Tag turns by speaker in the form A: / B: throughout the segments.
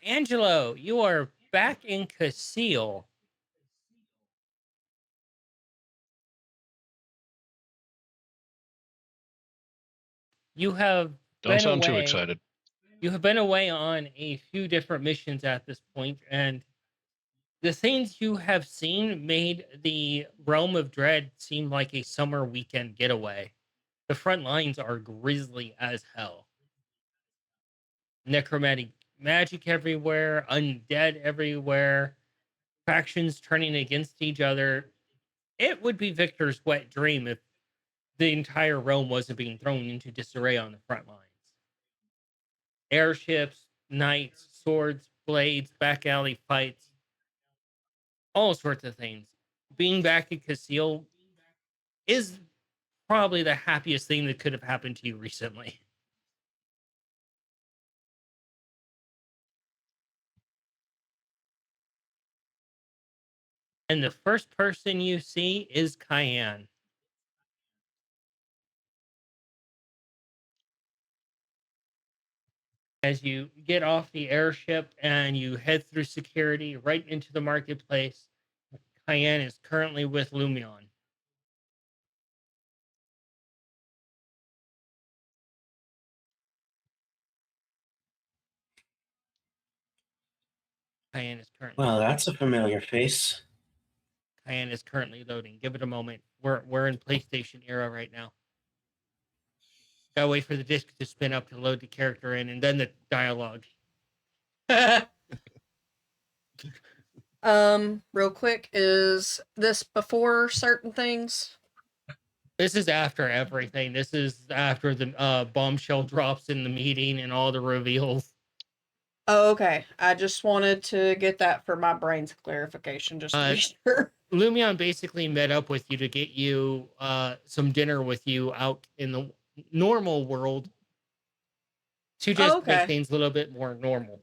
A: Angelo, you are back in Castile. You have
B: Don't
A: been
B: sound too
A: away.
B: excited.
A: You have been away on a few different missions at this point, and the things you have seen made the realm of dread seem like a summer weekend getaway. The front lines are grisly as hell. Necromantic magic everywhere, undead everywhere, factions turning against each other. It would be Victor's wet dream if the entire realm wasn't being thrown into disarray on the front lines. Airships, knights, swords, blades, back alley fights, all sorts of things. Being back in Castile is probably the happiest thing that could have happened to you recently. And the first person you see is Cayenne. As you get off the airship and you head through security right into the marketplace, Cayenne is currently with Lumion. Cayenne is currently
C: Well, that's a familiar face.
A: Cayenne is currently loading. Give it a moment. We're in PlayStation era right now. Gotta wait for the disc to spin up to load the character in, and then the dialogue.
D: Real quick, is this before certain things?
A: This is after everything. This is after the bombshell drops in the meeting and all the reveals.
D: Oh, okay. I just wanted to get that for my brain's clarification, just to be sure.
A: Lumion basically met up with you to get you some dinner with you out in the normal world to just make things a little bit more normal.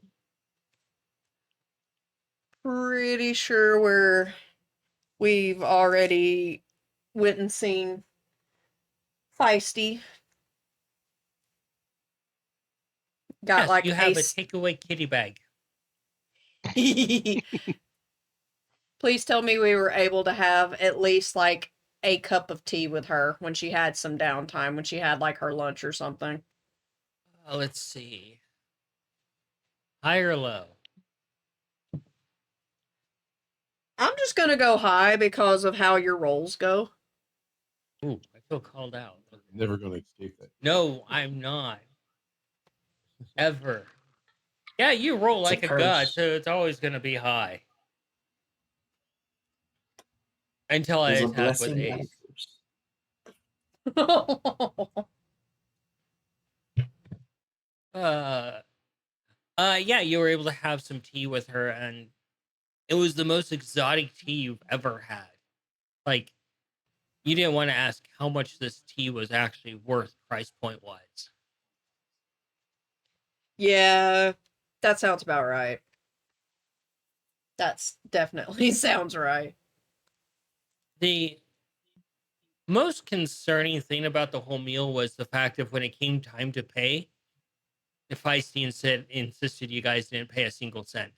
D: Pretty sure we've already went and seen Feisty. Got
A: yes,
D: like
A: you have a takeaway kitty bag.
D: Please tell me we were able to have at least like a cup of tea with her when she had some downtime, when she had like her lunch or something.
A: Let's see. High or low?
D: I'm just gonna go high because of how your rolls go.
A: Ooh, I feel called out.
E: You're never gonna escape that.
A: No, I'm not. Ever. Yeah, you roll like a god, so it's always gonna be high. Until I attack with ace. Yeah, you were able to have some tea with her, and it was the most exotic tea you've ever had. Like, you didn't want to ask how much this tea was actually worth price point wise.
D: Yeah, that sounds about right. That's definitely sounds right.
A: The most concerning thing about the whole meal was the fact that when it came time to pay, the Feisty insisted you guys didn't pay a single cent.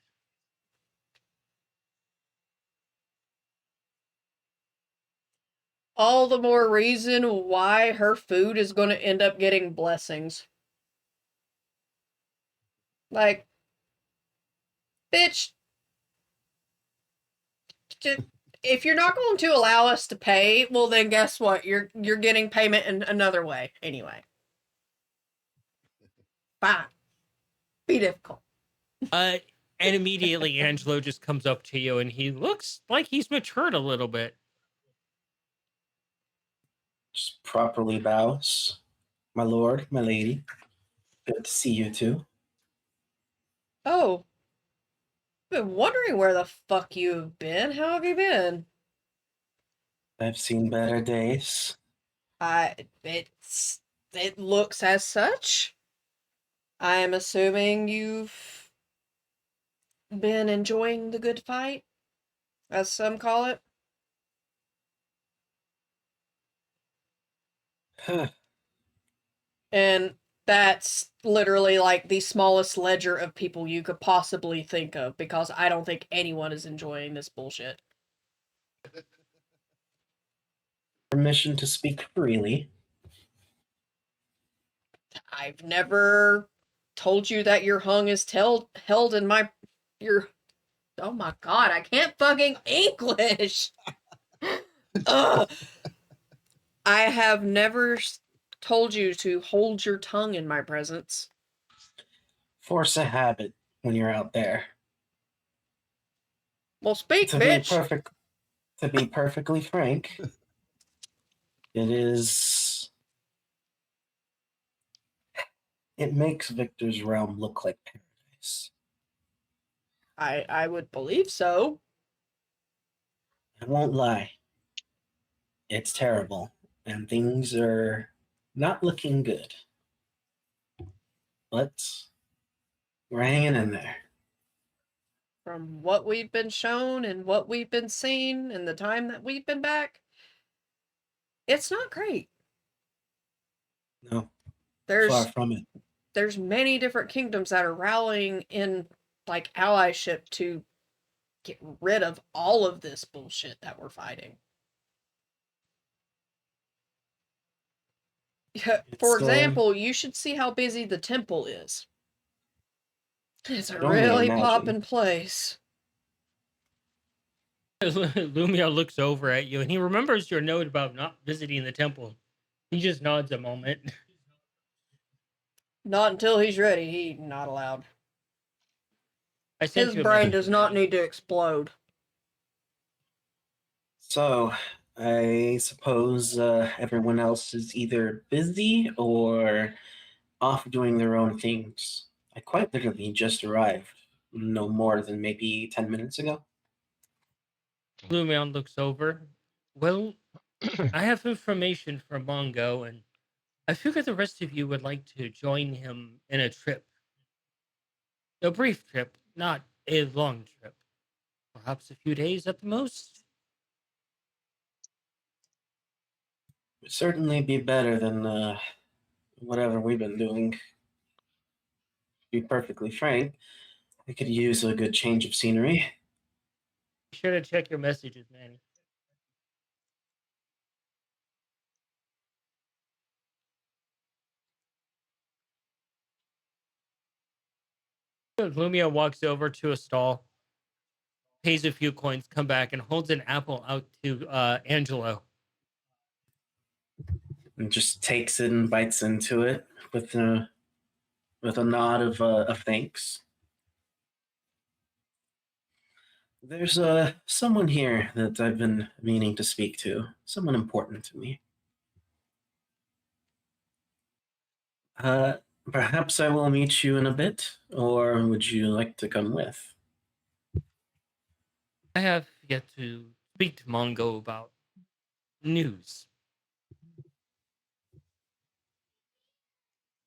D: All the more reason why her food is going to end up getting blessings. Like, bitch, if you're not going to allow us to pay, well then guess what? You're getting payment in another way anyway. Fine. Be difficult.
A: And immediately Angelo just comes up to you and he looks like he's matured a little bit.
C: Just properly bows. My lord, my lady. Good to see you too.
D: Oh. Been wondering where the fuck you've been. How have you been?
C: I've seen better days.
D: It looks as such. I am assuming you've been enjoying the good fight, as some call it. And That's literally like the smallest ledger of people you could possibly think of, because I don't think anyone is enjoying this bullshit.
C: Permission to speak freely.
D: I've never told you that your hung is held in my your. Oh my god, I can't fucking English. Ugh. I have never told you to hold your tongue in my presence.
C: Force a habit when you're out there.
D: Well, speak,
C: To be
D: bitch.
C: perfect, to be perfectly frank, it is. It makes Victor's realm look like paradise.
D: I would believe so.
C: I won't lie. It's terrible, and things are not looking good. But we're hanging in there.
D: From what we've been shown and what we've been seeing and the time that we've been back, it's not great.
C: No, far
D: There's
C: from it.
D: there's many different kingdoms that are rallying in like allyship to get rid of all of this bullshit that we're fighting. For
C: It's
D: example, you should see how busy the temple is. It's
C: I
D: a
C: can only
D: really
C: imagine.
D: poppin' place.
A: Lumia looks over at you and he remembers your note about not visiting the temple. He just nods a moment.
D: Not until he's ready. He not allowed.
A: I sent
D: His
A: you a
D: brain
A: message.
D: does not need to explode.
C: So, I suppose everyone else is either busy or off doing their own things. I quite literally just arrived, no more than maybe 10 minutes ago.
A: Lumion looks over. Well, I have information from Mongo, and I figure the rest of you would like to join him in a trip. A brief trip, not a long trip. Perhaps a few days at the most.
C: Would certainly be better than whatever we've been doing. To be perfectly frank, I could use a good change of scenery.
A: Be sure to check your messages, Manny. Lumia walks over to a stall, pays a few coins, come back, and holds an apple out to Angelo.
C: And just takes it and bites into it with a nod of thanks. There's someone here that I've been meaning to speak to. Someone important to me. Uh, Perhaps I will meet you in a bit, or would you like to come with?
A: I have yet to speak to Mongo about news.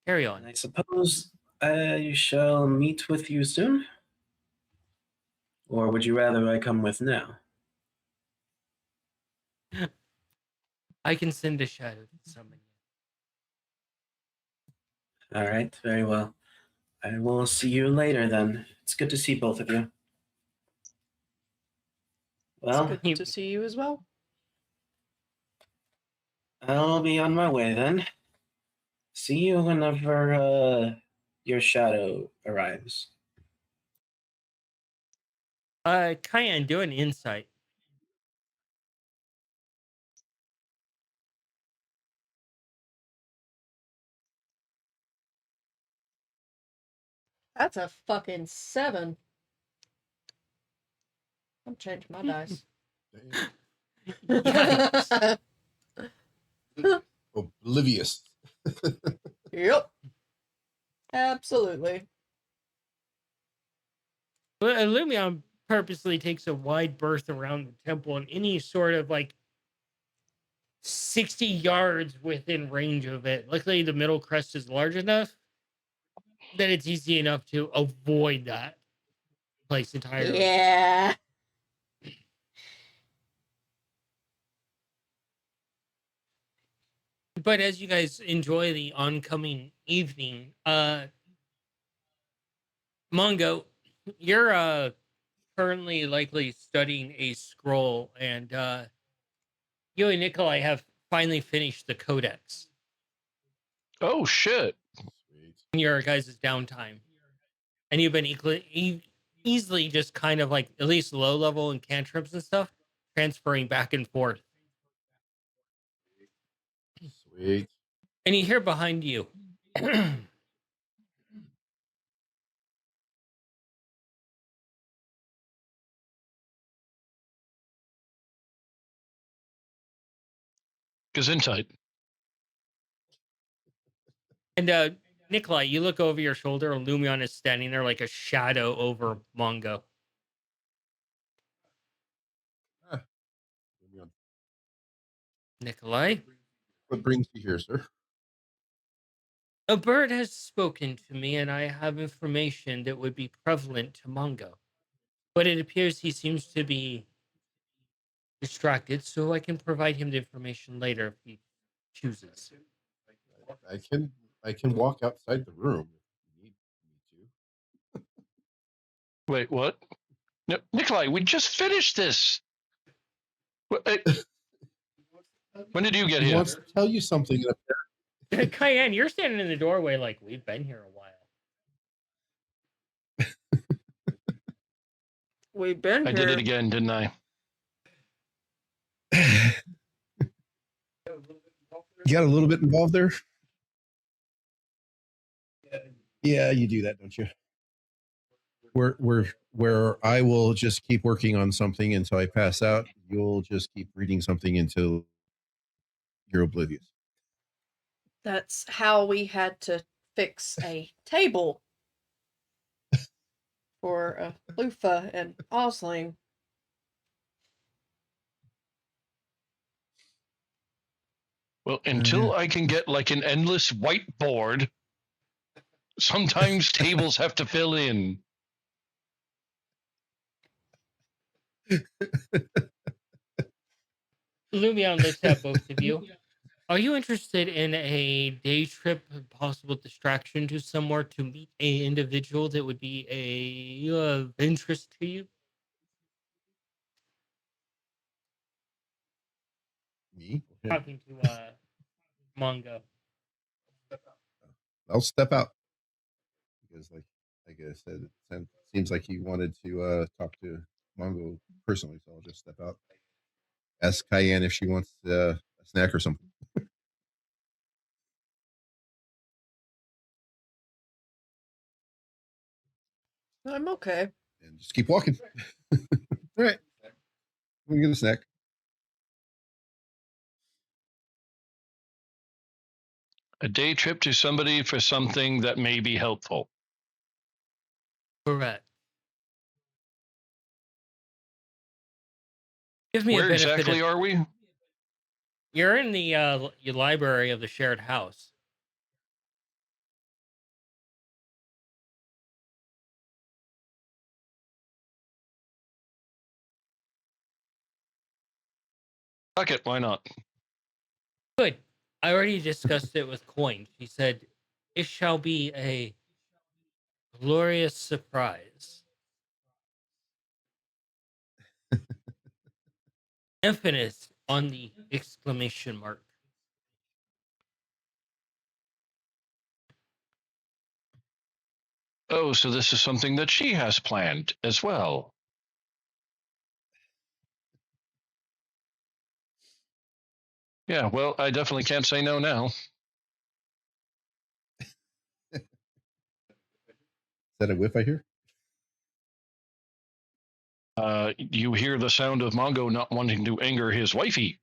A: Carry on.
C: I suppose I shall meet with you soon? Or would you rather I come with now?
A: I can send a shadow to summon
C: All right, very well. I will see you later then. It's good to see both of you.
D: It's
C: Well,
D: good
A: you.
D: to see you as well.
C: I'll be on my way then. See you whenever your shadow arrives.
A: Kyan, do an insight.
D: That's a fucking 7. I'm changing my dice.
A: Yikes.
B: Oblivious.
D: Yep. Absolutely.
A: Lumion purposely takes a wide berth around the temple and any sort of like 60 yards within range of it. Luckily, the middle crest is large enough that it's easy enough to avoid that place entirely.
D: Yeah.
A: But as you guys enjoy the oncoming evening. Mongo, you're currently likely studying a scroll, and you and Nikolai have finally finished the codex
B: Oh shit!
E: Sweet.
A: in your guys' downtime, and you've been easily just kind of like at least low level and cantrips and stuff transferring back and forth.
E: Sweet.
A: And you hear behind you.
B: Gesundheit.
A: And Nikolai, you look over your shoulder, and Lumion is standing there like a shadow over Mongo.
E: Ah, moving on.
A: Nikolai,
E: What brings you here, sir?
A: a bird has spoken to me, and I have information that would be prevalent to Mongo. But it appears he seems to be distracted, so I can provide him the information later if he chooses.
E: I can walk outside the room if you need me to.
B: Wait, what? No, Nikolai, we just finished this. When did you get
E: He
B: here?
E: wants to tell you something.
A: Cayenne, you're standing in the doorway like we've been here a while.
D: We've been
B: I
D: here.
B: did it again, didn't I?
E: You got a little bit involved there? Yeah, you do that, don't you? Where I will just keep working on something until I pass out. You'll just keep reading something until you're oblivious.
D: That's how we had to fix a table for Lufa and Osling.
B: Well, until I can get like an endless whiteboard, sometimes tables have to fill in.
A: Lumion looks at both of you. Are you interested in a day trip, possible distraction to somewhere to meet a individual that would be of interest to you?
E: Me?
A: Talking to Mongo.
E: I'll step out because, like I said, it seems like he wanted to talk to Mongo personally, so I'll just step out. Ask Cayenne if she wants a snack or something.
D: I'm okay.
E: And just keep walking. All right. We'll get a snack.
B: A day trip to somebody for something that may be helpful.
A: Correct. Give me
B: Where
A: a benefit
B: exactly
A: of...
B: are we?
A: You're in the your library of the shared house.
B: Fuck it, why not?
A: Good. I already discussed it with Coin. She said, it shall be a glorious surprise. Infinite on the exclamation mark.
B: Oh, so this is something that she has planned as well. Yeah, well, I definitely can't say no now.
E: Is that a whiff I hear?
B: You hear the sound of Mongo not wanting to anger his wifey.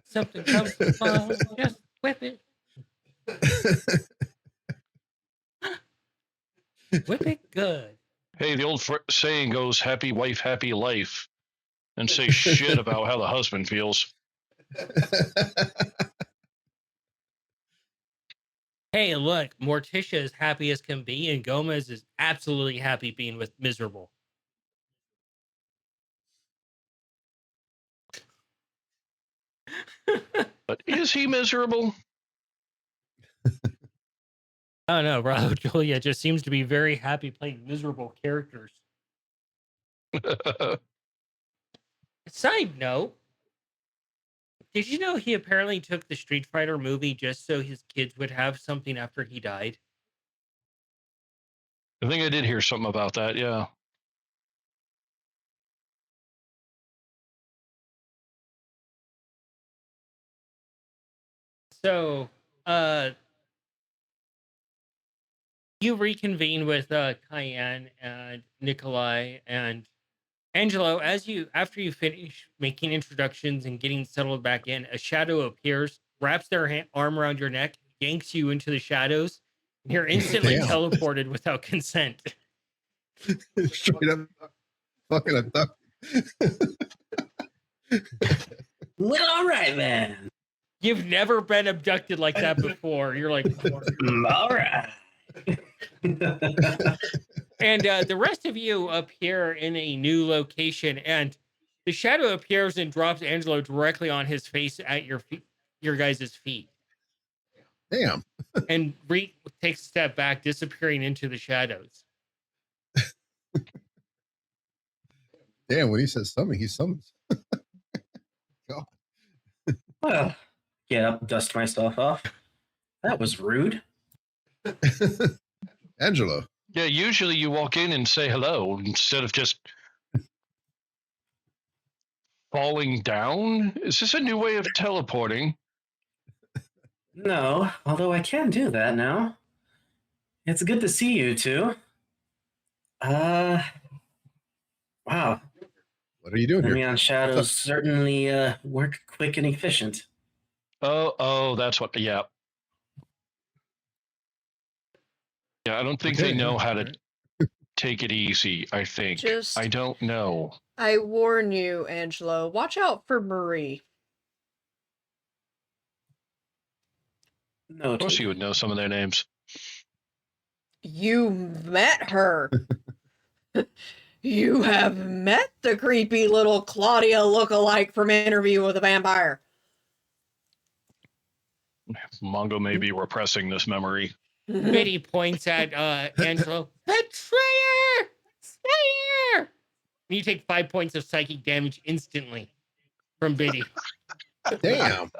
A: Something comes to mind, just whip it. Whip it good.
B: Hey, the old saying goes, happy wife, happy life, and say shit about how the husband feels.
A: Hey, look, Morticia is happy as can be, and Gomez is absolutely happy being with miserable.
B: But is he miserable?
A: I don't know. Raul Julia just seems to be very happy playing miserable characters. Side note, did you know he apparently took the Street Fighter movie just so his kids would have something after he died?
B: I think I did hear something about that. Yeah.
A: So, you reconvene with Cayenne and Nikolai and Angelo. After you finish making introductions and getting settled back in, a shadow appears, wraps their arm around your neck, yanks you into the shadows, and you're instantly
E: Damn.
A: teleported without consent.
E: Straight up fucking abducted.
C: Well, all right then.
A: You've never been abducted like that before. You're like,
C: All right.
A: and the rest of you appear in a new location, and the shadow appears and drops Angelo directly on his face at your feet, your guys' feet.
E: Damn.
A: And Reek takes a step back, disappearing into the shadows.
E: Damn, when he says summon, he summons. God.
C: Well, get up, dust myself off. That was rude.
E: Angelo.
B: Yeah, usually you walk in and say hello instead of just falling down. Is this a new way of teleporting?
C: No, although I can do that now. It's good to see you two. Wow.
E: What are you doing here?
C: Neon shadows certainly work quick and efficient.
B: Oh, that's what. Yeah. Yeah, I don't think they know how to take it easy. I think. I don't know.
D: I warn you, Angelo. Watch out for Marie.
C: No,
B: Of course, you would know some of their names.
D: You met her. You have met the creepy little Claudia lookalike from Interview with a Vampire.
B: Mongo may be repressing this memory.
A: Biddy points at Angelo. Betrayer! Slayer! And you take 5 points of psychic damage instantly from Biddy.
E: Damn.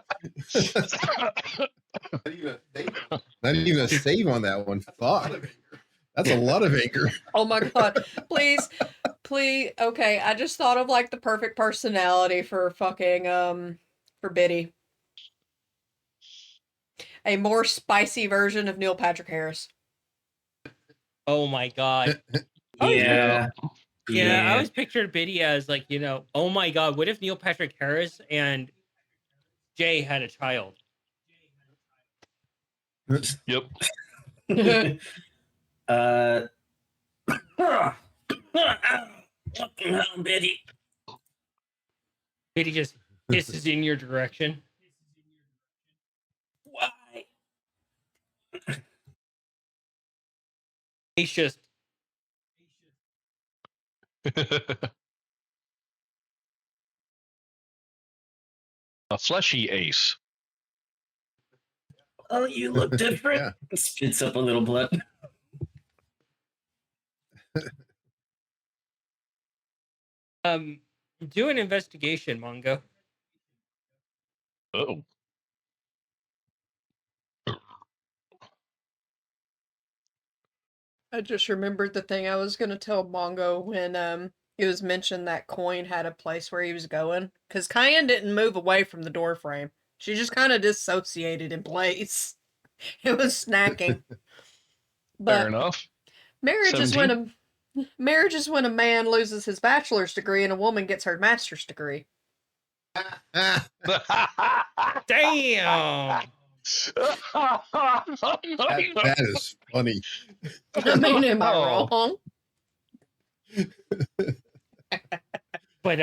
E: Not even a save on that one. Fuck. That's a lot of anger.
D: Oh my god. Please. Okay, I just thought of like the perfect personality for fucking for Biddy. A more spicy version of Neil Patrick Harris.
A: Oh my god.
C: Yeah.
A: Yeah, I always pictured Biddy as like, oh my god, what if Neil Patrick Harris and Jay had a child?
B: Yep.
C: Fucking hell, Biddy.
A: Biddy just hisses in your direction.
C: Why?
A: He's just
B: a fleshy ace.
C: Oh, you look different.
E: Yeah.
C: Spits up a little blood.
A: Do an investigation, Mongo.
B: Oh.
D: I just remembered the thing I was gonna tell Mongo when it was mentioned that Coin had a place where he was going. Because Cayenne didn't move away from the door frame. She just kind of dissociated in place. It was snacking. But
B: Fair enough.
D: marriage is when a man loses his bachelor's degree and a woman gets her master's degree.
A: Damn.
E: That is funny.
D: I mean, am I wrong?
A: But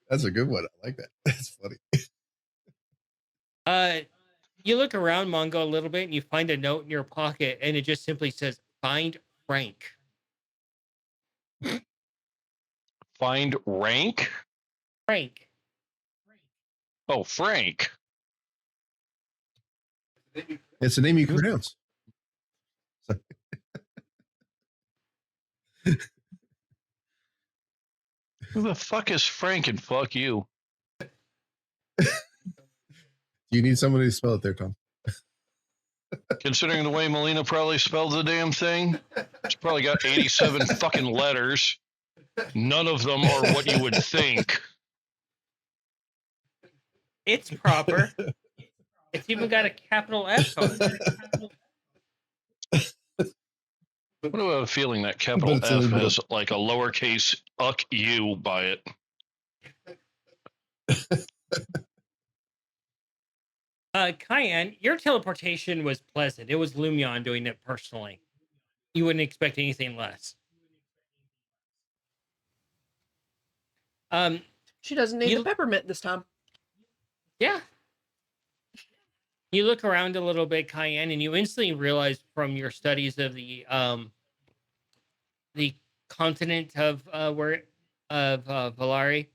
E: That's a good one. I like that. That's funny.
A: you look around, Mongo, a little bit, and you find a note in your pocket, and it just simply says, "Find Frank."
B: Find rank?
A: Frank.
B: Oh, Frank.
E: It's a name you can pronounce.
B: Who the fuck is Frank and fuck you?
E: Do you need somebody to spell it there, Tom?
B: Considering the way Melina probably spelled the damn thing, it's probably got 87 fucking letters. None of them are what you would think.
A: It's proper. It's even got a capital S on it.
B: What do I have a feeling that capital
E: But it's
B: F
E: only
B: has like a lowercase uck you by it?
A: Cayenne, your teleportation was pleasant. It was Lumion doing it personally. You wouldn't expect anything less.
D: She doesn't need the peppermint this time.
A: Yeah. You look around a little bit, Cayenne, and you instantly realize from your studies of the continent of Valari,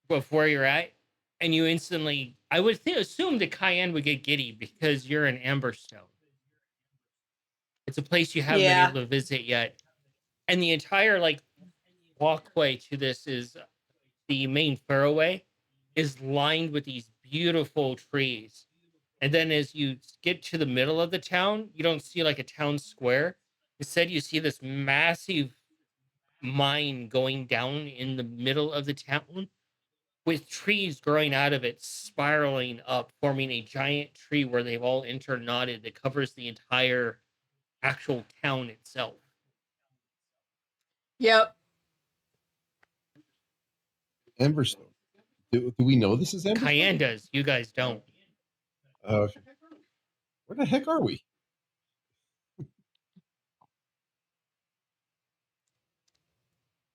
A: of where you're at, and you instantly, I would assume that Cayenne would get giddy because you're in Amberstone. It's a place you haven't been able to visit yet, and the entire walkway to this is the main thoroughway is lined with these beautiful trees. And then as you get to the middle of the town, you don't see like a town square. Instead, you see this massive mine going down in the middle of the town with trees growing out of it, spiraling up, forming a giant tree where they've all interknotted that covers the entire actual town itself.
D: Yep.
E: Emberstone. Do we know this is Emberstone?
A: Cayenne does. You guys don't.
E: Where the heck are we?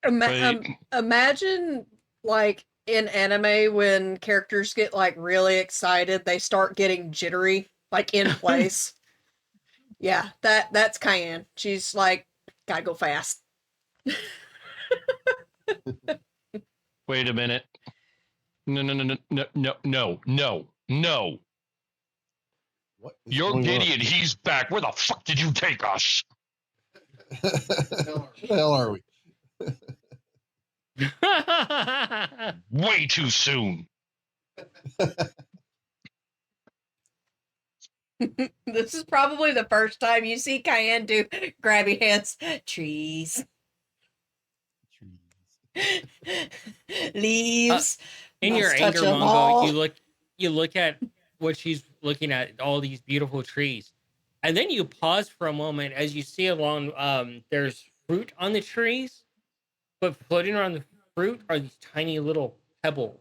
D: Imagine like in anime when characters get like really excited, they start getting jittery, like in place. Yeah, that's Cayenne. She's like, gotta go fast.
B: Wait a minute. No.
E: What is
B: You're
E: going
B: giddy
E: on?
B: and he's back. Where the fuck did you take us?
E: Where the hell are we?
B: Way too soon.
D: This is probably the first time you see Cayenne do grabby hands. Trees. Leaves.
A: In your
D: Must
A: anger,
D: touch 'em
A: Mongo,
D: all.
A: you look at what she's looking at, all these beautiful trees. And then you pause for a moment as you see along there's fruit on the trees, but floating around the fruit are these tiny little pebbles.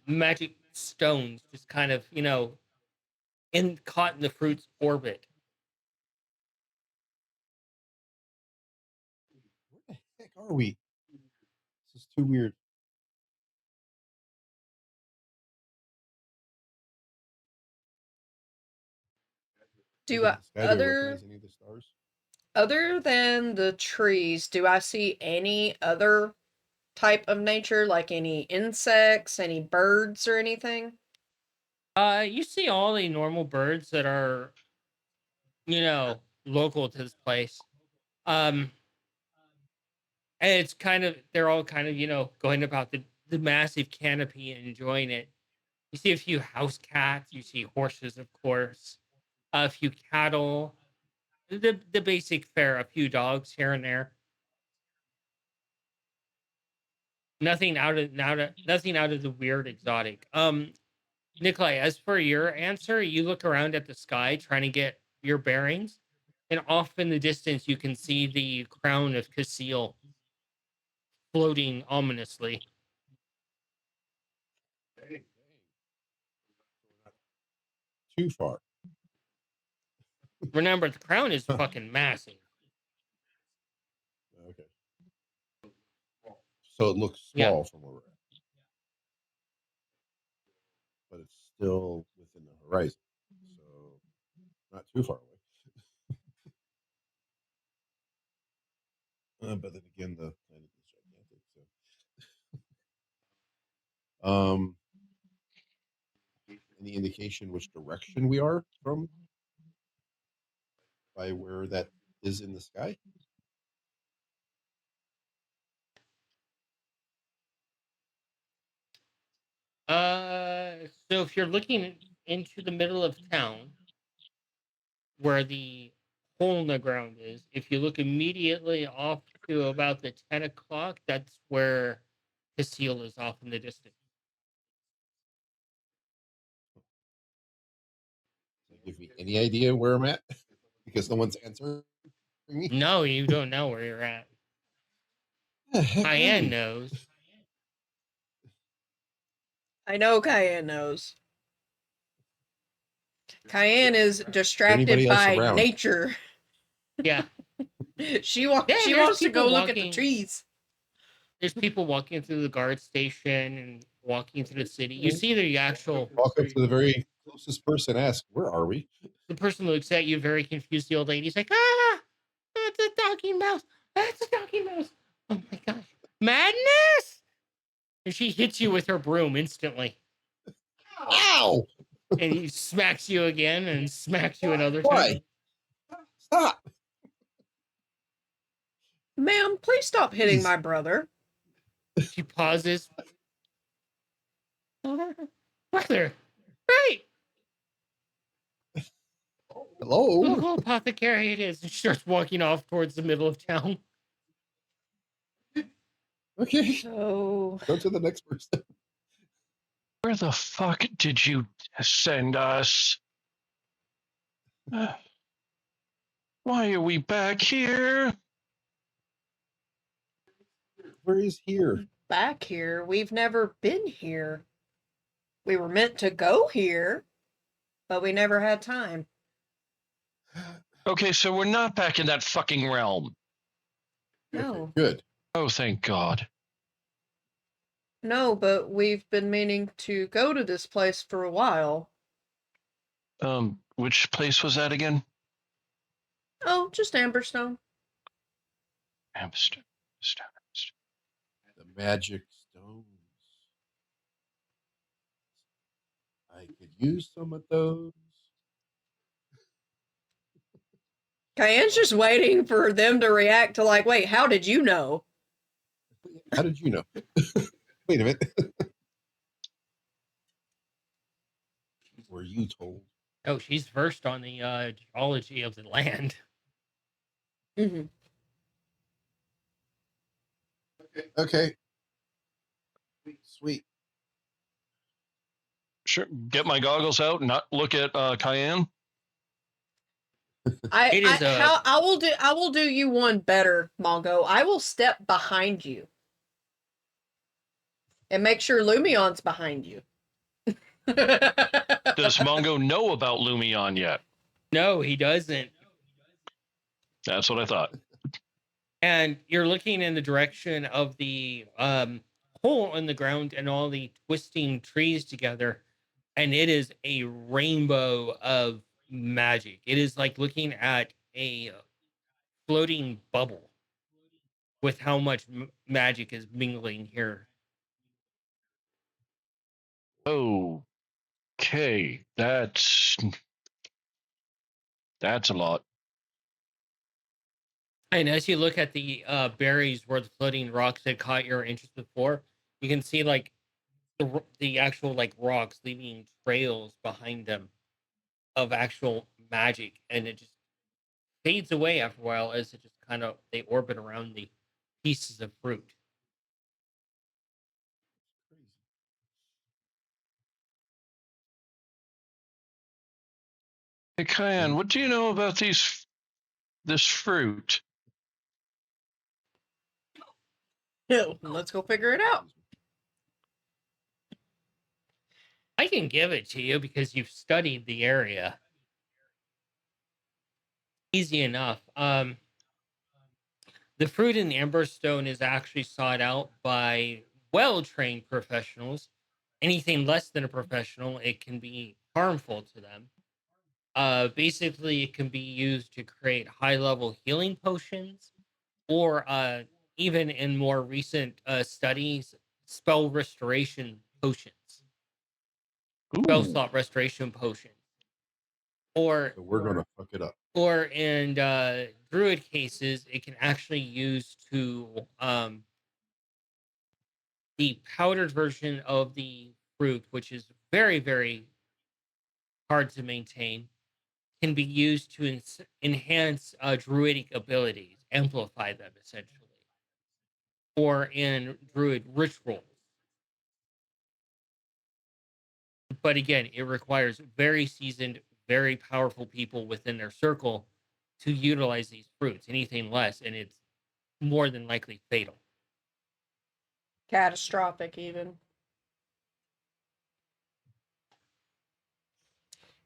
A: Magic stones just kind of, caught in the fruit's orbit.
E: Where the heck are we? This is too weird.
D: Do
E: Look at the sky, do I recognize any of the stars?
D: other than the trees, do I see any other type of nature, like any insects, any birds or anything?
A: You see all the normal birds that are, local to this place. Um, and it's kind of, they're all kind of, going about the massive canopy and enjoying it. You see a few house cats, you see horses, of course, a few cattle, the basic fare, a few dogs here and there. Nothing out of the weird exotic. Nikolai, as for your answer, you look around at the sky trying to get your bearings, and off in the distance you can see the crown of Casil floating ominously.
E: Too far.
A: Remember, the crown is fucking massive.
E: Okay. So it looks small from where we're at, but it's still within the horizon. So not too far away. But then again, the planet is gigantic. So, any indication which direction we are from by where that is in the sky?
A: So if you're looking into the middle of town, where the hole in the ground is, if you look immediately off to about the 10 o'clock, that's where Castile is off in the distance.
E: Does it give me any idea where I'm at? Because no one's answering me.
A: No, you don't know where you're at.
E: The heck I
A: Cayenne
E: do.
A: knows.
D: I know Cayenne knows. Cayenne is
E: Is
D: distracted
E: anybody else
D: by
E: around?
D: nature.
A: Yeah.
D: She
A: Yeah,
D: she
A: there's
D: wants to go
A: people
D: look at the
A: walking.
D: trees.
A: There's people walking through the guard station and walking through the city. You see the actual
E: Walk up to the very closest person, ask, "Where are we?"
A: the person looks at you very confused. The old lady's like, ah, that's a doggy mouse. That's a doggy mouse. Oh my gosh. Madness! And she hits you with her broom instantly.
E: Ow!
A: And he smacks you again and smacks you another time.
E: Why? Stop!
D: Ma'am, please stop hitting
E: Jeez.
D: my brother.
A: She pauses. Brother, right.
E: Hello.
A: Local apothecary it is. And she starts walking off towards the middle of town.
E: Okay,
D: So
E: go to the next person.
B: Where the fuck did you send us? Why are we back here?
E: Where is here?
D: back here, we've never been here. We were meant to go here, but we never had time.
B: Okay, so we're not back in that fucking realm.
D: No.
E: Good.
B: Oh, thank God.
D: No, but we've been meaning to go to this place for a while.
B: Which place was that again?
D: Oh, just Amberstone.
B: Amsterdam.
E: The magic stones. I could use some of those.
D: Cayenne's just waiting for them to react to like, wait, how did you know?
E: How did you know? Wait a minute. Were you told?
A: Oh, she's versed on the geology of the land.
D: Mm-hmm.
E: Okay. Sweet.
B: Sure. Get my goggles out and not look at Cayenne.
D: I will do you one better, Mongo. I will step behind you and make sure Lumion's behind you.
B: Does Mongo know about Lumion yet?
A: No, he doesn't.
B: That's what I thought.
A: And you're looking in the direction of the hole in the ground and all the twisting trees together, and it is a rainbow of magic. It is like looking at a floating bubble with how much magic is mingling here.
B: Okay, that's a lot.
A: And as you look at the berries where the floating rocks had caught your interest before, you can see like the actual like rocks leaving trails behind them of actual magic, and it just fades away after a while as it just kind of they orbit around the pieces of fruit.
B: Hey, Cayenne, what do you know about this fruit?
D: Let's go figure it out.
A: I can give it to you because you've studied the area. Easy enough. The fruit in the Emberstone is actually sought out by well-trained professionals. Anything less than a professional, it can be harmful to them. Basically, it can be used to create high-level healing potions, or even in more recent studies, spell restoration potions. spell
B: Ooh.
A: slot restoration potions. Or
E: So we're gonna fuck it up.
A: or in druid cases, it can actually use to the powdered version of the fruit, which is very, very hard to maintain, can be used to enhance druidic abilities, amplify them essentially, or in druid rituals. But again, it requires very seasoned, very powerful people within their circle to utilize these fruits. Anything less, and it's more than likely fatal.
D: Catastrophic, even.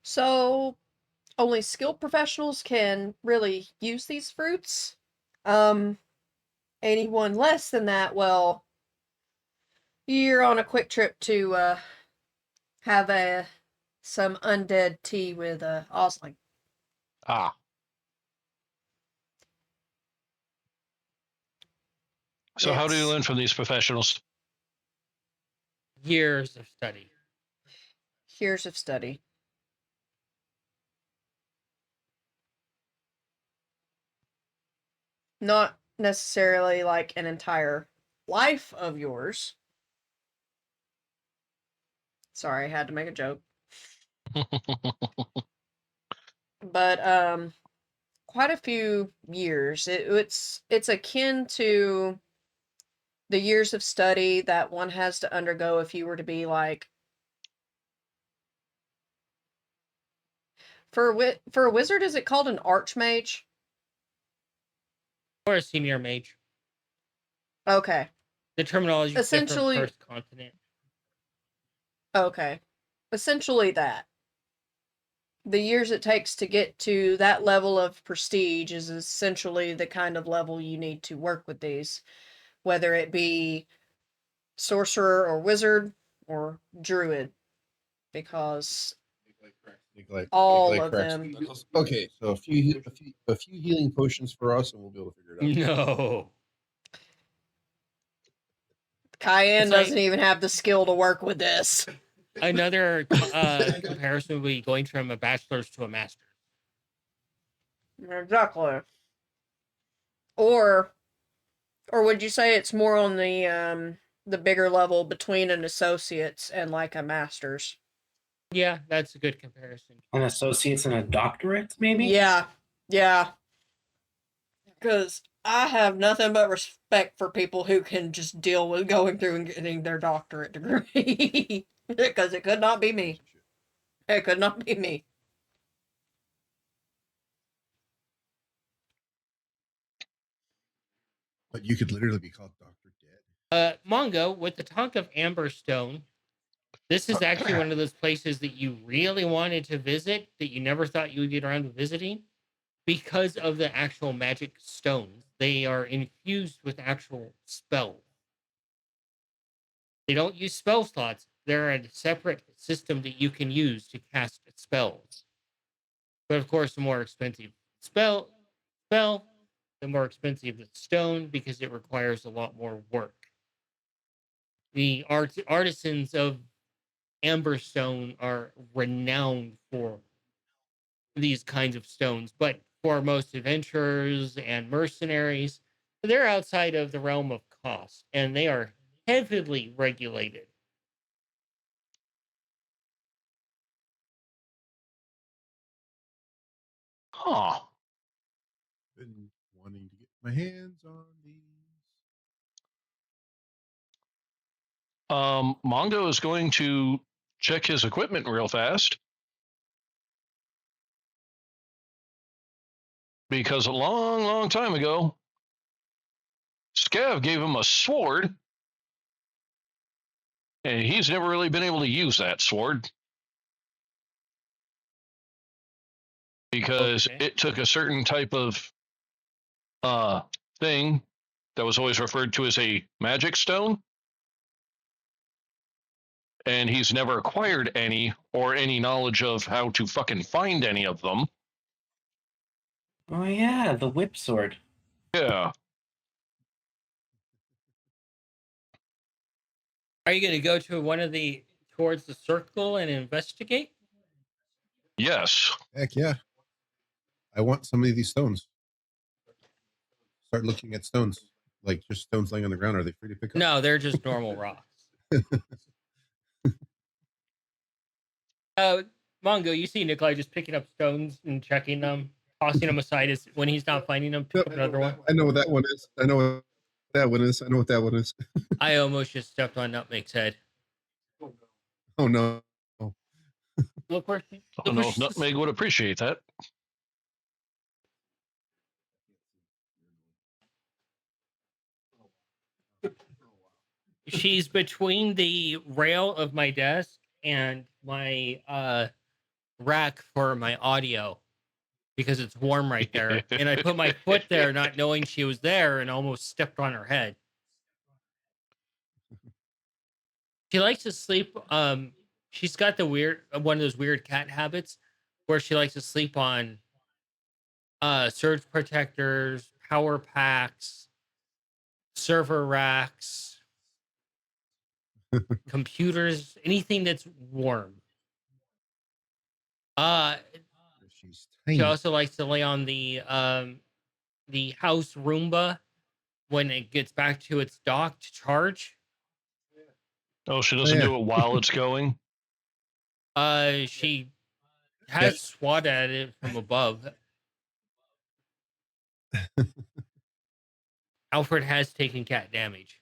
D: So, only skilled professionals can really use these fruits. Anyone less than that, well, you're on a quick trip to have some undead tea with Osling.
B: Ah. So how do you
D: It's
B: learn from these professionals?
A: Years of study.
D: years of study. Not necessarily like an entire life of yours. Sorry, I had to make a joke. But quite a few years. It's akin to the years of study that one has to undergo if you were to be like for a wizard, is it called an archmage?
A: Or a senior mage.
D: Okay.
A: The terminology is different
D: Essentially,
A: first continent.
D: okay. Essentially that. The years it takes to get to that level of prestige is essentially the kind of level you need to work with these, whether it be sorcerer or wizard or druid, because
E: Neglect
D: all of
E: cracks.
D: them.
E: Okay, so a few healing potions for us, and we'll be able to figure it out.
A: No.
D: Cayenne
A: It's like-
D: doesn't even have the skill to work with this.
A: Another comparison would be going from a bachelor's to a master's.
D: Exactly. Or would you say it's more on the bigger level between an associate's and like a master's?
A: Yeah, that's a good comparison.
C: An associate's and a doctorate, maybe?
D: Yeah. Yeah. Because I have nothing but respect for people who can just deal with going through and getting their doctorate degree. Because it could not be me. It could not be me.
E: But you could literally be called Doctor Dead.
A: Mongo, with the talk of Amberstone, this is actually one of those places that you really wanted to visit that you never thought you would get around to visiting because of the actual magic stones. They are infused with actual spells. They don't use spell slots. They're a separate system that you can use to cast spells. But of course, the more expensive spell, the more expensive the stone because it requires a lot more work. The artisans of Amberstone are renowned for these kinds of stones, but for most adventurers and mercenaries, they're outside of the realm of cost and they are heavily regulated.
B: Huh.
E: Been wanting to get my hands on these.
B: Mongo is going to check his equipment real fast because a long, long time ago, Scav gave him a sword, and he's never really been able to use that sword because
A: Okay.
B: it took a certain type of thing that was always referred to as a magic stone, and he's never acquired any or any knowledge of how to fucking find any of them.
C: Oh yeah, the whip sword.
B: Yeah.
A: Are you going to go to one of the towards the circle and investigate?
B: Yes.
E: Heck yeah. I want some of these stones. Start looking at stones. Like just stones laying on the ground. Are they free to pick up?
A: No, they're just normal rocks. Mongo, you see Nikolai just picking up stones and checking them, tossing them aside as when he's not finding them, pick up another one.
E: I know what that one is. I know what that one is. I know what that one is.
A: I almost just stepped on Nutmeg's head.
E: Oh no.
A: Look where she,
B: Oh
A: look where
B: no,
A: she's,
B: Nutmeg would appreciate that.
A: she's between the rail of my desk and my rack for my audio because it's warm right there. And I put my foot there, not knowing she was there, and almost stepped on her head. She likes to sleep. She's got the weird one of those weird cat habits where she likes to sleep on surge protectors, power packs, server racks, computers, anything that's warm.
E: She's
A: She
E: tiny.
A: also likes to lay on the house Roomba when it gets back to its dock to charge.
B: Oh, she doesn't
E: yeah.
B: do it while it's going.
A: She has
E: Yeah.
A: swat at it from above. Alfred has taken cat damage.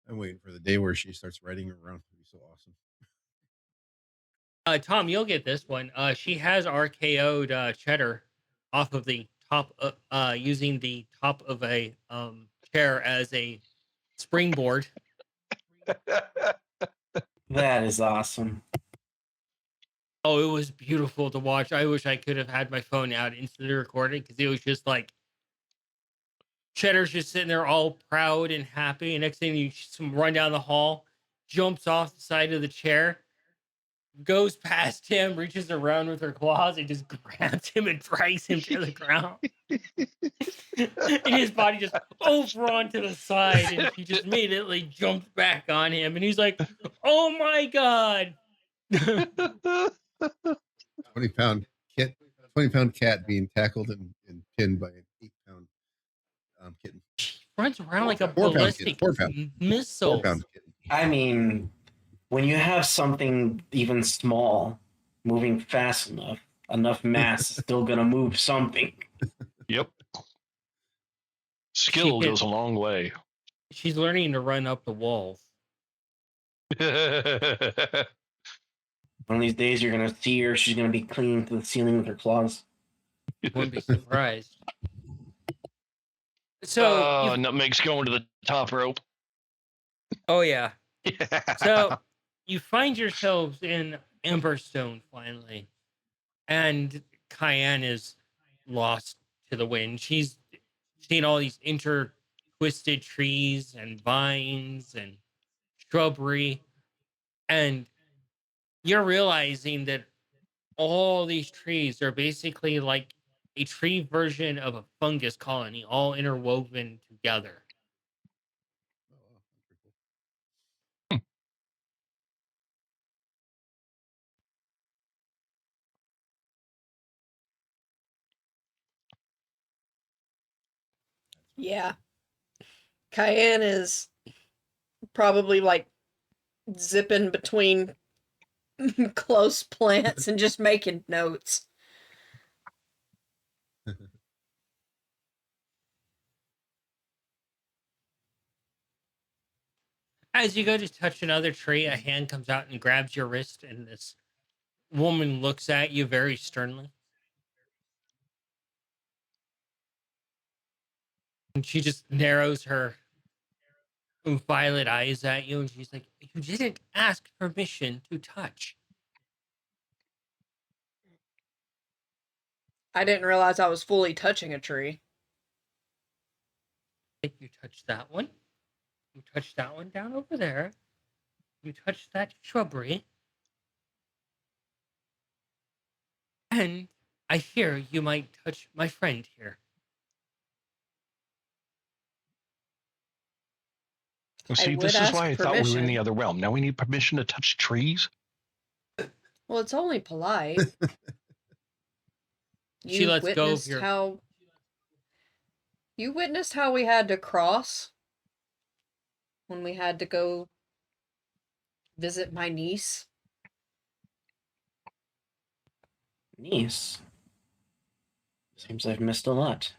E: I'm waiting for the day where she starts riding around. It'd be so awesome.
A: Tom, you'll get this one. She has RKO'd Cheddar off of the top, using the top of a chair as a springboard.
C: That is awesome.
A: Oh, it was beautiful to watch. I wish I could have had my phone out instantly recording because it was just like Cheddar's just sitting there all proud and happy. And next thing you run down the hall, jumps off the side of the chair, goes past him, reaches around with her claws, and just grabs him and drags him to the ground. And his body just over onto the side, and she just immediately jumps back on him. And he's like, "Oh my god!"
E: 20-pound kit, 20-pound cat being tackled and pinned by an 8-pound kitten.
A: Runs around like a
E: 4-pound kitten.
A: ballistic
E: 4-pound.
A: missile.
E: 4-pound kitten.
C: I mean, when you have something even small moving fast enough mass is still going to move something.
B: Yep. Skill goes a long way.
A: She's learning to run up the walls.
C: One of these days, you're going to see her. She's going to be clinging to the ceiling with her claws.
A: Wouldn't be surprised. So,
B: Nutmeg's going to the top rope.
A: oh yeah. So you find yourselves in Amberstone finally, and Cayenne is lost to the wind. She's seen all these intertwisted trees and vines and shrubbery, and you're realizing that all these trees are basically like a tree version of a fungus colony, all interwoven together.
D: Yeah. Cayenne is probably like zipping between close plants and just making notes.
A: As you go to touch another tree, a hand comes out and grabs your wrist, and this woman looks at you very sternly. And she just narrows her violet eyes at you, and she's like, "You didn't ask permission to touch."
D: I didn't realize I was fully touching a tree.
A: You touch that one. You touch that one down over there. You touch that shrubbery. And I hear you might touch my friend here.
B: See,
D: would
B: this is
D: ask
B: why I thought we were in the
D: permission.
B: other realm. Now we need permission to touch trees.
D: Well, it's only polite.
A: She lets go of your.
D: You witnessed how we had to cross when we had to go visit my niece.
C: Niece. Seems I've missed a lot.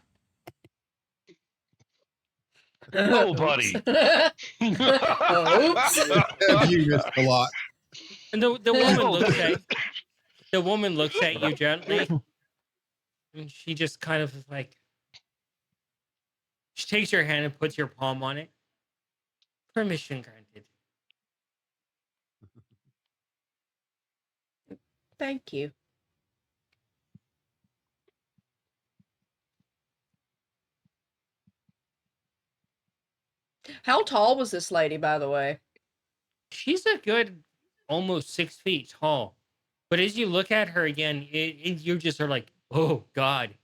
B: Oh, buddy.
D: Oops.
E: You missed a lot.
A: And the woman looks at you gently, and she just kind of like she takes your hand and puts your palm on it. Permission granted.
D: Thank you. How tall was this lady, by the way?
A: She's a good almost 6 feet tall. But as you look at her again, you just are like, oh God.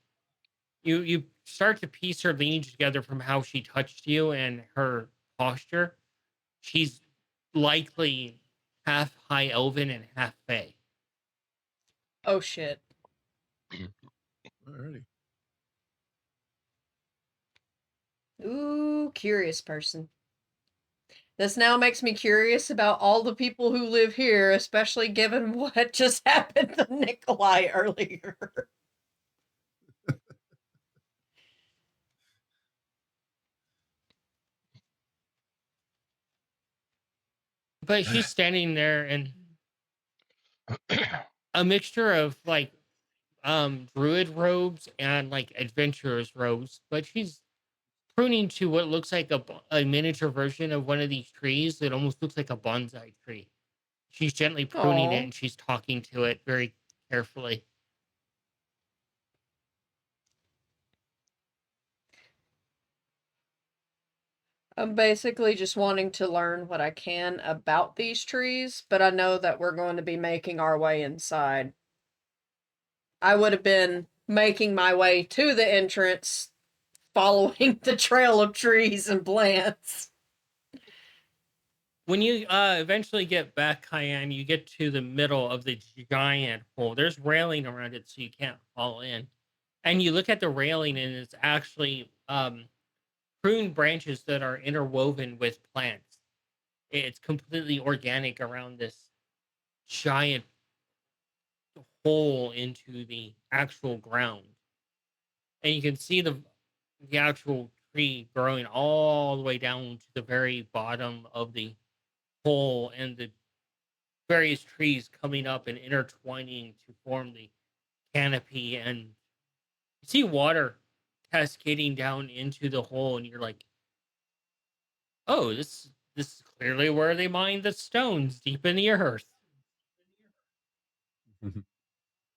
A: You start to piece her lineage together from how she touched you and her posture. She's likely half high elven and half fae.
D: Oh shit.
E: Alrighty.
D: Ooh, curious person. This now makes me curious about all the people who live here, especially given what just happened to Nikolai earlier.
A: But she's standing there in a mixture of like druid robes and like adventurer's robes, but she's pruning to what looks like a miniature version of one of these trees that almost looks like a bonsai tree. She's gently pruning it
D: Aw.
A: and she's talking to it very carefully.
D: I'm basically just wanting to learn what I can about these trees, but I know that we're going to be making our way inside. I would have been making my way to the entrance, following the trail of trees and plants.
A: When you eventually get back, Cayenne, you get to the middle of the giant hole. There's railing around it so you can't fall in. And you look at the railing and it's actually pruned branches that are interwoven with plants. It's completely organic around this giant hole into the actual ground. And you can see the actual tree growing all the way down to the very bottom of the hole and the various trees coming up and intertwining to form the canopy. And you see water cascading down into the hole and you're like, oh, this is clearly where they mine the stones deep in the earth.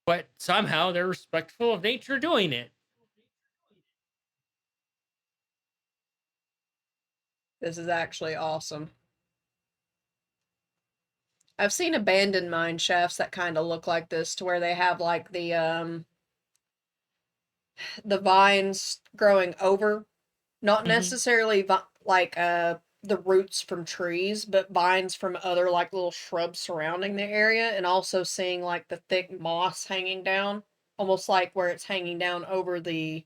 A: But somehow they're respectful of nature doing it.
D: This is actually awesome. I've seen abandoned mine shafts that kind of look like this, to where they have like the vines growing over, not necessarily the roots from trees, but vines from other like little shrubs surrounding the area, and also seeing like the thick moss hanging down, almost like where it's hanging down over the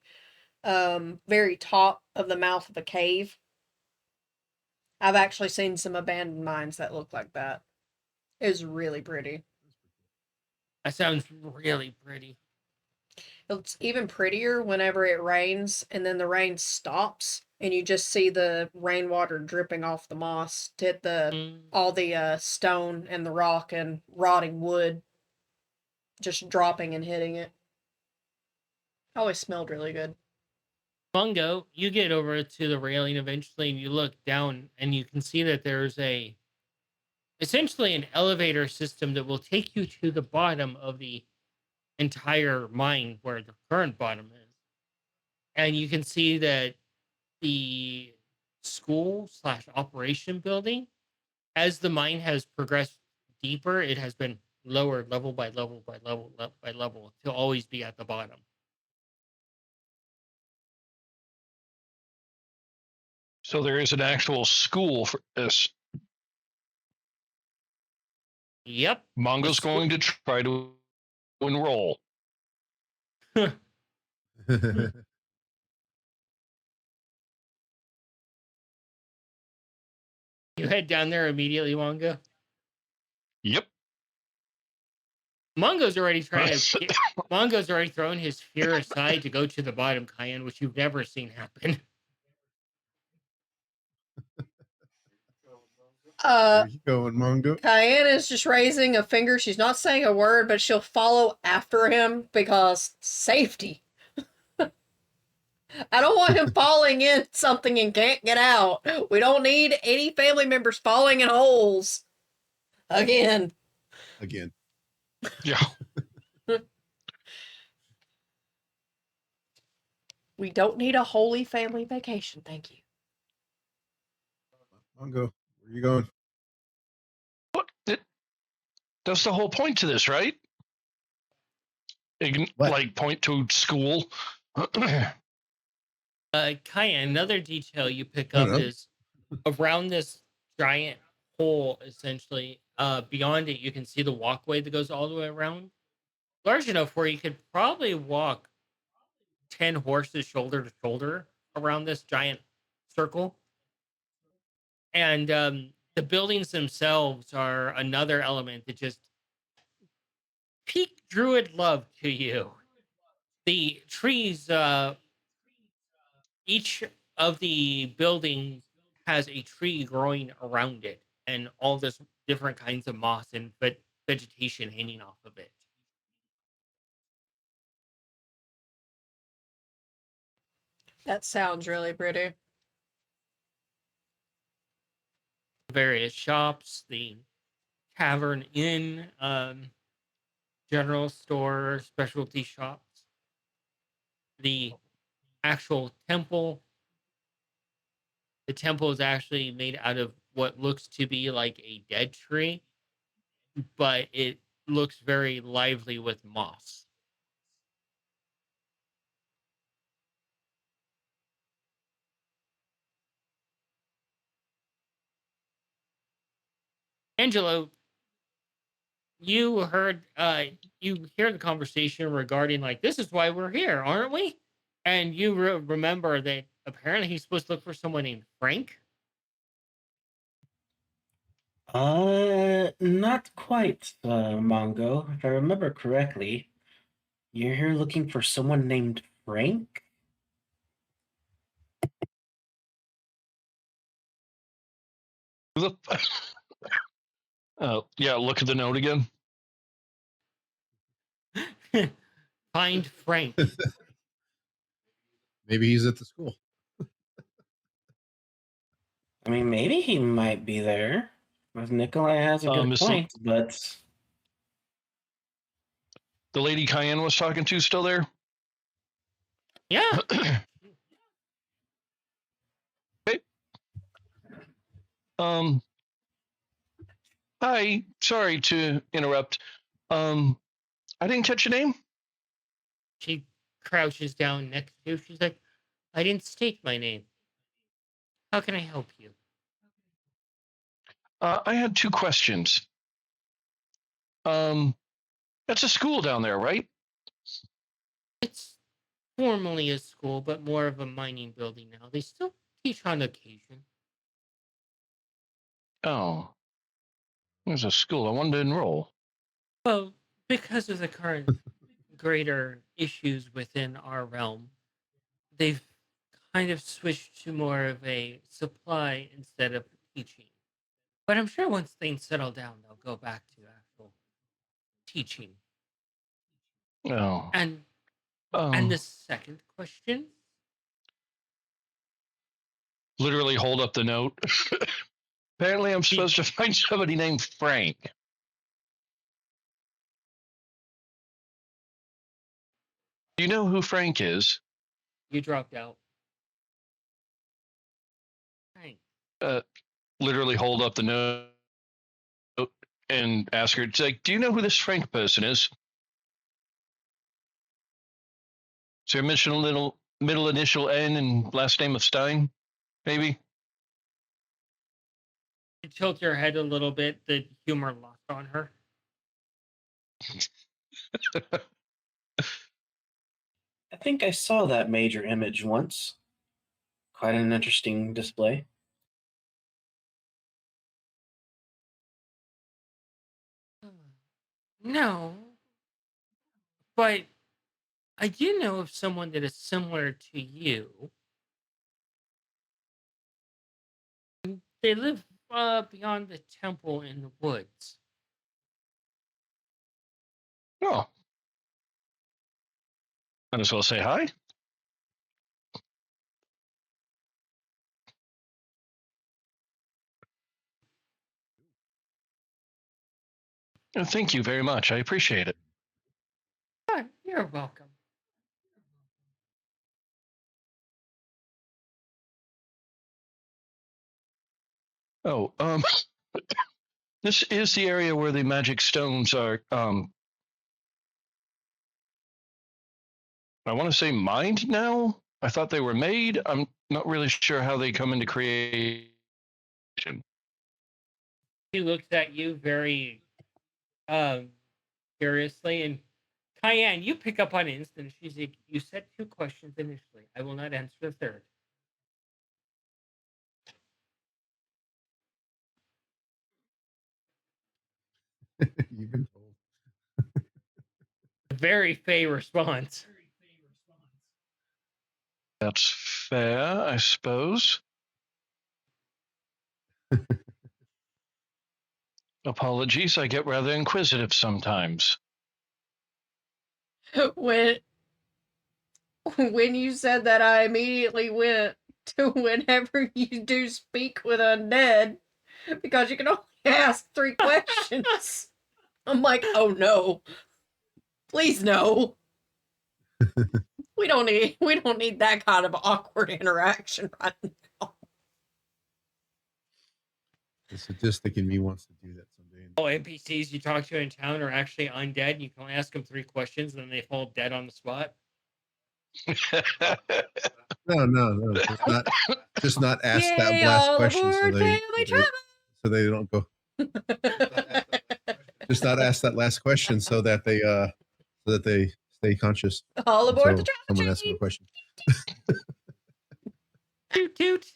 D: very top of the mouth of a cave. I've actually seen some abandoned mines that look like that. It was really pretty.
A: That sounds really pretty.
D: It's even prettier whenever it rains and then the rain stops and you just see the rainwater dripping off the moss to hit all the stone and the rock and rotting wood, just dropping and hitting it. Always smelled really good.
A: Mungo, you get over to the railing eventually and you look down and you can see that there's essentially an elevator system that will take you to the bottom of the entire mine where the current bottom is. And you can see that the school slash operation building, as the mine has progressed deeper, it has been lowered level by level by level by level to always be at the bottom.
B: So there is an actual school for this.
A: Yep.
B: Mongo's going to try to enroll.
A: You head down there immediately, Mongo.
B: Yep.
A: Mongo's already Mongo's already thrown his fear aside to go to the bottom, Cayenne, which you've never seen happen.
E: There you going, Mongo?
D: Cayenne is just raising a finger. She's not saying a word, but she'll follow after him because safety. I don't want him falling in something and can't get out. We don't need any family members falling in holes. Again.
B: Yeah.
D: We don't need a holy family vacation, thank you.
E: Mongo, where you going?
B: That's the whole point to this, right?
E: What?
B: Like point to school.
A: Cayenne, another detail you pick
E: I
A: up
E: don't know.
A: is around this giant hole, essentially, beyond it, you can see the walkway that goes all the way around. Large enough where you could probably walk 10 horses shoulder to shoulder around this giant circle. And the buildings themselves are another element that just peak druid love to you. The trees, each of the buildings has a tree growing around it, and all this different kinds of moss and vegetation hanging off of it.
D: That sounds really pretty.
A: Various shops, the tavern, inn, general store, specialty shops, the actual temple. The temple is actually made out of what looks to be like a dead tree, but it looks very lively with moss. Angelo, you hear the conversation regarding like this is why we're here, aren't we? And you remember that apparently he's supposed to look for someone named Frank.
C: Not quite, Mongo. If I remember correctly, you're here looking for someone named Frank?
B: Yeah, look at the note again.
A: Find Frank.
E: Maybe he's at the school.
C: I mean, maybe he might be there. Nikolai has a good
B: Miss
C: point, but
B: The lady Cayenne was talking to still there?
A: Yeah.
B: Okay. Hi. Sorry to interrupt. I didn't catch your name.
A: She crouches down next to you. She's like, I didn't state my name. How can I help you?
B: I had two questions. That's a school down there, right?
A: It's formally a school, but more of a mining building now. They still teach on occasion.
B: Oh, there's a school. I wanted to enroll.
A: Well, because of the current greater issues within our realm, they've kind of switched to more of a supply instead of teaching. But I'm sure once things settle down, they'll go back to actual teaching.
B: Oh.
A: And
B: Oh.
A: the second question,
B: Literally hold up the note. Apparently, I'm supposed to find somebody named Frank. Do you know who Frank is?
A: you dropped out. Frank.
B: Literally hold up the note and ask her, it's like, do you know who this Frank person is? Is there a middle initial N and last name of Stein, maybe?
A: You tilt your head a little bit, the humor lost on her.
C: I think I saw that major image once. Quite an interesting display.
A: No, but I do know of someone that is similar to you. They live beyond the temple in the woods.
B: Oh, might as well say hi. Thank you very much. I appreciate it.
A: Ah, you're welcome.
B: Oh, this is the area where the magic stones are. I want to say mined now. I thought they were made. I'm not really sure how they come into creation.
A: He looks at you very um curiously, and Cayenne, you pick up on it instant. She's like, you said two questions initially. I will not answer the third.
E: You've been told.
A: Very fey response.
B: That's fair, I suppose. Apologies, I get rather inquisitive sometimes.
D: when when you said that, I immediately went to whenever you do speak with undead, because you can only ask 3 questions. I'm like, oh no, please no. We don't need that kind of awkward interaction right now.
E: The sadistic in me wants to do that someday.
A: All NPCs you talk to in town are actually undead. You can only ask them 3 questions, and then they fall dead on the spot.
E: No. Just not ask that
D: Yay,
E: last
D: all
E: question
D: aboard family
E: so they don't go.
D: travel.
E: Just not ask that last question so that they stay conscious
D: All aboard the
E: until
D: travel
E: someone asks them
D: train.
E: a question.
A: Toot toot.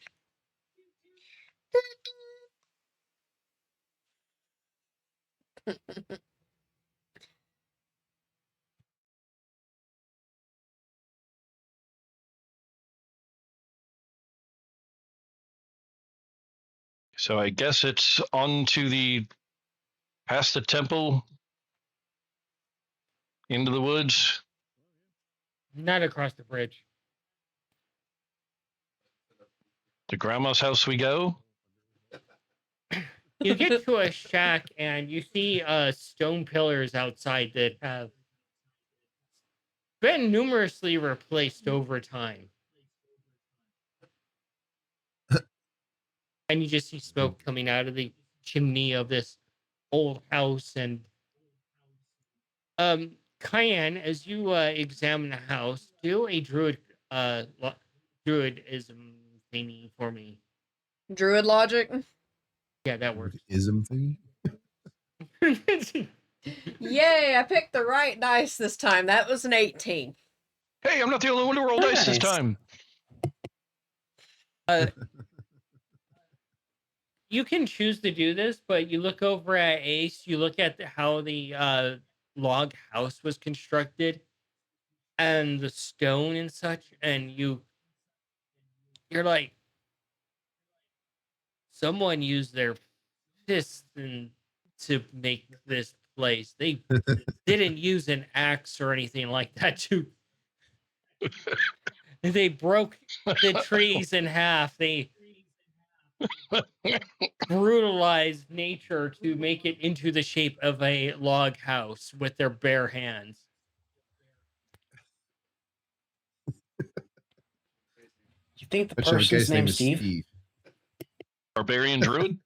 B: So I guess it's on to the past the temple into the woods.
A: Not across the bridge.
B: To grandma's house we go.
A: You get to a shack, and you see stone pillars outside that have been numerously replaced over time. And you just see smoke coming out of the chimney of this old house. And Cayenne, as you examine the house, do a druidism thingy for me.
D: Druid logic.
A: Yeah, that works.
E: Ism thing.
D: Yay, I picked the right dice this time. That was an 18.
B: Hey, I'm not the only one to roll dice this
C: Nice.
B: time.
A: You can choose to do this, but you look over at Ace, you look at how the log house was constructed and the stone and such, and you're like, someone used their fists to make this place. They didn't use an axe or anything like that to they broke the trees in half. They brutalized nature to make it into the shape of a log house with their bare hands.
C: You think the
E: Whichever
C: person's
E: guy's name
C: named
E: is
C: Steve?
E: Steve.
B: Barbarian druid.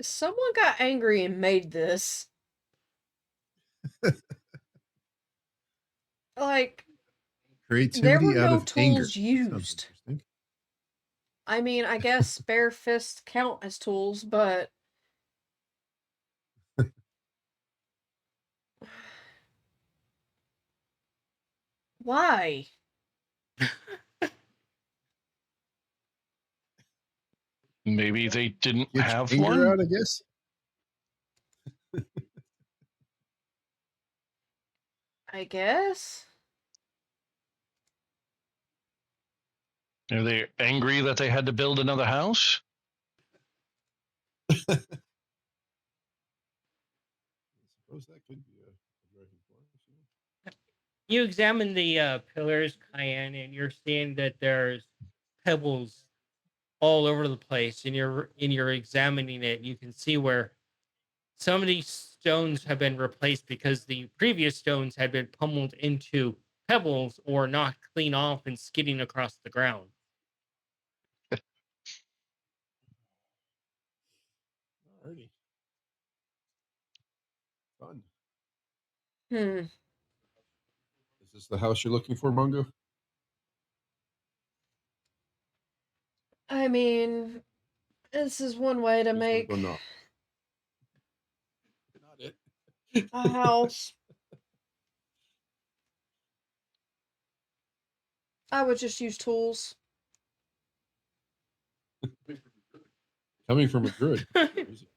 D: Someone got angry and made this. Like,
E: Creativity
D: there were
E: out
D: no
E: of anger.
D: tools
E: That sounds
D: used.
E: interesting.
D: I mean, I guess bare fists count as tools, but why?
B: Maybe they didn't
E: Get your
B: have
E: anger
B: one.
E: out, I guess.
D: I guess.
B: Are they angry that they had to build another house?
E: I suppose that could be a driving force. Yeah.
A: You examine the pillars, Cayenne, and you're seeing that there's pebbles all over the place, and you're examining it. You can see where some of these stones have been replaced because the previous stones had been pummeled into pebbles or knocked clean off and skidding across the ground.
E: Alrighty. Fun.
D: Hmm.
E: Is this the house you're looking for, Mongo?
D: I mean, this is one way to
E: Please don't go
D: make
E: knock. Not it.
D: a house. I would just use tools.
E: Coming from a druid. Crazy.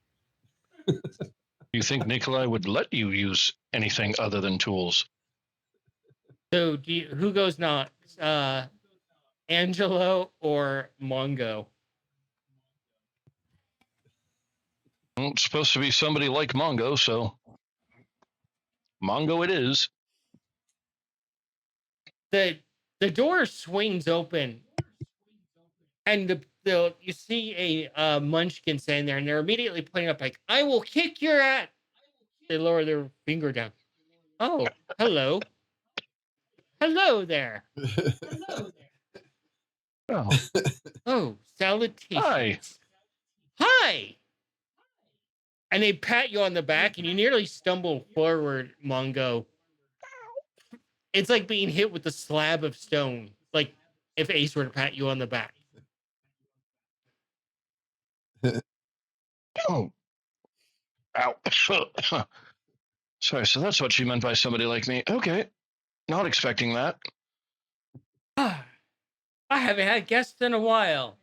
B: Do you think Nikolai would let you use anything other than tools?
A: So, who goes not? Angelo or Mongo?
B: Well, it's supposed to be somebody like Mongo, so Mongo it is.
A: The door swings open, and you see a munchkin standing there, and they're immediately pointing up like, "I will kick your ass." They lower their finger down. Oh, hello, hello there.
B: Oh,
A: Oh,
B: hi.
A: salutations. Hi. And they pat you on the back, and you nearly stumble forward, Mongo. It's like being hit with a slab of stone. Like if Ace were to pat you on the back.
B: Oh, ow. Sorry, so that's what you meant by somebody like me. Okay, not expecting that.
A: I haven't had guests in a while.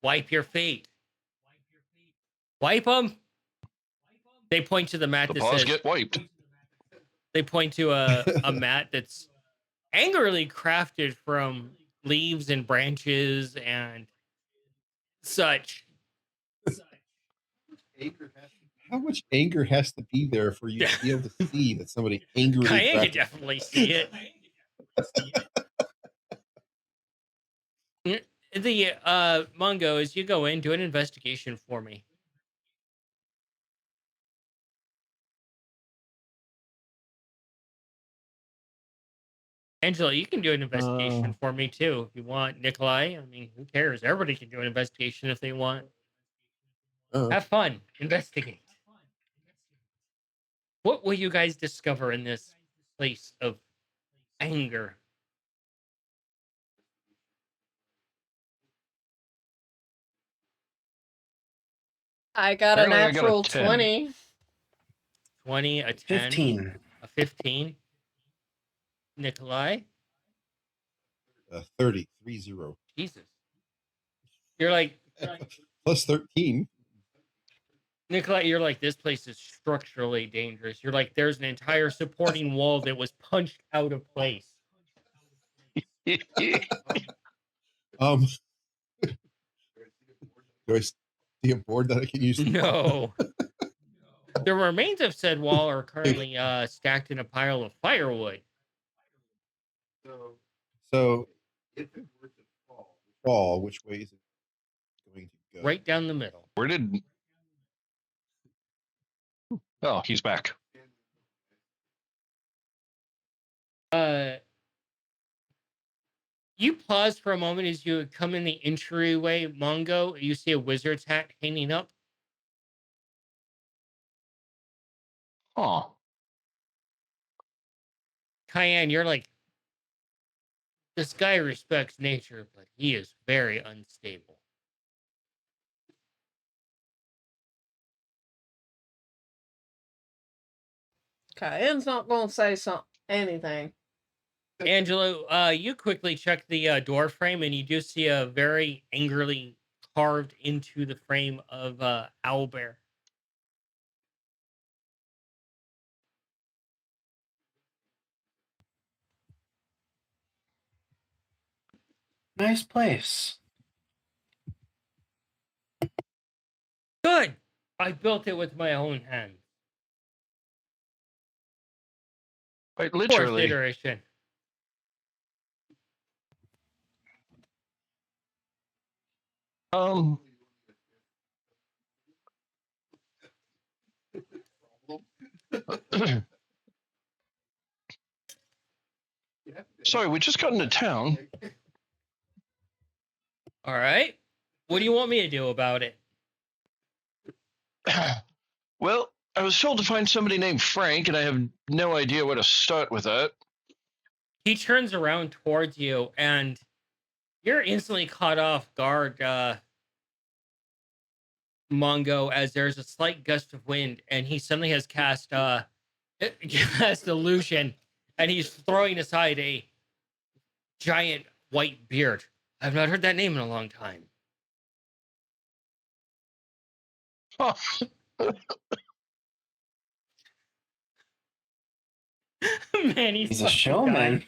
A: Wipe your feet. Wipe them. They point to the mat
B: The
A: that
B: paws
A: says,
B: get wiped.
A: they point to a mat that's angrily crafted from leaves and branches and such.
E: How much anger has to be there for you to be able to see that somebody angrily
A: Cayenne can
E: crafted?
A: definitely see it. The Mongo, as you go in, do an investigation for me. Angela, you can do an investigation for me too if you want. Nikolai, I mean, who cares? Everybody can do an investigation if they want. Have fun. Investigate. What will you guys discover in this place of anger?
D: I got a
B: Apparently I got a
D: natural
B: 10.
D: 20.
A: 20, a 10,
C: 15.
A: a 15. Nikolai?
E: 30, 30.
A: Jesus. You're like,
E: Plus 13.
A: Nikolai, you're like, this place is structurally dangerous. You're like, there's an entire supporting wall that was punched out of place.
E: Um, do I see a board that I can use?
A: No. The remains of said wall are currently stacked in a pile of firewood.
E: So, if it were to fall, which way is it going to go?
A: Right down the middle.
B: Where did? Oh, he's back.
A: You pause for a moment as you come in the entryway, Mongo. You see a wizard's hat hanging up.
B: Huh.
A: Cayenne, you're like, this guy respects nature, but he is very unstable.
D: Cayenne's not gonna say anything.
A: Angelo, you quickly check the door frame, and you do see a very angrily carved into the frame of owlbear.
C: Nice place.
A: Good. I built it with my own hands.
B: Quite
A: Fourth
B: literally.
A: iteration.
B: Um. Sorry, we just got into town.
A: All right. What do you want me to do about it?
B: Well, I was told to find somebody named Frank, and I have no idea where to start with that.
A: He turns around towards you, and you're instantly caught off guard, Mongo, as there's a slight gust of wind, and he suddenly has cast cast illusion, and he's throwing aside a giant white beard. I've not heard that name in a long time.
B: Huh.
A: Man,
C: He's a
A: fucking
C: showman.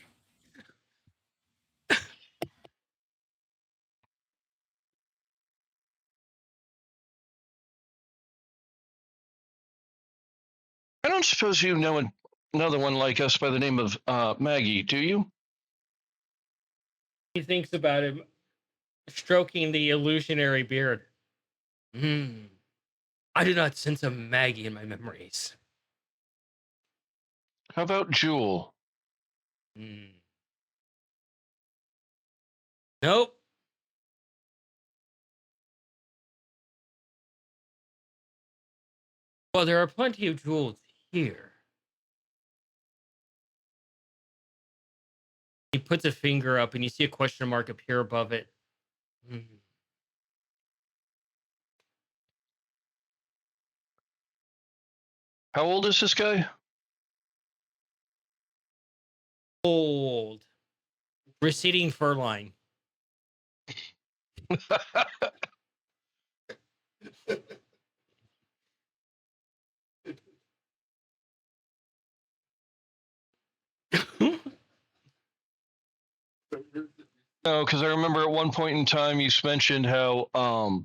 B: I don't suppose you know another one like us by the name of Maggie, do you?
A: He thinks about him, stroking the illusionary beard. I do not sense a Maggie in my memories.
B: How about Jewel?
A: Nope. Well, there are plenty of jewels here. He puts a finger up, and you see a question mark appear above it.
B: How old is this guy?
A: Old. Receding fur line.
B: No, because I remember at one point in time you mentioned how I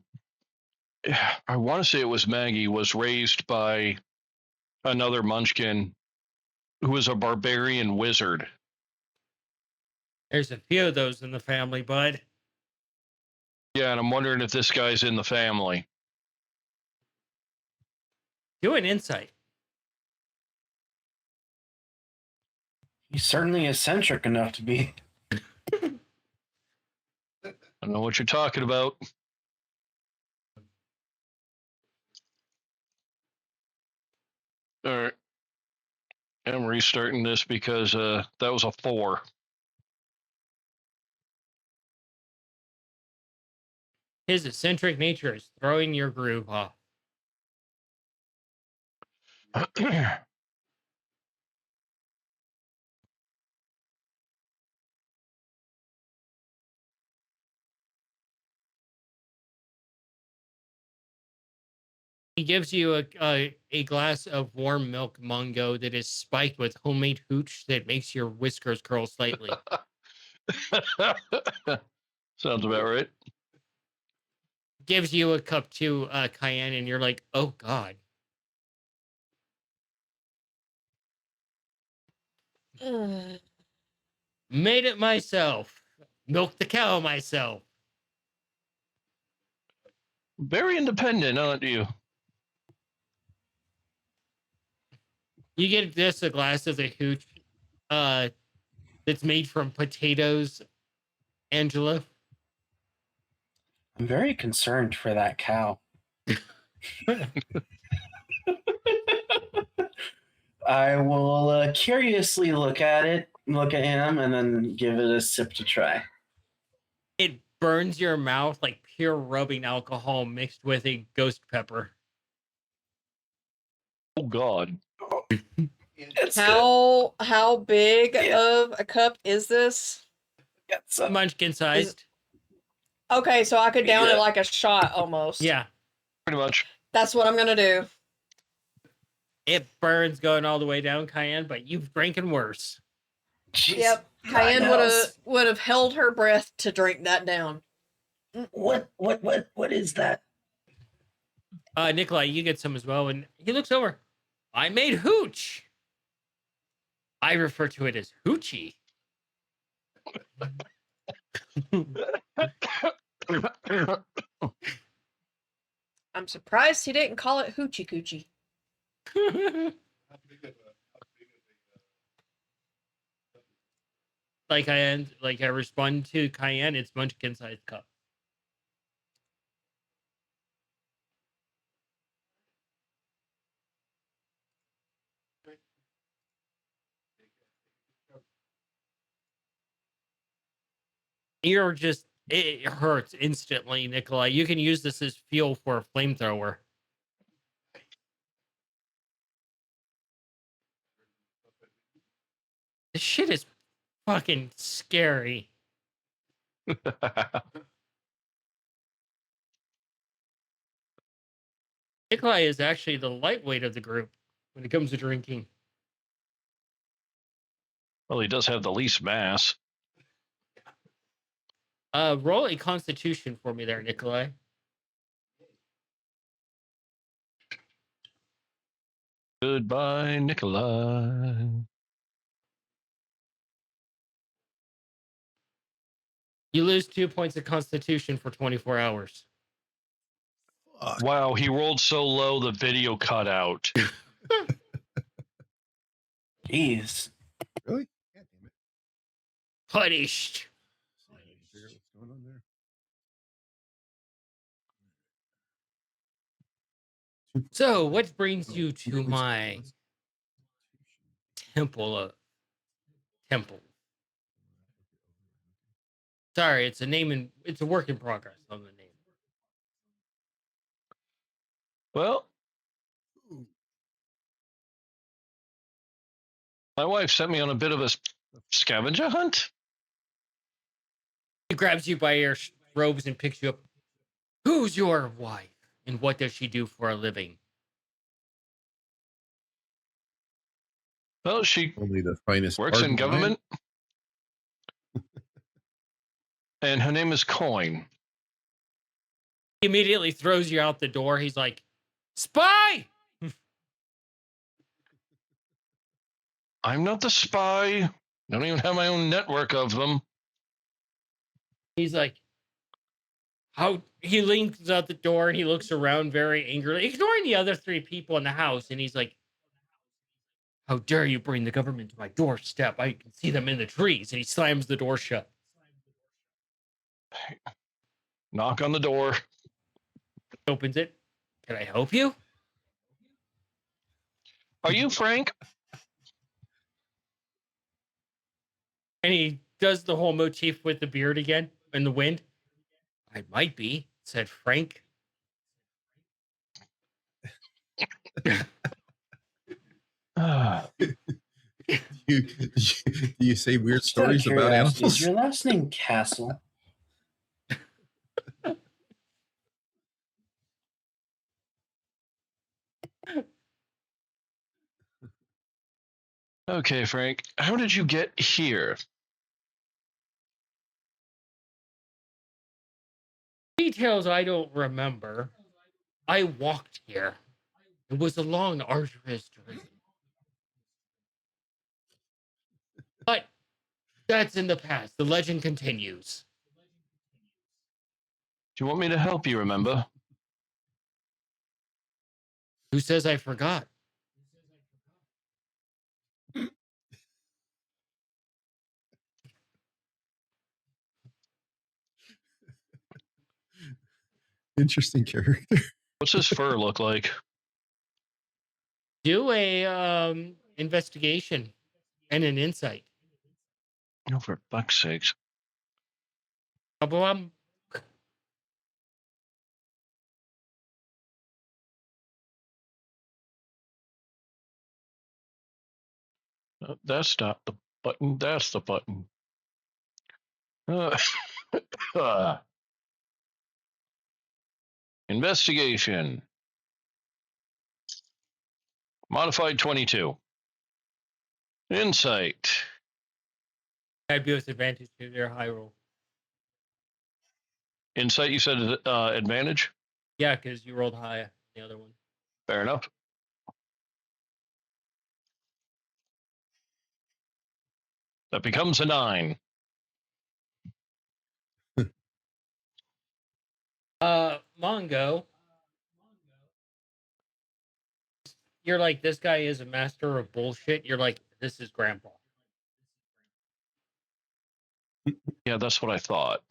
B: want to say it was Maggie was raised by another Munchkin who was a barbarian wizard.
A: There's a few of those in the family, bud.
B: Yeah, and I'm wondering if this guy's in the family.
A: Do an insight.
C: He's certainly eccentric enough to be.
B: I don't know what you're talking about. All right. I'm restarting this because that was a 4.
A: His eccentric nature is throwing your groove off. He gives you a glass of warm milk, Mungo, that is spiked with homemade hooch that makes your whiskers curl slightly.
B: Sounds about right.
A: Gives you a cup to Cayenne, and you're like, oh, God. Made it myself. Milked the cow myself.
B: Very independent, aren't you?
A: You get this a glass of the hooch that's made from potatoes, Angela.
C: I'm very concerned for that cow. I will curiously look at him, and then give it a sip to try.
A: It burns your mouth like pure rubbing alcohol mixed with a ghost pepper.
B: Oh, God.
D: How big of a cup is this?
C: Got some.
A: Munchkin sized.
D: Okay, so I could down it
C: Yeah.
D: like a shot almost.
A: Yeah.
B: Pretty much.
D: That's what I'm gonna do.
A: It burns going all the way down, Cayenne, but you've drinking worse.
C: Jeez.
D: Yep. Cayenne would have held her breath to drink that down.
C: What is that?
A: Nikolai, you get some as well, and he looks over. I made hooch. I refer to it as hoochie.
D: I'm surprised he didn't call it hoochie coochie.
A: I respond to Cayenne, it's Munchkin sized cup. You're just, it hurts instantly, Nikolai. You can use this as fuel for a flamethrower. This shit is fucking scary. Nikolai is actually the lightweight of the group when it comes to drinking.
B: Well, he does have the least mass.
A: Roll a constitution for me there, Nikolai.
B: Goodbye, Nikolai.
A: You lose 2 points of constitution for 24 hours.
E: Fuck.
B: Wow, he rolled so low the video cut out.
C: Jeez.
E: Really? God damn it.
A: Punished.
E: Figure out what's going on there.
A: So, what brings you to
E: Really
A: my
E: surprised.
A: temple? Sorry, it's a name and it's a work in progress on the name.
B: Well, my wife sent me on a bit of a scavenger hunt.
A: He grabs you by your robes and picks you up. Who's your wife? And what does she do for a living?
B: Well, she
E: Only the finest
B: works
E: part
B: in
E: of the land.
B: government. And her name is Coin.
A: He immediately throws you out the door. He's like, spy!
B: I'm not the spy. I don't even have my own network of them.
A: He's like, how? He leans out the door and he looks around very angrily, ignoring the other 3 people in the house. And he's like, how dare you bring the government to my doorstep? I can see them in the trees. And he slams the door shut.
B: Knock on the door.
A: Opens it. Can I help you?
B: Are you Frank?
A: And he does the whole motif with the beard again and the wind. I might be, said Frank.
E: Do you say weird
C: Just out of
E: stories about
C: curiosity,
E: animals?
C: Is your last name Castle?
B: Okay, Frank. How did you get here?
A: Details I don't remember. I walked here. It was a long, arduous journey. But that's in the past. The legend continues.
B: Do you want me to help you remember?
A: Who says I forgot?
E: Interesting character.
B: What's his fur look like?
A: Do a investigation and an insight.
B: Oh, for fuck's sakes.
A: Couple.
B: That's not the button. That's the button. Uh, uh, investigation. Modified 22. Insight.
A: That'd be with advantage to their high roll.
B: Insight, you said advantage?
A: Yeah, because you rolled high on the other one.
B: Fair enough. That becomes a 9.
A: Mongo, you're like, this guy is a master of bullshit. You're like, this is grandpa.
B: Yeah, that's what I thought.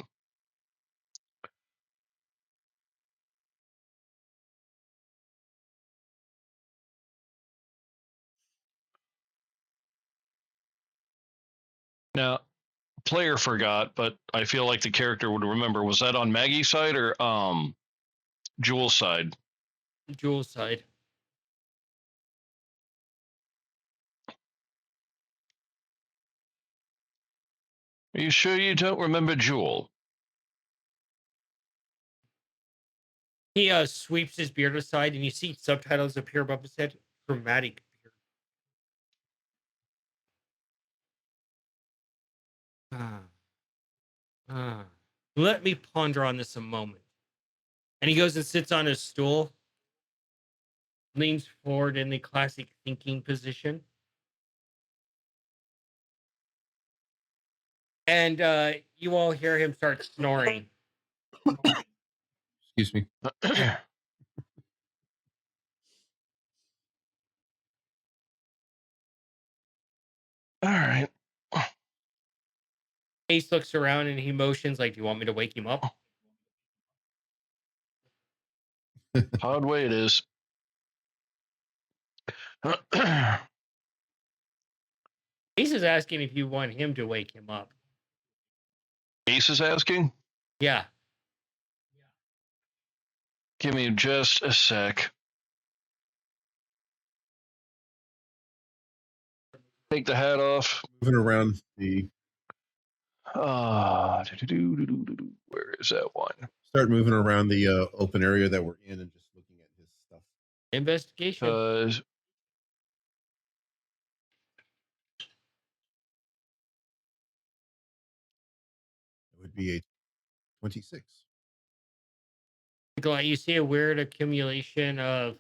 B: Now, player forgot, but I feel like the character would remember. Was that on Maggie's side or Jules' side?
A: Jules' side.
B: Are you sure you don't remember Jewel?
A: He sweeps his beard aside, and you see subtitles appear above his head. Dramatic beard. Let me ponder on this a moment. And he goes and sits on his stool, leans forward in the classic thinking position. And you all hear him start snoring.
E: Excuse me.
B: All right.
A: Ace looks around and he motions like, do you want me to wake him up?
B: Odd way it is.
A: Ace is asking if you want him to wake him up.
B: Ace is asking?
A: Yeah.
B: Give me just a sec. Take the hat off.
E: Moving around the.
B: Where is that one?
E: Start moving around the open area that we're in and just looking at his stuff.
A: Investigation.
B: Because
E: It would be a 26.
A: You see a weird accumulation of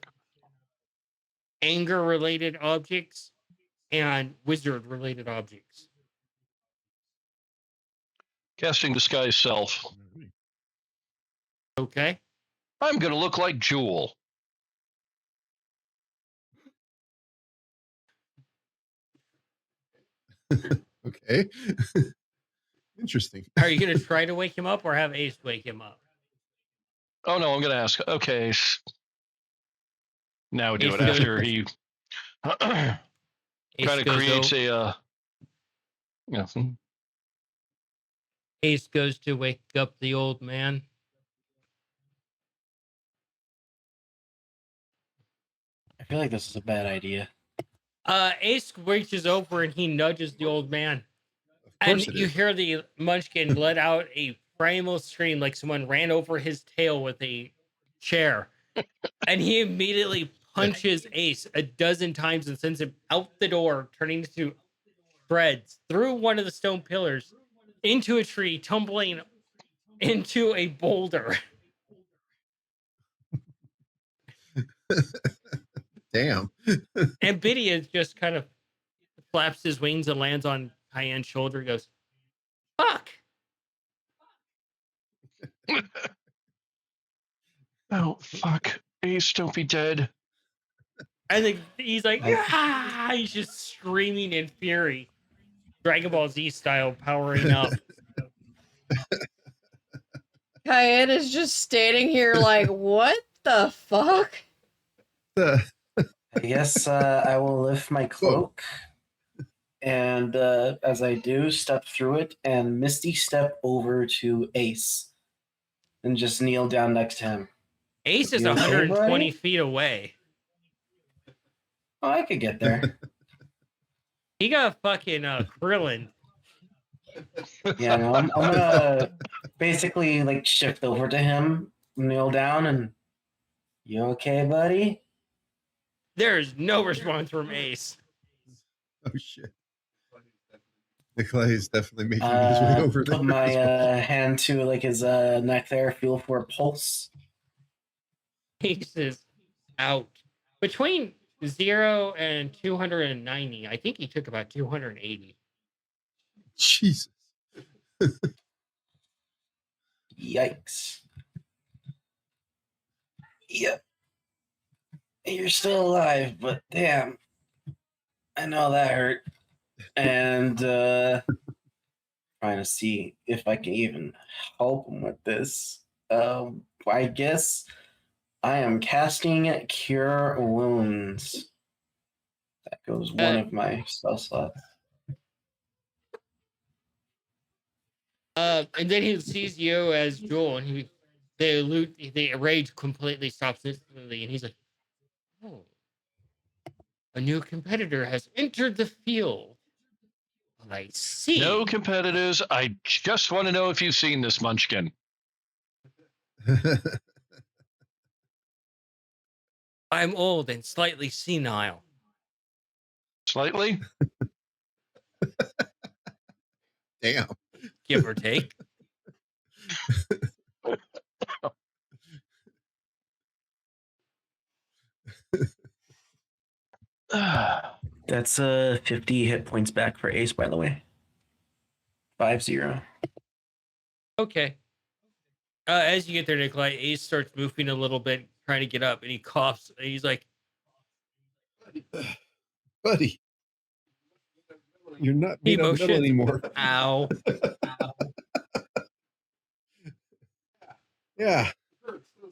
A: anger-related objects and wizard-related objects.
B: casting disguise self.
A: Okay.
B: I'm gonna look like Jewel.
E: Okay. Interesting.
A: Are you going to try to wake him up or have Ace wake him up?
B: Oh no, I'm gonna ask. Okay. Now do
A: Ace
B: it
A: goes-
B: after he kind
A: Ace
B: of
A: goes
B: creates
A: o- Ace goes to wake up the old man.
C: I feel like this is a bad idea.
A: Ace reaches over and he nudges the old man.
E: Of
A: And
E: course it
A: you
E: is.
A: hear the munchkin let out a primal scream like someone ran over his tail with a chair. And he immediately punches Ace a dozen times and sends him out the door, turning to shreds through one of the stone pillars into a tree, tumbling into a boulder.
E: Damn.
A: And Biddy just kind of flaps his wings and lands on Cayenne's shoulder. Goes, fuck.
B: Oh fuck. Ace, don't be dead.
A: And then he's like, ah! He's just screaming in fury. Dragon Ball Z style, powering up.
D: Cayenne is just standing here like, what the fuck?
C: I guess I will lift my cloak, and as I do, step through it and misty step over to Ace, and just kneel down next to him.
A: Ace is
C: You okay,
A: 120
C: buddy?
A: feet away.
C: Oh, I could get there.
A: He got fucking Krillin.
C: Yeah, no, I'm gonna basically like shift over to him, kneel down, and you okay, buddy?
A: There's no response from Ace.
E: Oh shit. Nikolai is definitely making his way over there.
C: Put my
E: as well.
C: hand to like his neck there, feel for a pulse.
A: Ace is out. Between 0 and 290, I think he took about 280.
E: Jesus.
C: Yikes. Yep. You're still alive, but damn. I know that hurt. And trying to see if I can even help him with this. I guess I am casting Cure Wounds. That goes one of my spell slots.
A: And then he sees you as Joel, and the rage completely stops instantly, and he's like, "Oh, a new competitor has entered the field. I see."
B: No competitors. I just want to know if you've seen this munchkin.
A: I'm old and slightly senile.
B: Slightly?
E: Damn.
A: Give or take.
C: That's 50 hit points back for Ace, by the way. 50.
A: Okay. As you get there, Nikolai, Ace starts moving a little bit, trying to get up, and he coughs, and he's like,
E: Buddy. You're not made of metal anymore.
A: Ow.
E: Yeah.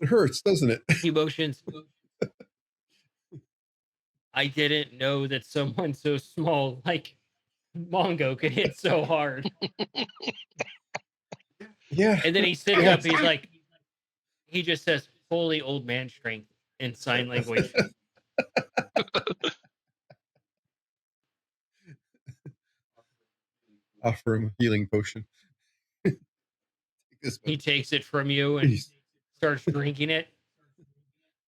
E: It hurts, doesn't it?
A: Emotions. I didn't know that someone so small like Mongo could hit so hard.
E: Yeah.
A: And then he sits up, he's like, he just says, "Holy old man strength" in sign language.
E: Offer him a healing potion.
A: He takes it from you and
E: Jeez.
A: starts drinking it.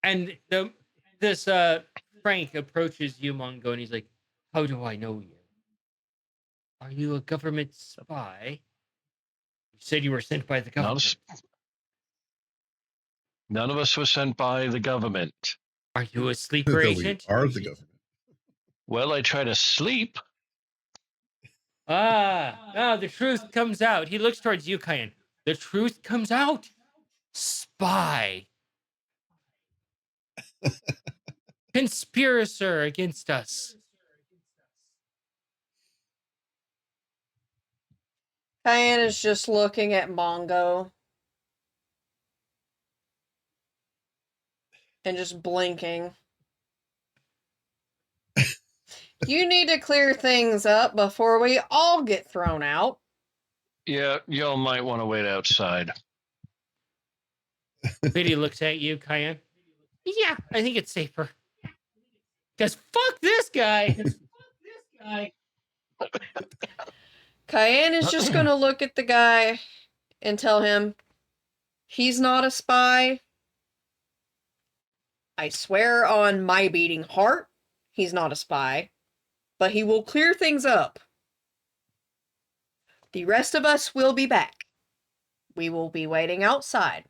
A: And this Frank approaches you, Mongo, and he's like, "How do I know you? Are you a government spy? You said you were sent by the government.
B: None of us was sent by the government.
A: Are you a sleeper
E: Though
A: agent?"
E: we are the government.
B: Well, I try to sleep.
A: The truth comes out. He looks towards you, Kyan. The truth comes out. Spy. Conspirator against us.
D: Cayenne is just looking at Mongo. And just blinking. You need to clear things up before we all get thrown out.
B: Yeah, y'all might want to wait outside.
A: Biddy looks at you, Cayenne. Yeah, I think it's safer. Because fuck this guy.
D: Cayenne is just going to look at the guy and tell him, he's not a spy. I swear on my beating heart, he's not a spy. But he will clear things up. The rest of us will be back. We will be waiting outside.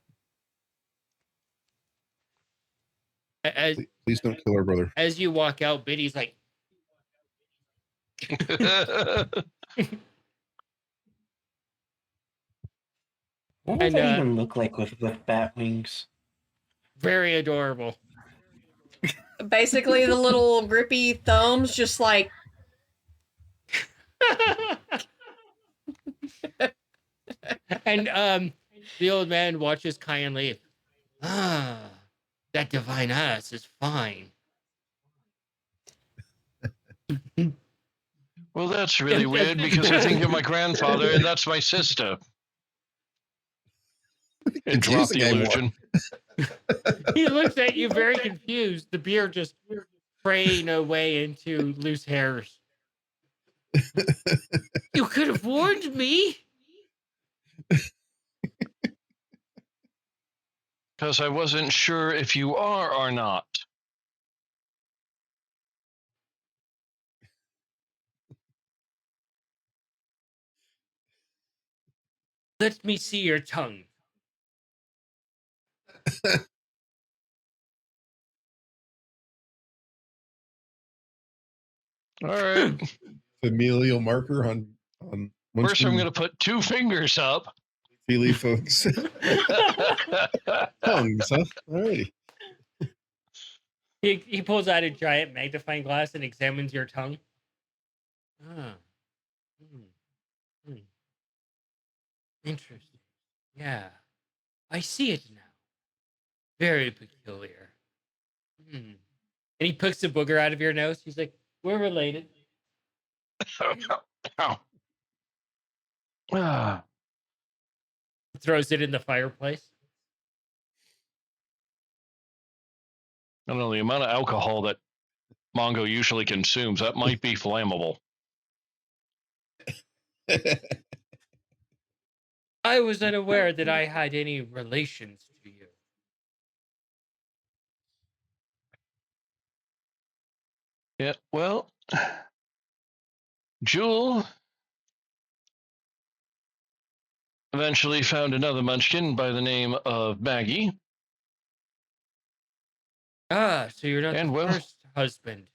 E: Please don't kill our brother.
A: As you walk out, Biddy's like,
C: What does that even look like with bat wings?
A: very adorable.
D: Basically, the little grippy thumbs just like...
A: And the old man watches Cayenne leave. That divine ass is fine.
B: Well, that's really weird because I think you're my grandfather and that's my sister. And drop the illusion.
A: He looks at you very confused. The beard just fraying away into loose hairs. You could have warned me.
B: Because I wasn't sure if you are or not.
A: Let me see your tongue.
B: All right.
E: Familial marker on
B: First, I'm
E: Munchkin
B: going to put 2 fingers up.
E: Feely folks. Tongues, huh? Alrighty.
A: He pulls out a giant magnifying glass and examines your tongue. Ah. Interesting. Yeah. I see it now. Very peculiar. And he picks a booger out of your nose. He's like, we're related.
B: Ah.
A: Throws it in the fireplace.
B: I don't know, the amount of alcohol that Mongo usually consumes, that might be flammable.
A: I was unaware that I had any relations to you.
B: Yeah, well, Jewel eventually found another munchkin by the name of Maggie.
A: Ah, so you're not
B: And
A: the
B: well,
A: first husband.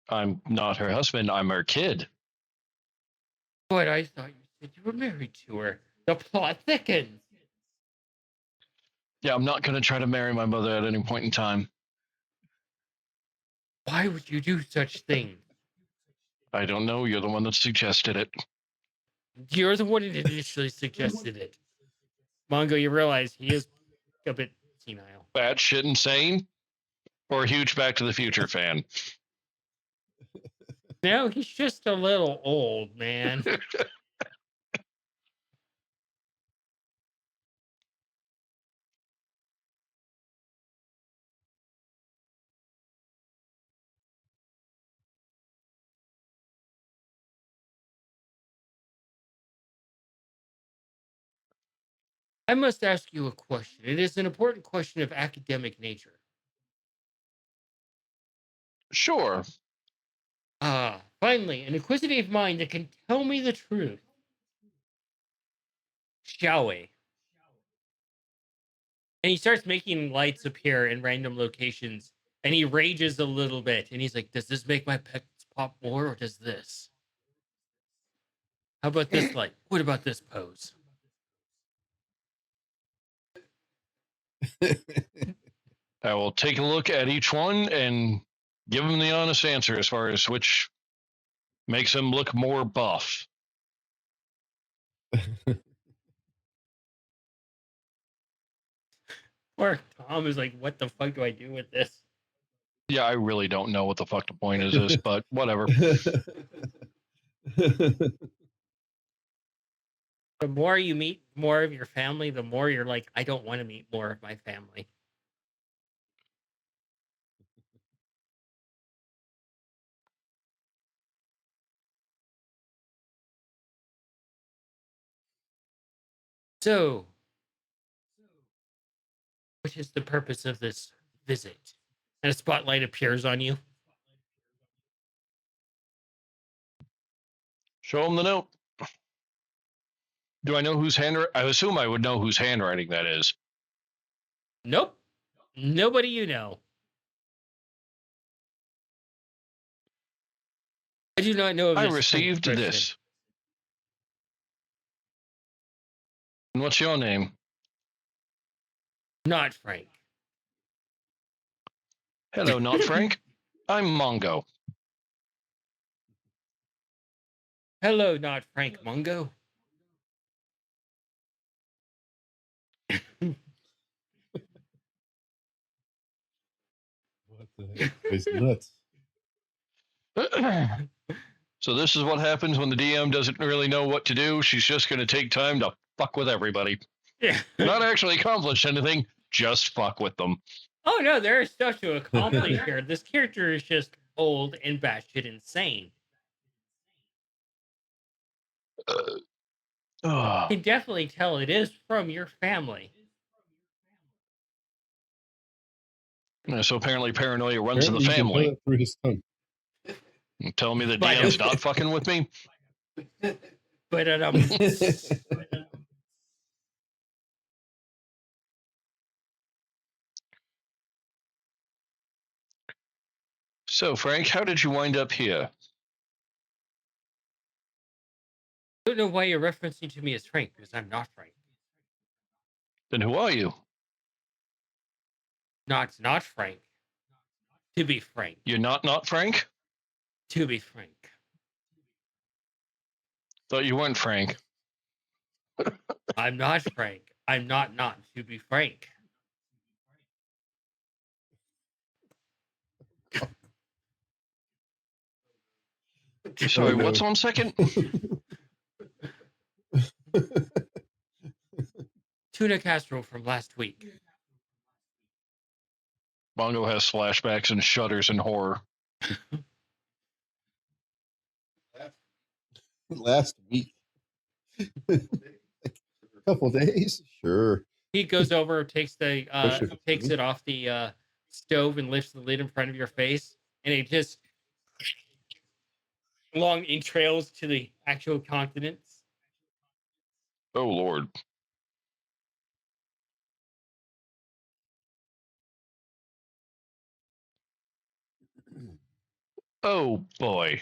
B: I'm not her husband, I'm her kid.
A: But I thought you said you were married to her. The plot thickens.
B: Yeah, I'm not going to try to marry my mother at any point in time.
A: Why would you do such things?
B: I don't know, you're the one that suggested it.
A: You're the one that initially suggested it. Mongo, you realize he is a bit senile.
B: Batshit insane? Or a huge Back to the Future fan?
A: No, he's just a little old, man. I must ask you a question. It is an important question of academic nature.
B: Sure.
A: Ah, finally, an inquisitive mind that can tell me the truth. Shall we? And he starts making lights appear in random locations, and he rages a little bit. And he's like, does this make my pets pop more, or does this? How about this light? What about this pose?
B: I will take a look at each one and give him the honest answer as far as which makes him look more buff.
A: Or Tom is like, what the fuck do I do with this?
B: Yeah, I really don't know what the fuck the point is this, but whatever.
A: The more you meet more of your family, the more you're like, I don't want to meet more of my family. So, what is the purpose of this visit? And a spotlight appears on you.
B: Show him the note. Do I know whose handwriting? I assume I would know whose handwriting that is.
A: Nope. Nobody you know. I do not know of
B: I
A: this
B: received
A: person.
B: this. And what's your name?
A: Not Frank.
B: Hello, not Frank. I'm Mongo.
A: Hello, not Frank Mungo.
E: What the heck? It's nuts.
B: So this is what happens when the DM doesn't really know what to do. She's just going to take time to fuck with everybody.
A: Yeah.
B: Not actually accomplish anything, just fuck with them.
A: Oh no, there is stuff to accomplish here. This character is just old and batshit insane.
B: Oh,
A: You can definitely tell it is from your family.
B: yeah, so apparently paranoia runs in the
E: Apparently, you can tell
B: family.
E: that through his tongue.
B: You telling me the
A: But,
B: DM's not fucking with me?
A: But
B: So, Frank, how did you wind up here?
A: I don't know why you're referencing to me as Frank, because I'm not Frank.
B: Then who are you?
A: Not Frank. To be frank.
B: You're not Frank?
A: To be frank.
B: Thought you weren't Frank.
A: I'm not Frank. I'm not to be frank.
B: Sorry,
E: Oh, no.
B: what's on second?
A: Tuna casserole from last week.
B: Mongo has flashbacks and shudders in horror.
E: Last week. A couple days? Sure.
A: He goes over, takes
E: Especially if it's
A: takes
E: me.
A: it off the stove and lifts the lid in front of your face, and it just long entrails to the actual continents.
B: Oh, Lord. Oh, boy.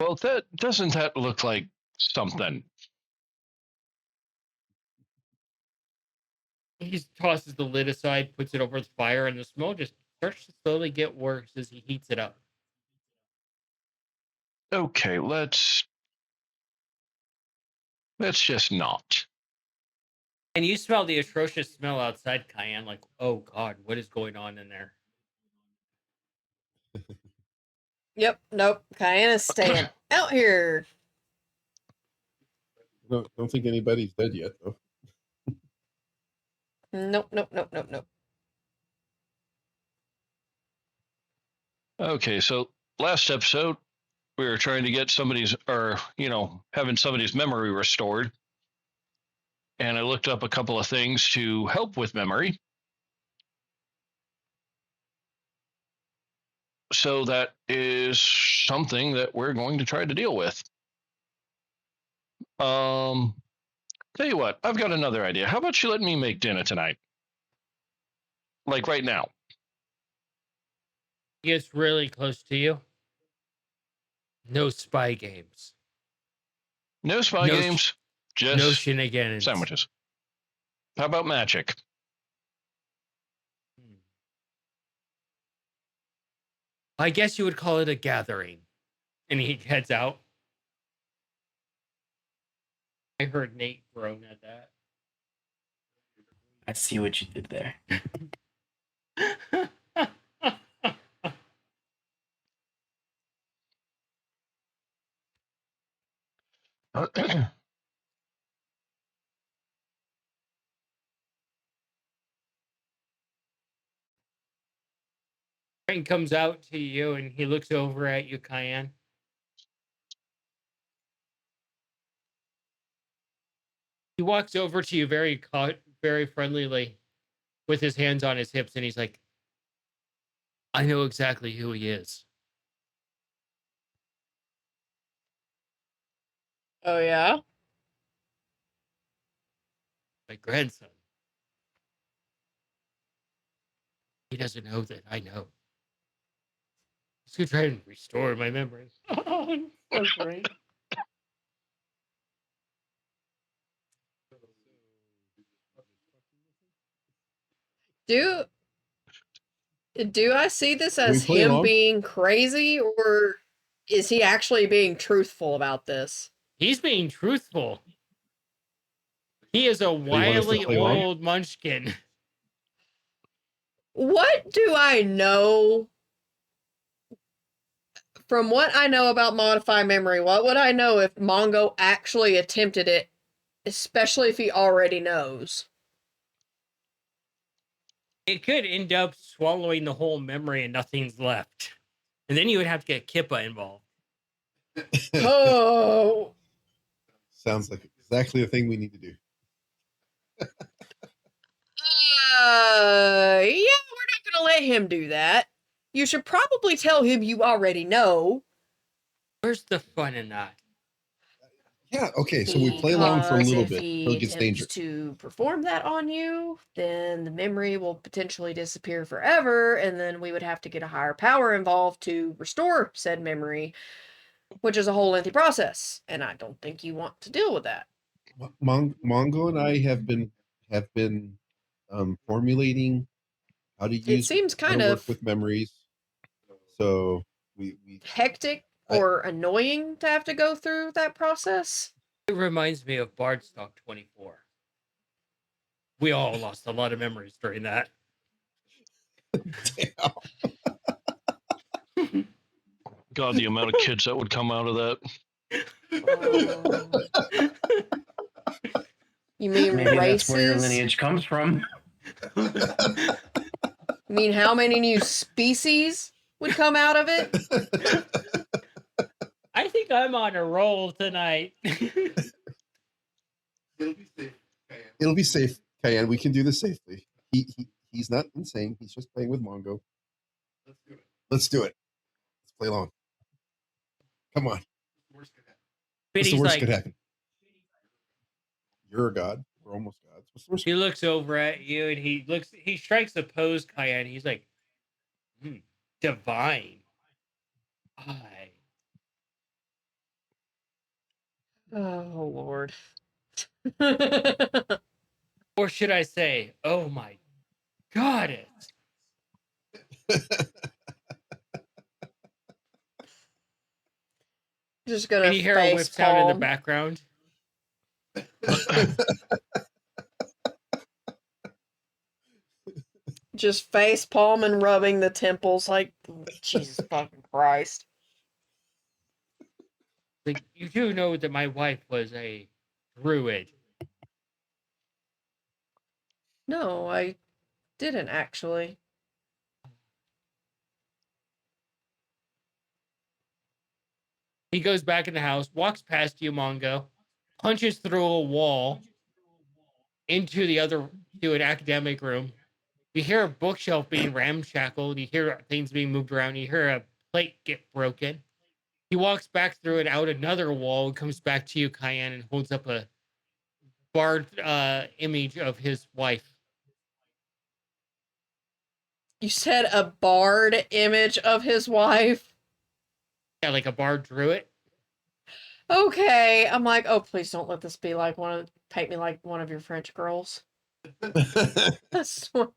B: Well, doesn't that look like something?
A: He tosses the lid aside, puts it over the fire, and the smoke just starts to slowly get worse as he heats it up.
B: Okay, let's just not.
A: And you smell the atrocious smell outside, Cayenne, like, oh God, what is going on in there?
D: Yep, nope. Cayenne is staying out here.
E: Don't think anybody's dead yet, though.
D: Nope, nope, nope, nope, nope.
B: Okay, so last episode, we were trying to get having somebody's memory restored. And I looked up a couple of things to help with memory. So that is something that we're going to try to deal with. Tell you what, I've got another idea. How about you let me make dinner tonight? Like right now.
A: He gets really close to you. No spy games.
B: No spy games, just
A: no shenanigans.
B: sandwiches. How about magic?
A: I guess you would call it a gathering. And he heads out. I heard Nate groan at that.
C: I see what you did there.
A: Frank comes out to you and he looks over at you, Cayenne. He walks over to you very friendlily with his hands on his hips, and he's like, I know exactly who he is.
D: Oh, yeah?
A: My grandson. He doesn't know that I know. He's going to try and restore my memory. Oh, so great.
D: Do I see this
E: Can we
D: as
E: play
D: him
E: along?
D: being crazy, or is he actually being truthful about this?
A: He's being truthful. He is a
E: you want us to
A: wily
E: play along?
A: old munchkin.
D: What do I know? From what I know about modify memory, what would I know if Mongo actually attempted it Especially if he already knows.
A: It could end up swallowing the whole memory and nothing's left. And then you would have to get Kippa involved.
D: Oh.
E: Sounds like exactly the thing we need to do.
D: Yeah, we're not gonna let him do that. You should probably tell him you already know.
A: Where's the fun in that?
E: Yeah, okay, so we play along for a
D: Because
E: little
D: if
E: bit
D: he
E: till it gets
D: attempts
E: dangerous.
D: to perform that on you, then the memory will potentially disappear forever, and then we would have to get a higher power involved to restore said memory, which is a whole lengthy process, and I don't think you want to deal with that.
E: Mongo and I have been formulating how to
D: It
E: use
D: seems
E: how to
D: kind
E: work
D: of
E: with memories. So we
D: hectic
E: I-
D: or annoying to have to go through that process.
A: It reminds me of Bardstock 24. We all lost a lot of memories during that.
B: God, the amount of kids that would come out of that.
D: You mean
C: Maybe that's where your
D: races?
C: lineage comes from.
D: You mean how many new species would come out of it?
A: I think I'm on a roll tonight.
E: It'll be safe, Cayenne. We can do this safely. He's not insane. He's just playing with Mongo. Let's do it. Let's play along. Come on. What's the
A: Biddy's
E: worst could
A: like,
E: happen? You're a god. We're almost gods. What's the worst?
A: he looks over at you and he strikes a pose, Cayenne. He's like, divine. I.
D: Oh, Lord.
A: Or should I say, oh my goddess.
D: Just gonna
A: And you hear a whip
D: face
A: sound in the
D: palm.
A: background.
D: Just face palm and rubbing the temples like, Jesus fucking Christ.
A: Like, you do know that my wife was a druid.
D: No, I didn't actually.
A: He goes back in the house, walks past you, Mongo, punches through a wall into to an academic room. You hear a bookshelf being ramshackled. You hear things being moved around. You hear a plate get broken. He walks back through it, out another wall, and comes back to you, Cayenne, and holds up a bard image of his wife.
D: You said a bard image of his wife?
A: Yeah, like a bard drew it.
D: Okay. I'm like, oh, please don't let this be like paint me like one of your French girls. That's what.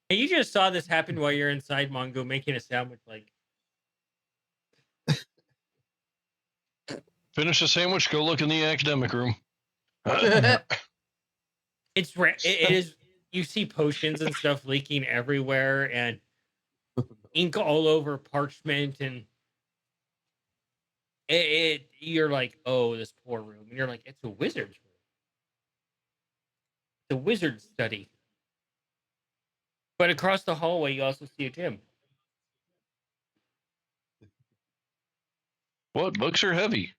A: And you just saw this happen while you're inside Mongo making a sandwich. Like,
B: Finish the sandwich, go look in the academic room.
A: it is. You see potions and stuff leaking everywhere, and ink all over parchment, and you're like, oh, this poor room, and you're like, it's a wizard's room. It's a wizard study. But across the hallway, you also see a gym.
B: What? Books are heavy.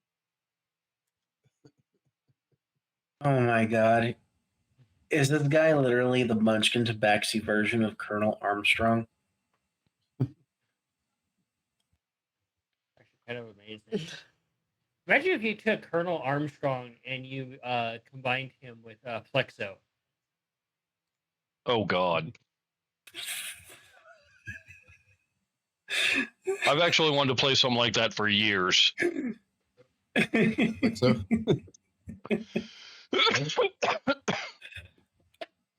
C: Oh my god. Is this guy literally the Munchkin Tabaxi version of Colonel Armstrong?
A: Actually, kind of amazing. Imagine if you took Colonel Armstrong and you combined him with Plexo.
B: Oh God. I've actually wanted to play something like that for years.
E: Like so.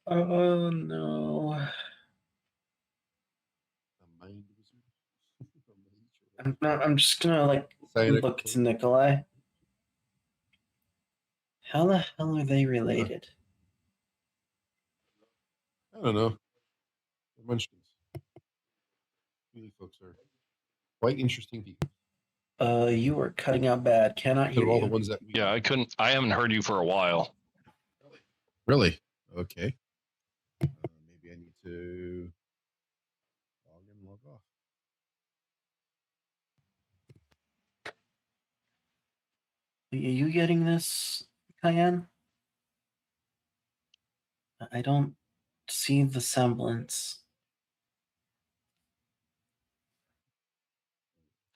C: Oh no.
E: A mind wizard.
C: I'm just gonna
E: Cyanic.
C: look to Nikolai. How the hell are they related?
E: I don't know. They're munchkins. Really, folks are quite interesting people.
C: You are cutting out bad. Cannot
E: Out
C: hear
E: of all the
C: you.
E: ones that we
B: Yeah, I haven't heard you for a while.
E: really okay. Maybe I need to log in, log off.
C: Are you getting this, Cayenne? I don't see the semblance.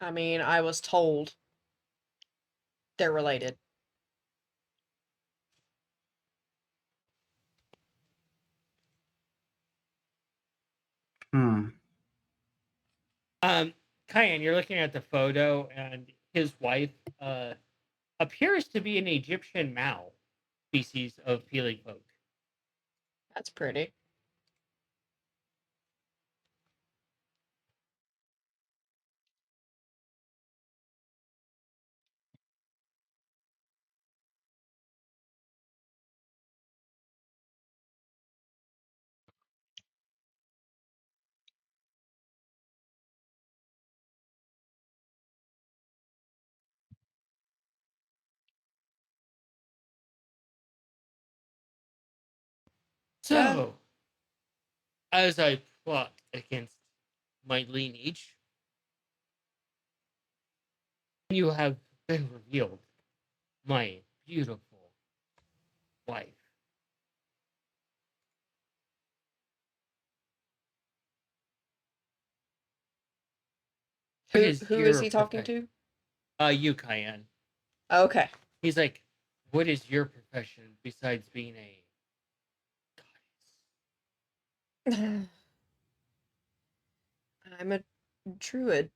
D: I mean, I was told they're related.
C: Hmm.
A: Kyan, you're looking at the photo, and his wife appears to be an Egyptian Mao species of peeling folk.
D: That's pretty. Yeah.
A: So, as I plot against my lineage, you have been revealed, my beautiful wife. What is
D: Who is
A: your
D: he talking
A: profession?
D: to?
A: You, Kyan.
D: Okay.
A: He's like, what is your profession besides being a goddess?
D: I'm a druid.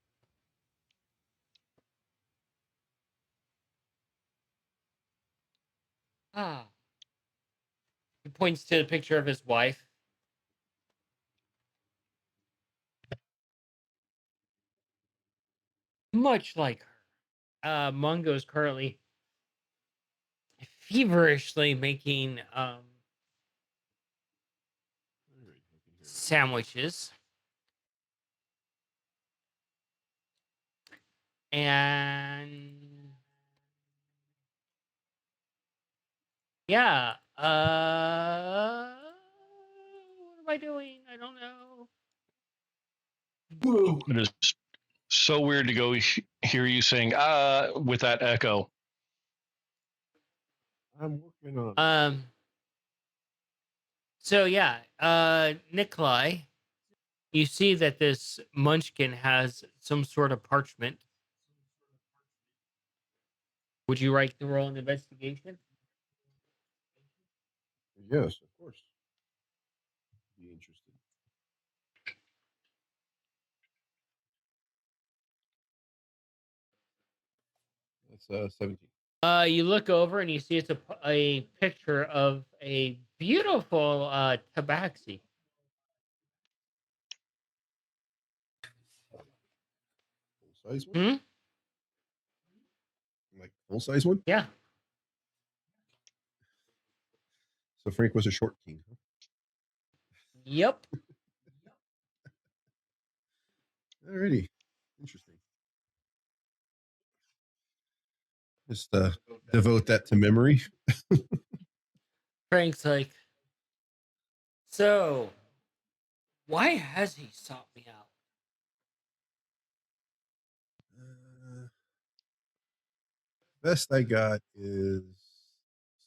A: Ah. He points to the picture of his wife. Much like her. Mungo is currently feverishly making
E: All right, I can hear you.
A: sandwiches. And yeah, what am I doing? I don't know.
C: Whoa.
B: It is so weird to go hear you saying with that echo.
E: I'm working on.
A: So yeah, Nikolai, you see that this munchkin has some sort of parchment. Would you like to roll an investigation?
E: Yes, of course. Be interested. That's 17.
A: You look over and you see it's a picture of a beautiful tabaxi.
E: Full size one?
A: Hmm?
E: Like full size one?
A: Yeah.
E: So Frank was a short king. Huh?
A: Yep.
E: Alrighty. Interesting. Just devote that to memory.
A: Frank's like, so why has he sought me out?
E: Best I got is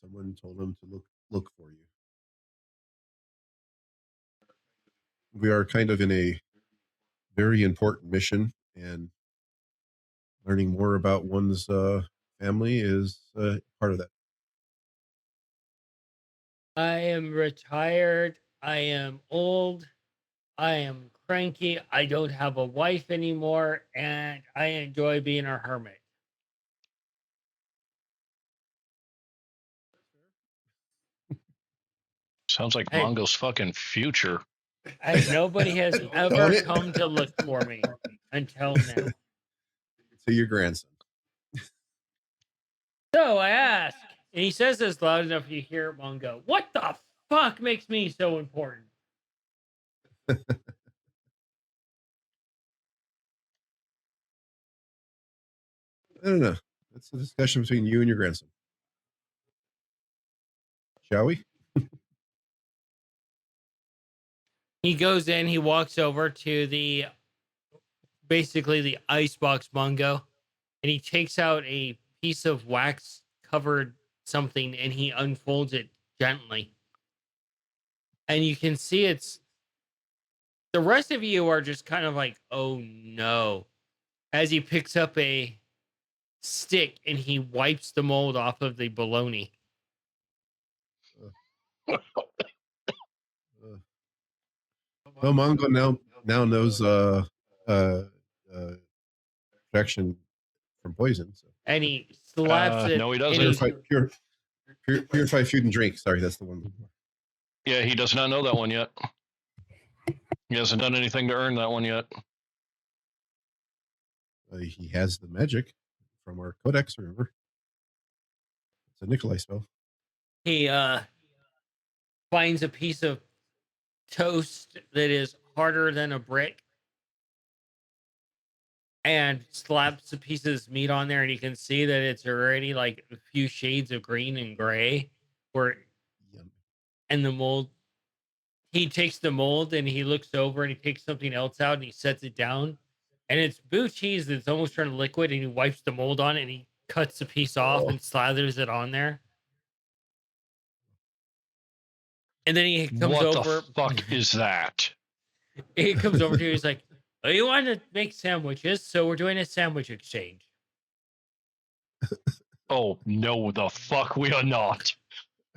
E: someone told him to look for you. We are kind of in a very important mission, and learning more about one's family is part of that.
A: I am retired. I am old. I am cranky. I don't have a wife anymore, and I enjoy being a hermit.
B: Sounds like
A: And,
B: Mongo's fucking future.
A: and nobody has ever
E: Own it.
A: come to look for me until now.
E: To your grandson.
A: So I ask, and he says this loud enough you hear it, Mongo. What the fuck makes me so important?
E: I don't know. That's a discussion between you and your grandson. Shall we?
A: He goes in, he walks over to basically the icebox Mongo, and he takes out a piece of wax covered something and he unfolds it gently. And you can see the rest of you are just kind of like, oh no, as he picks up a stick and he wipes the mold off of the bologna.
E: Well, Mongo now knows protection from poison. So
A: And he slaps it.
B: No, he
A: and
B: doesn't.
E: purify food and drink. Sorry, that's the one.
B: Yeah, he does not know that one yet. He hasn't done anything to earn that one yet.
E: He has the magic from our codex. Remember, it's a Nikolai spell.
A: He finds a piece of toast that is harder than a brick and slaps a piece of his meat on there, and you can see that it's already like a few shades of green and gray.
E: Yum.
A: And the mold, he takes the mold and he looks over and he takes something else out and he sets it down, and it's blue cheese that's almost turned liquid, and he wipes the mold on it and he cuts the piece off and slathers it on there. And then he comes
B: What
A: over.
B: the fuck is that?
A: He comes over to you. He's like, "Oh, you want to make sandwiches? So we're doing a sandwich exchange."
B: Oh, no, the fuck we are not.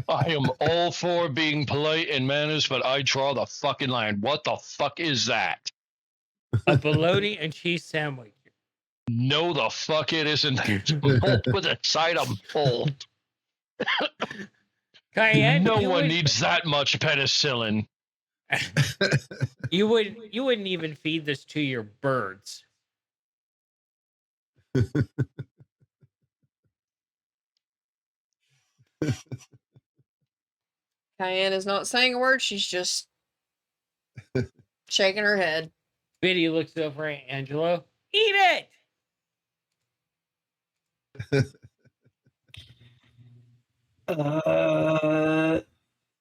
B: I am all for being polite and manners, but I draw the fucking line. What the fuck is that?
A: A bologna and cheese sandwich.
B: No, the fuck it isn't. Mold with a side of mold.
A: Cayenne,
B: No one needs that much penicillin.
A: You wouldn't even feed this to your birds.
D: Cayenne is not saying a word. She's just shaking her head.
A: Biddy looks over at Angelo. Eat it.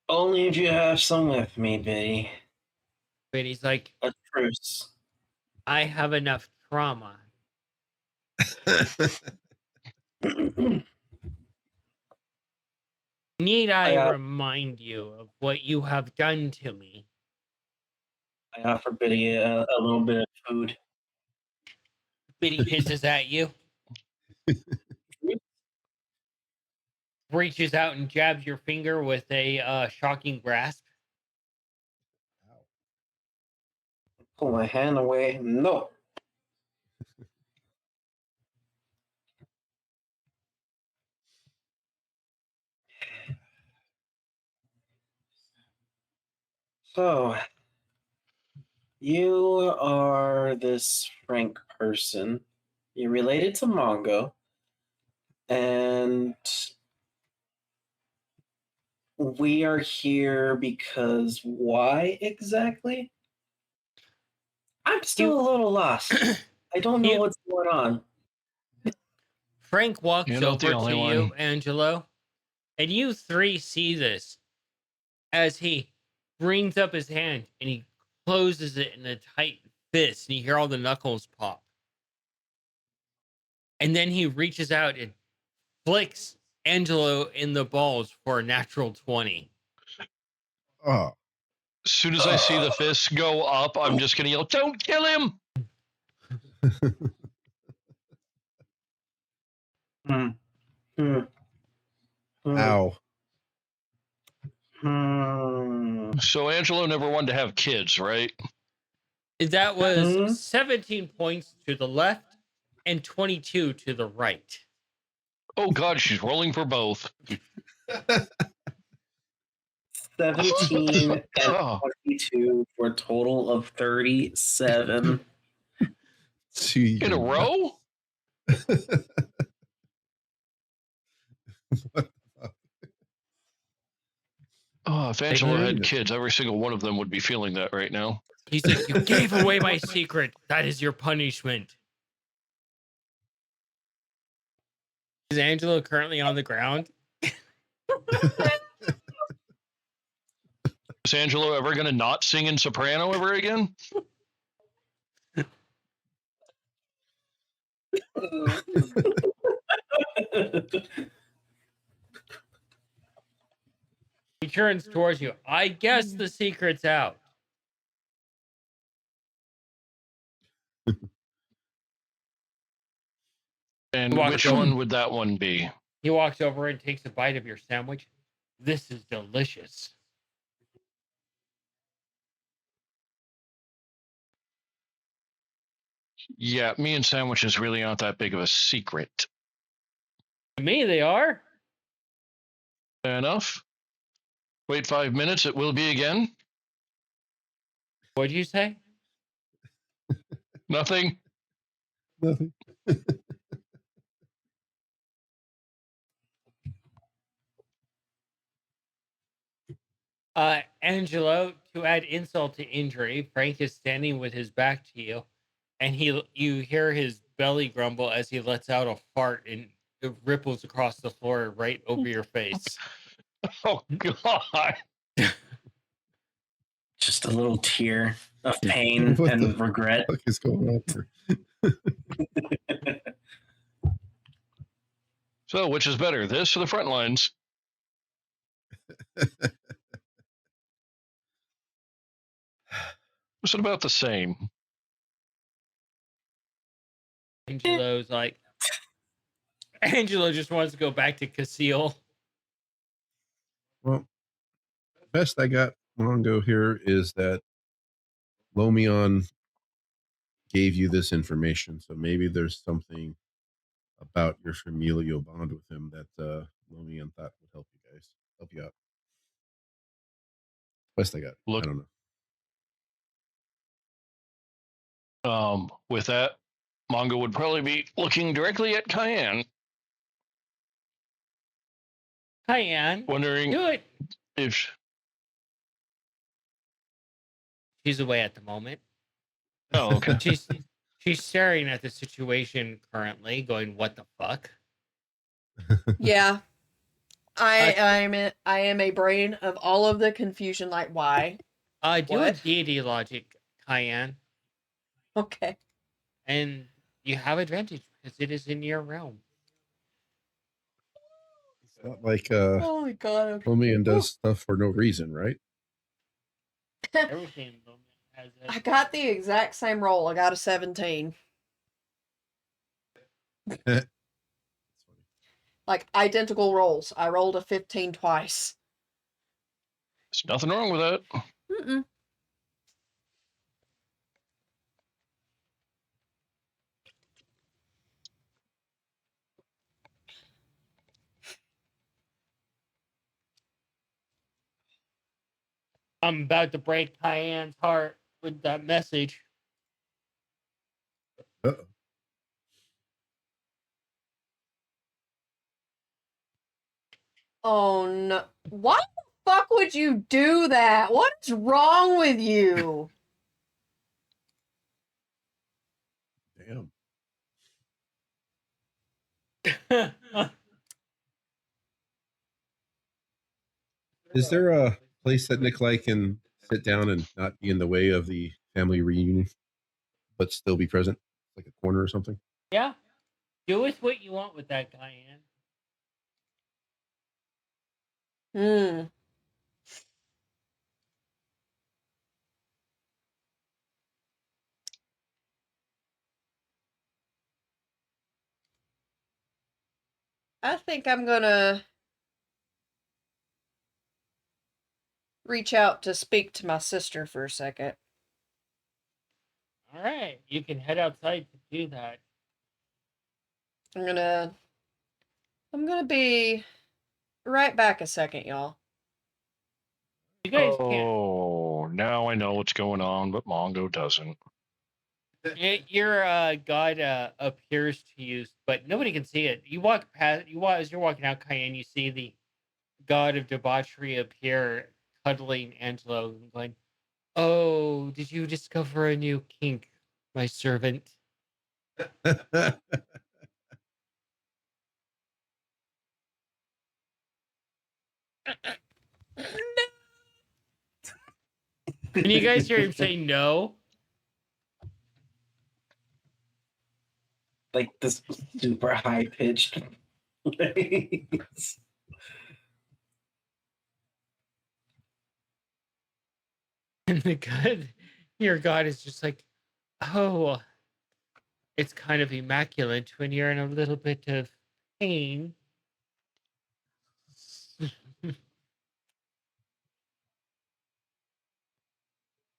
C: Only if you have some with me, Biddy.
A: Biddy's like,
C: A truce.
A: I have enough trauma. Need I remind you of what you have done to me?
C: I offer Biddy a little bit of food.
A: Biddy hisses at you. Reaches out and jabs your finger with a shocking grasp.
C: Pull my hand away. No. So, you are this Frank person. You're related to Mongo. And we are here because why exactly? I'm still a little lost. I don't know what's going on.
A: Frank walks
B: You're not the
A: over to
B: only
A: you,
B: one.
A: Angelo, and you three see this as he brings up his hand and he closes it in a tight fist, and you hear all the knuckles pop. And then he reaches out and flicks Angelo in the balls for a natural 20.
E: Oh.
B: As soon as I see the fist go up, I'm just gonna yell, "Don't kill him!"
E: Ow.
B: So Angelo never wanted to have kids, right?
A: That was 17 points to the left and 22 to the right.
B: Oh God, she's rolling for both.
C: 17 and 22 for a total of 37.
B: In a row? Oh, if Angelo had kids, every single one of them would be feeling that right now.
A: He's like, you gave away my secret. That is your punishment. Is Angelo currently on the ground?
B: Is Angelo ever going to not sing in soprano ever again?
A: He turns towards you. I guess the secret's out.
B: And
A: Walks
B: which
A: over.
B: one would that one be?
A: He walks over and takes a bite of your sandwich. This is delicious.
B: Yeah, me and sandwiches really aren't that big of a secret.
A: To me, they are.
B: Fair enough. Wait 5 minutes, it will be again.
A: What'd you say?
B: Nothing.
E: Nothing.
A: Angelo, to add insult to injury, Frank is standing with his back to you, and you hear his belly grumble as he lets out a fart and it ripples across the floor right over your face.
B: Oh, God.
C: Just a little tear of pain
E: What
C: and
E: the
C: regret.
E: fuck is going on here?
B: So, which is better, this or the front lines? Was it about the same?
A: Angelo's like, Angelo just wants to go back to Casil.
E: Well, best I got Mongo here is that Lomion gave you this information, so maybe there's something about your familial bond with him that Lomion thought would help you out. Best I got.
B: Look,
E: I don't know.
B: With that, Mongo would probably be looking directly at Cayenne,
A: Cayenne,
B: wondering
A: do it.
B: if.
A: She's away at the moment.
B: Oh, okay.
A: She's staring at the situation currently, going, "What the fuck?"
D: Yeah. I am a brain of all of the confusion, like why?
A: Do a
D: What?
A: deity logic, Cayenne,
D: Okay.
A: and you have advantage because it is in your realm.
E: It's not like
D: Oh my god.
E: Lomion does stuff for no reason, right?
A: Everything has a,
D: I got the exact same roll. I got a 17.
E: That's funny.
D: Like identical rolls. I rolled a 15 twice.
B: There's nothing wrong with that.
D: Mm-mm.
A: I'm about to break Cayenne's heart with that message.
E: Uh-oh.
D: Oh no. Why the fuck would you do that? What's wrong with you?
E: Damn. Is there a place that Nikolai can sit down and not be in the way of the family reunion, but still be present? Like a corner or something?
A: Yeah, do with what you want with that, Cayenne.
D: Hmm. I think I'm gonna reach out to speak to my sister for a second.
A: All right, you can head outside to do that.
D: I'm gonna be right back a second, y'all.
A: You guys can't.
B: Oh, now I know what's going on, but Mongo doesn't.
A: Your god appears to you, but nobody can see it. You walk past. As you're walking out, Cayenne. You see the god of debauchery appear, cuddling Angelo, and going, "Oh, did you discover a new kink, my servant?" And you guys hear him say no.
C: Like this super high pitched.
A: And your God is just like, oh, it's kind of immaculate when you're in a little bit of pain.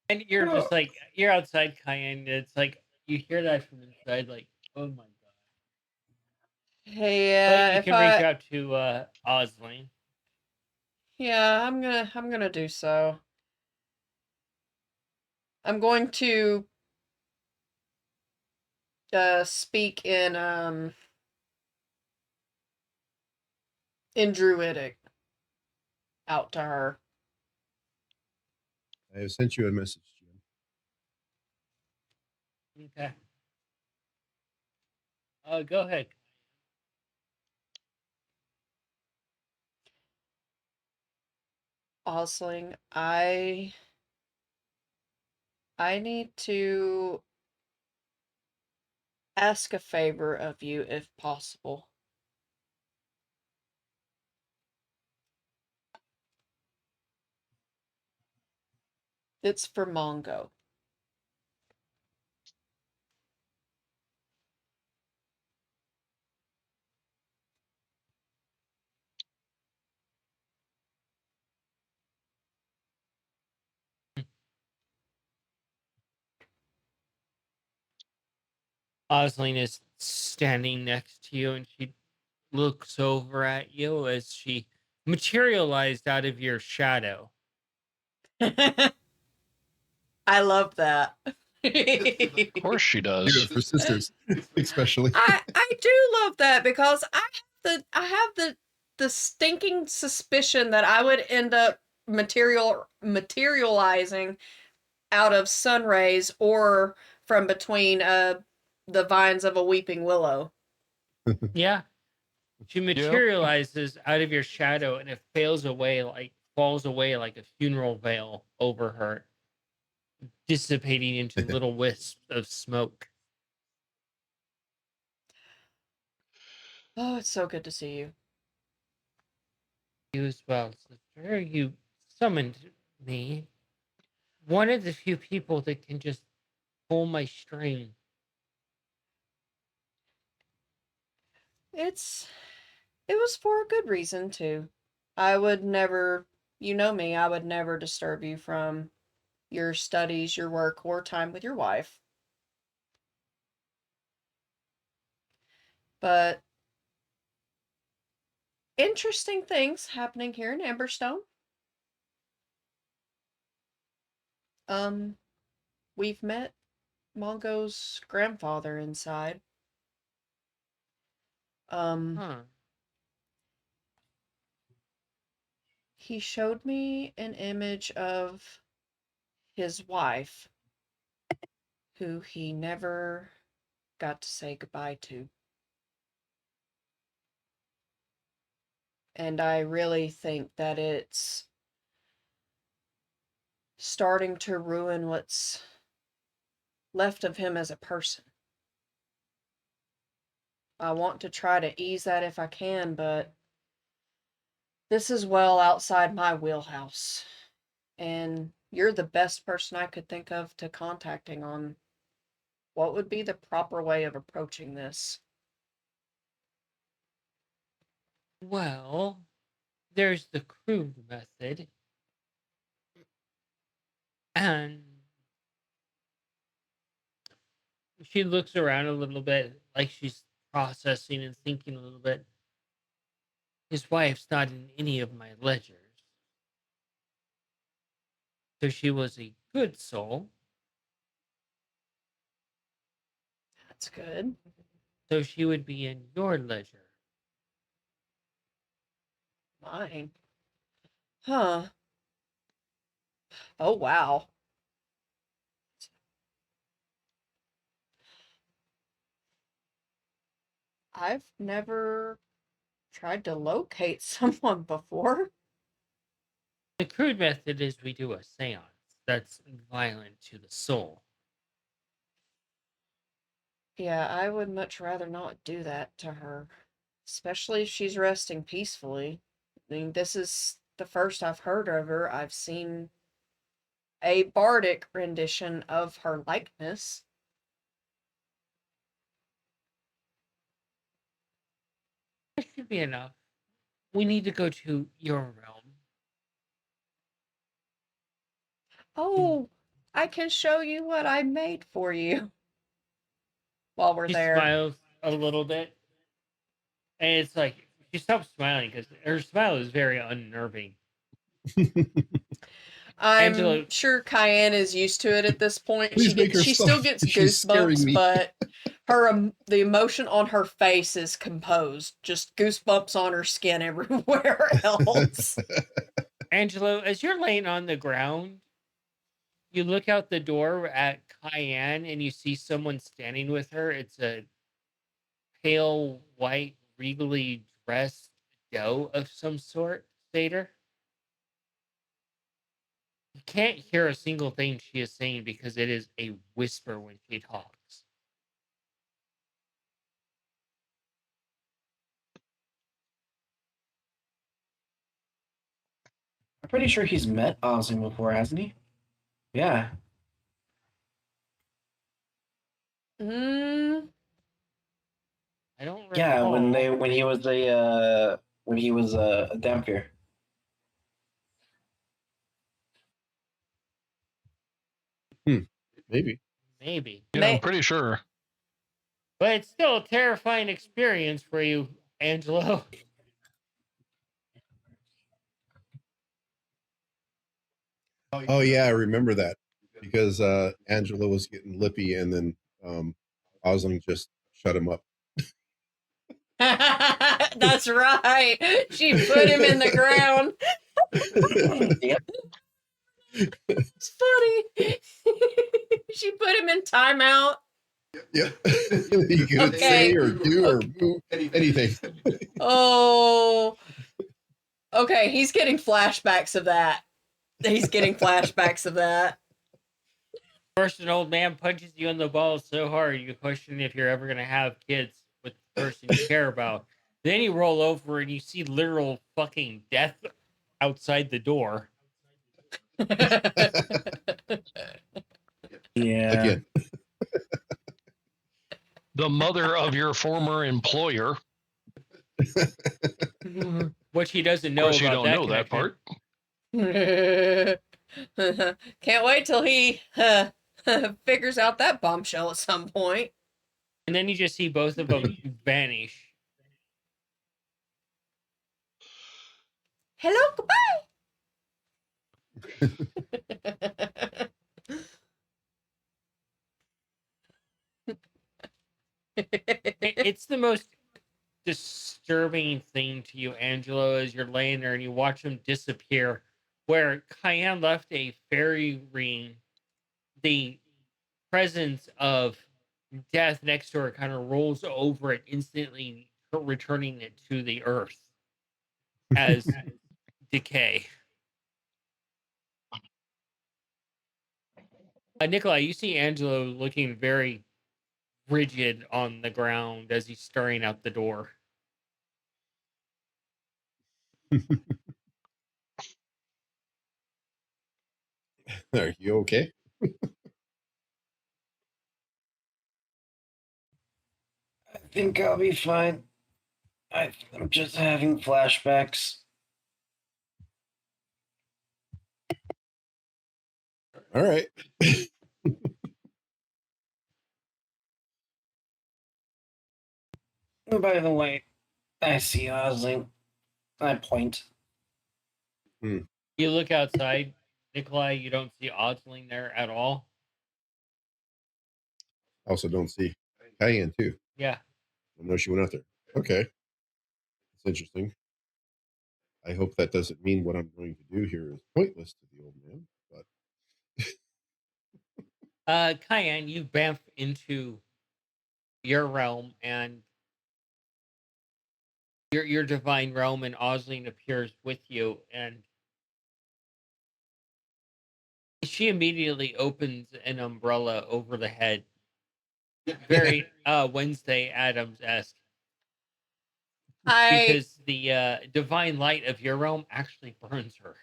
A: And you're just like, you're outside Cayenne. And it's like, you hear that from inside, like, oh my God.
D: Hey,
A: But you
D: if
A: can reach
D: I,
A: out to Osling.
D: yeah, I'm gonna do so. I'm going to speak in Druidic out to her.
E: I have sent you a message, Jim.
A: Okay. Go ahead.
D: Osling, I need to ask a favor of you if possible. It's for Mongo.
A: Osling is standing next to you and she looks over at you as she materialized out of your shadow.
D: I love that.
B: Of course she
E: Do
B: does.
E: it for sisters, especially.
D: I do love that because I have the stinking suspicion that I would end up materializing out of sun rays or from between the vines of a weeping willow.
A: Yeah. She materializes out of your shadow and it falls away like a funeral veil over her, dissipating into little wisps of smoke.
D: Oh, it's so good to see you.
A: You as well, sister. You summoned me. One of the few people that can just pull my string.
D: It was for a good reason too. I would never, you know me, I would never disturb you from your studies, your work, or time with your wife. But interesting things happening here in Amberstone. Um, we've met Mongo's grandfather inside. Um,
A: Huh.
D: he showed me an image of his wife, who he never got to say goodbye to. And I really think that it's starting to ruin what's left of him as a person. I want to try to ease that if I can, but this is well outside my wheelhouse. And you're the best person I could think of to contacting on what would be the proper way of approaching this.
A: Well, there's the crude method. And she looks around a little bit, like she's processing and thinking a little bit. His wife's not in any of my ledgers. So she was a good soul.
D: That's good.
A: So she would be in your ledger.
D: Mine. Huh. Oh, wow. I've never tried to locate someone before.
A: The crude method is we do a seance that's violent to the soul.
D: Yeah, I would much rather not do that to her, especially if she's resting peacefully. I mean, this is the first I've heard of her. I've seen a bardic rendition of her likeness.
A: That should be enough. We need to go to your realm.
D: Oh, I can show you what I made for you while we're
A: She
D: there.
A: smiles a little bit, and it's like she stops smiling because her smile is very unnerving.
D: I'm
A: Angela,
D: sure Cayenne is used to it at this point.
E: Please make her
D: She
E: stop.
D: still gets
E: She's scaring
D: goosebumps,
E: me.
D: but the emotion on her face is composed. Just goosebumps on her skin everywhere else.
A: Angelo, as you're laying on the ground, you look out the door at Cayenne and you see someone standing with her. It's a pale, white, regally dressed doe of some sort, satyr. You can't hear a single thing she is saying because it is a whisper when she talks.
C: I'm pretty sure he's met Ozzy before, hasn't he? Yeah.
D: Hmm.
A: I don't
C: Yeah,
A: recall.
C: when he was a dampier.
E: Maybe.
A: Maybe.
B: Yeah, I'm
D: May
B: pretty sure.
A: But it's still a terrifying experience for you, Angelo.
E: Oh yeah, I remember that because Angela was getting lippy, and then Osling just shut him up.
D: That's right. She put him in the ground.
C: Yep.
D: It's funny. She put him in timeout.
E: Yeah, you couldn't say
D: Okay.
E: or do or move anything.
D: Oh. Okay, he's getting flashbacks of that. He's getting flashbacks of that.
A: First, an old man punches you in the balls so hard you question if you're ever going to have kids with the person you care about. Then you roll over and you see literal fucking death outside the door.
C: Yeah.
E: Again.
B: The mother of your former employer.
A: What she doesn't
B: Of
A: know
B: course, you
A: about
B: don't
A: that
B: know that
A: connection.
B: part.
D: Can't wait till he figures out that bombshell at some point.
A: And then you just see both of them vanish.
D: Hello, goodbye.
A: It's the most disturbing thing to you, Angelo, as you're laying there and you watch them disappear. Where Cayenne left a fairy ring, the presence of death next to her kind of rolls over it, instantly returning it to the earth as decay. Nikolai, you see Angelo looking very rigid on the ground as he's staring out the door.
E: Are you okay?
C: I think I'll be fine. I'm just having flashbacks.
E: All right.
C: Oh, by the way, I see Ozzy. I point.
A: You look outside, Nikolai, you don't see Osling there at all.
E: Also, don't see Cayenne too.
A: Yeah.
E: I know she went out there. Okay, it's interesting. I hope that doesn't mean what I'm going to do here is pointless to the old man. But
A: Cayenne, you bamf into your realm and your divine realm, and Osling appears with you, and she immediately opens an umbrella over the head. Very Wednesday Adams-esque.
D: I
A: Because the divine light of your realm actually burns her.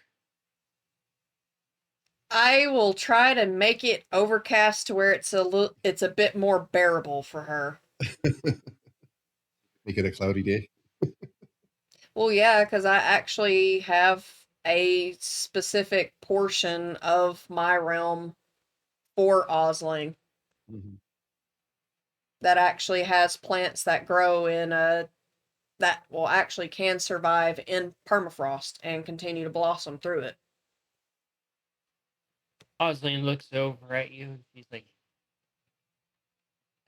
D: I will try to make it overcast to where it's a bit more bearable for her.
E: Make it a cloudy day.
D: Well, yeah, because I actually have a specific portion of my realm for Osling
E: Mm-hmm.
D: that actually has plants that grow in a that will actually can survive in permafrost and continue to blossom through it.
A: Osling looks over at you and she's like,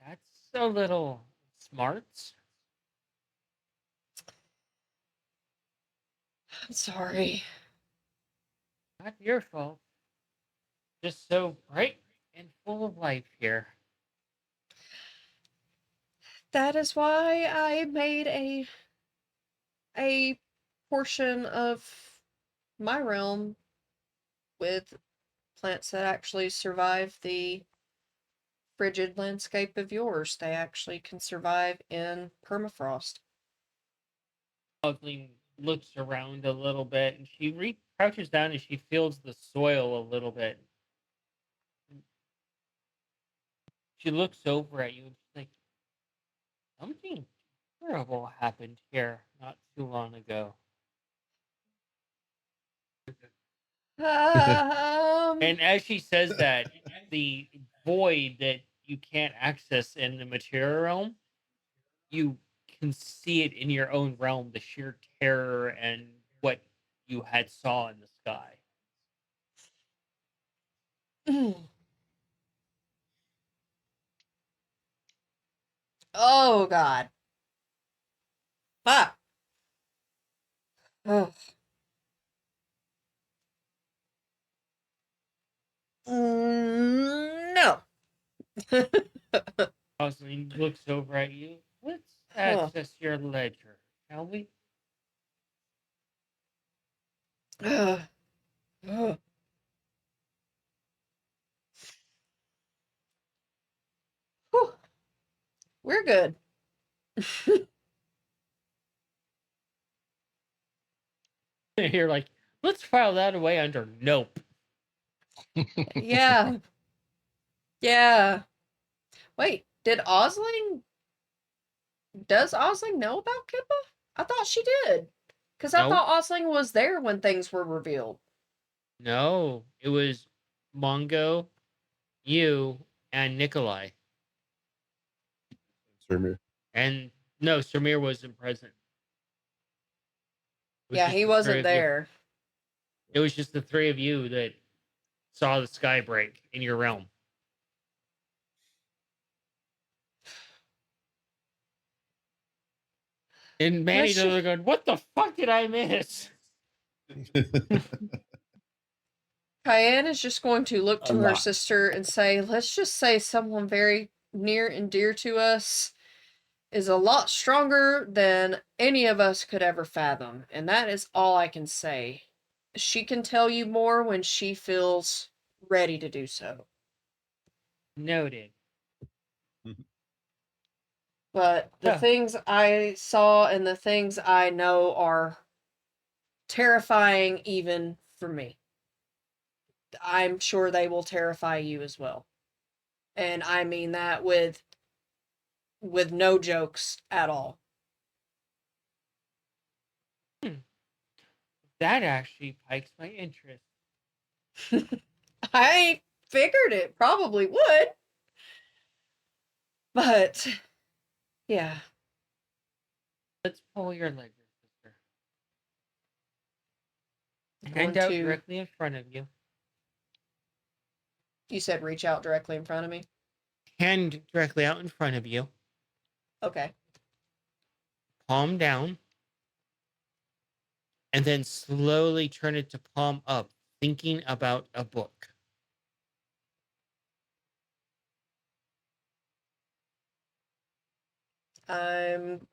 A: that's a little smart.
D: I'm sorry.
A: Not your fault. Just so bright and full of life here.
D: That is why I made a portion of my realm with plants that actually survive the frigid landscape of yours. They actually can survive in permafrost.
A: Osling looks around a little bit and she crouches down and she feels the soil a little bit. She looks over at you and she's like, something terrible happened here not too long ago.
D: Um,
A: And as she says that, the void that you can't access in the material realm, you can see it in your own realm, the sheer terror and what you had saw in the sky.
D: oh God. Fuck. Ugh. No.
A: Rosalind looks over at you. Let's
D: Huh.
A: access your ledger, shall we?
D: Ugh. Ugh. Whew. We're good.
A: You're like, let's file that away under nope.
D: Yeah. Yeah. Wait, does Osling know about Kippa? I thought she did. Because I
A: Nope.
D: thought Osling was there when things were revealed.
A: No, it was Mongo, you, and Nikolai.
E: Surmir.
A: And no, Samir wasn't present. It was
D: Yeah,
A: just
D: he
A: the three
D: wasn't
A: of you.
D: there.
A: It was just the three of you that saw the sky break in your realm. And Manny's
D: Let's
A: over there going, what the fuck did I miss?
D: Cayenne is just going to look
C: A
D: to her
C: lot.
D: sister and say, let's just say someone very near and dear to us is a lot stronger than any of us could ever fathom. And that is all I can say. She can tell you more when she feels ready to do so.
A: Noted.
D: But the
A: So,
D: things I saw and the things I know are terrifying even for me. I'm sure they will terrify you as well. And I mean that with no jokes at all.
A: that actually pikes my interest.
D: I figured it probably would. But yeah.
A: Let's pull your ledger, sister.
D: Going
A: Hand out
D: to
A: directly in front of you.
D: You said reach out directly in front of me?
A: Hand directly out in front of you.
D: Okay.
A: Palm down. And then slowly turn it to palm up, thinking about a book.
D: I'm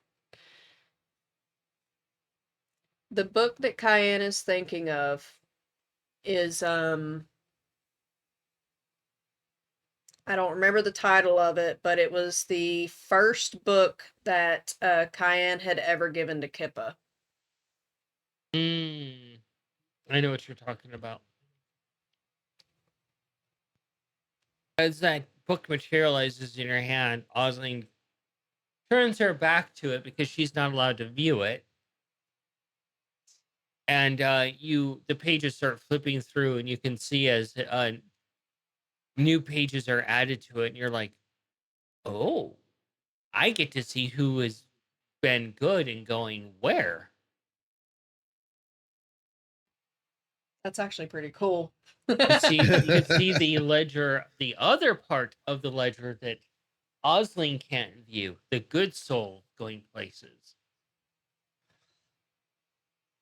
D: The book that Cayenne is thinking of is I don't remember the title of it, but it was the first book that Cayenne had ever given to Kippa.
A: I know what you're talking about. As that book materializes in her hand, Osling turns her back to it because she's not allowed to view it. And the pages start flipping through, and you can see as new pages are added to it, and you're like, oh, I get to see who has been good and going where.
D: That's actually pretty cool.
A: You can see the ledger, the other part of the ledger that Osling can't view, the good soul going places.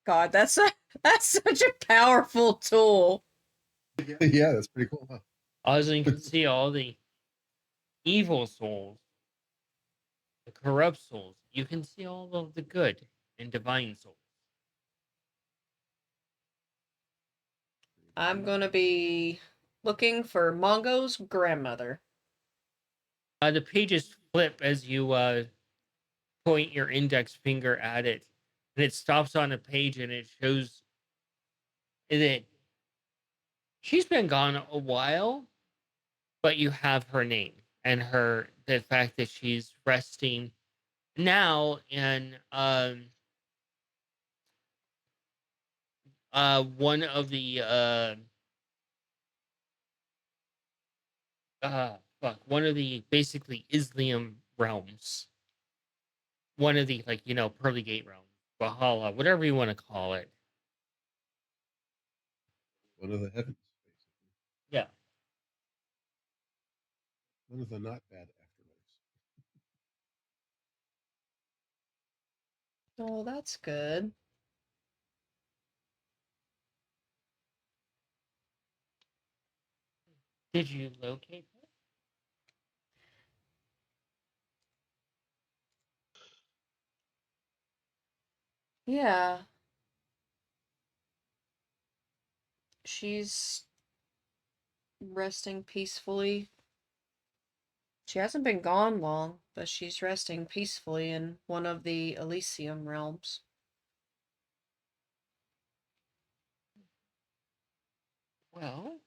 D: God, that's such a powerful tool.
E: Yeah, that's pretty cool. Huh?
A: Osling can see all the evil souls, the corrupt souls. You can see all of the good and divine souls.
D: I'm gonna be looking for Mongo's grandmother.
A: The pages flip as you point your index finger at it, and it stops on a page, and it shows that she's been gone a while, but you have her name and the fact that she's resting now in one of the one of the basically Islam realms, one of the, like, pearly gate realms, Valhalla, whatever you want to call it.
E: One of the heavens, basically.
A: Yeah.
E: One of the not bad afterlives.
D: Oh, that's good.
A: Did you locate her?
D: Yeah. She's resting peacefully. She hasn't been gone long, but she's resting peacefully in one of the Elysium realms.
A: Well,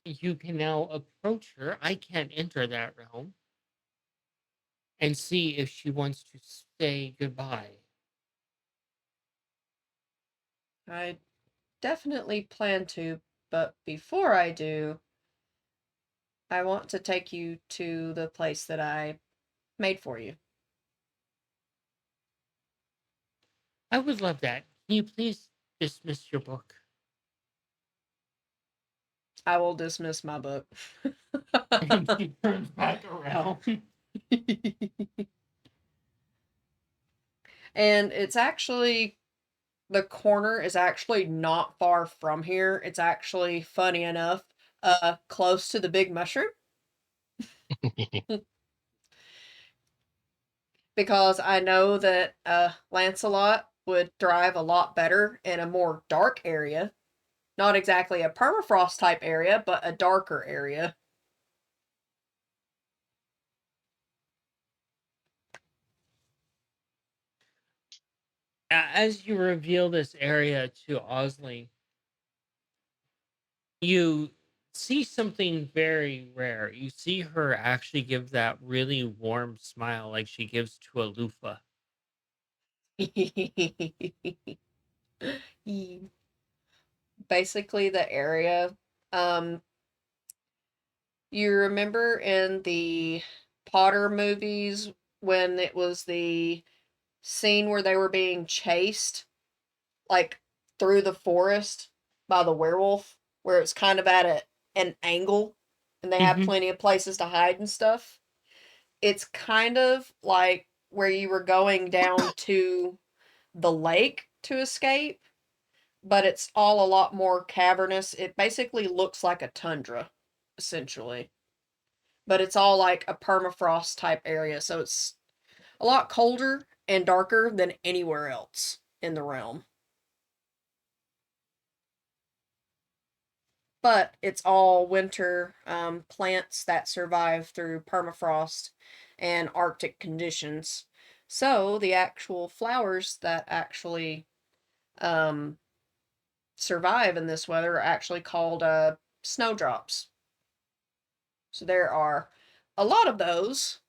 A: you can now approach her. I can't enter that realm. And see if she wants to say goodbye.
D: I definitely plan to, but before I do, I want to take you to the place that I made for you.
A: I would love that. Can you please dismiss your book?
D: I will dismiss my book.
A: And she turns back around.
D: And it's actually, the corner is actually not far from here. It's actually, funny enough, close to the big mushroom. Because I know that Lancelot would thrive a lot better in a more dark area. Not exactly a permafrost type area, but a darker area.
A: As you reveal this area to Osling, you see something very rare. You see her actually give that really warm smile like she gives to a loofah.
D: Basically, the area. Um, you remember in the Potter movies when it was the scene where they were being chased, like through the forest by the werewolf, where it's kind of at an angle and they have
A: Mm-hmm.
D: plenty of places to hide and stuff? It's kind of like where you were going down to the lake to escape, but it's all a lot more cavernous. It basically looks like a tundra, essentially. But it's all like a permafrost type area, so it's a lot colder and darker than anywhere else in the realm. but it's all winter plants that survive through permafrost and Arctic conditions. So the actual flowers that actually um, survive in this weather are actually called snowdrops. So there are a lot of those,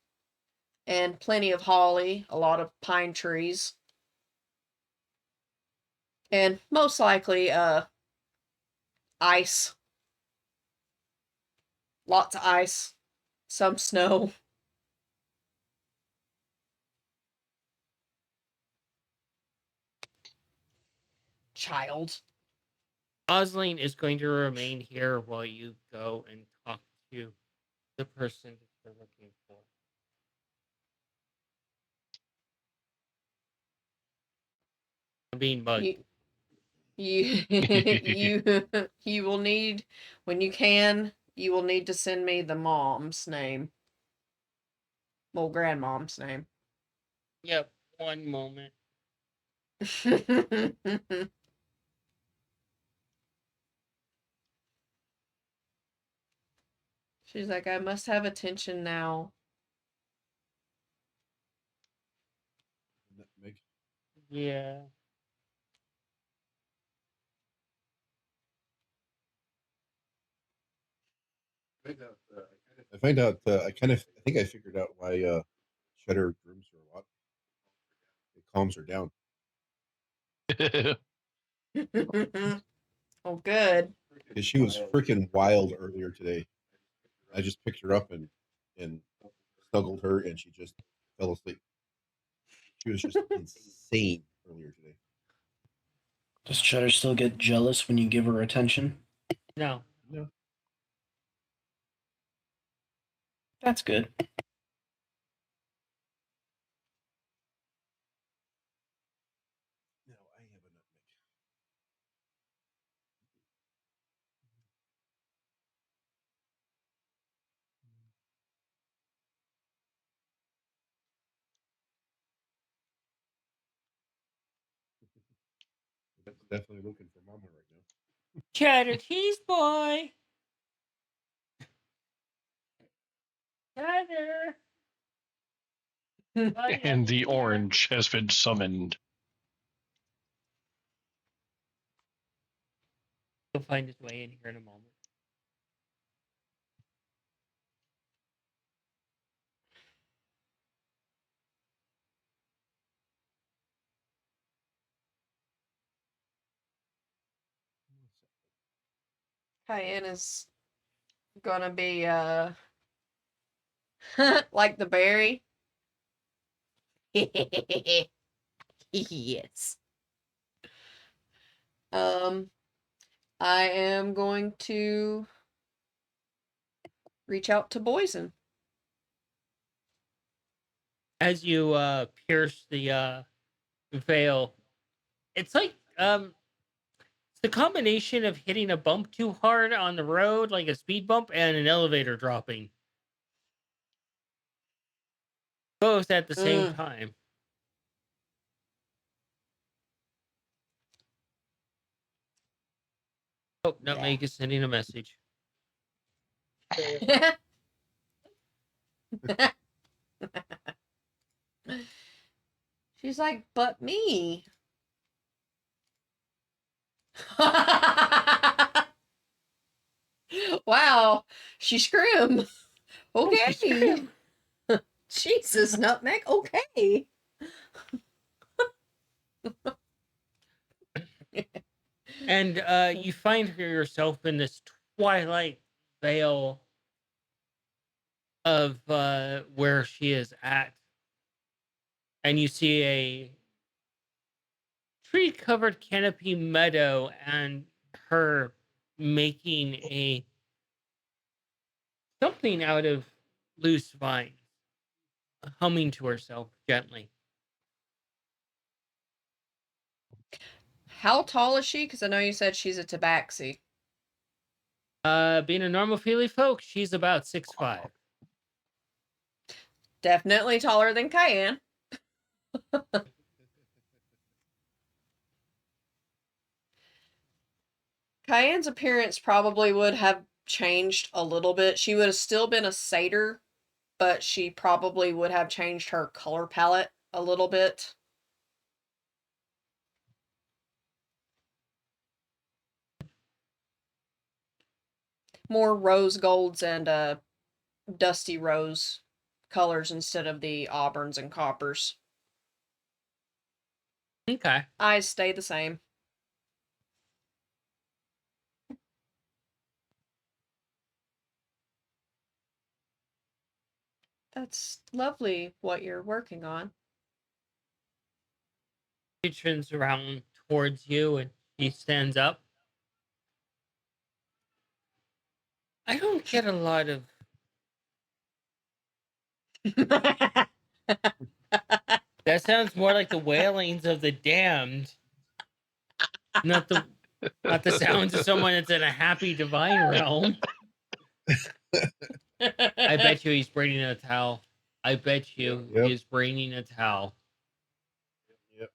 D: and plenty of holly, a lot of pine trees, and most likely ice. Lots of ice, some snow. Child.
A: Osling is going to remain here while you go and talk to the person that you're looking for. I'm being mugged.
D: You will need, when you can, you will need to send me the mom's name. Well, grandmom's name.
A: Yep, one moment.
D: She's like, I must have attention now.
E: Nutmeg.
A: Yeah.
E: I find out. I think I figured out why cheddar grooms her a lot. It calms her down.
D: Oh, good.
E: Because she was freaking wild earlier today. I just picked her up and snuggled her, and she just fell asleep. She was just insane earlier today.
C: Does Cheddar still get jealous when you give her attention?
A: No.
E: No,
C: That's good.
E: no, I have a nutmeg. That's definitely looking for mama right now.
A: Cheddar cheese boy. Cheddar.
B: And the orange has been summoned.
A: He'll find his way in here in a moment.
D: Cayenne is gonna be like the berry. Yes. I am going to reach out to Boysen.
A: As you pierce the veil, it's like it's the combination of hitting a bump too hard on the road, like a speed bump, and an elevator dropping. Both at the same time. Oh, Nutmeg is sending a message.
D: She's like, but me. Wow, she scrim. Okay. Jesus, Nutmeg. Okay.
A: And you find yourself in this twilight veil of where she is at. And you see a tree-covered canopy meadow and her making a something out of loose vines, humming to herself gently.
D: How tall is she? Because I know you said she's a tabaxi.
A: Being a normal feely folk, she's about 6'5".
D: Definitely taller than Cayenne. Cayenne's appearance probably would have changed a little bit. She would have still been a satyr, but she probably would have changed her color palette a little bit. More rose golds and dusty rose colors instead of the auburns and coppers.
A: Okay.
D: Eyes stay the same. That's lovely what you're working on.
A: She turns around towards you and she stands up. I don't get a lot of that sounds more like the wailings of the damned, not the sounds of someone that's in a happy divine realm. I bet you he's braiding a towel. I bet you
E: Yep.
A: he is braiding a towel.
E: Yep.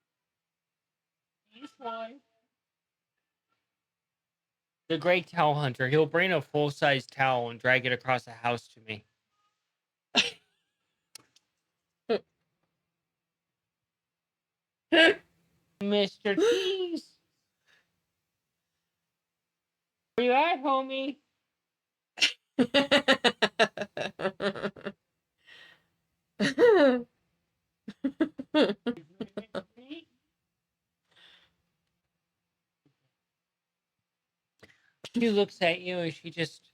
A: He's fine. The great towel hunter. He'll bring a full-size towel and drag it across the house to me. Mr. Cheese. Where you at, homie? She looks at you and she just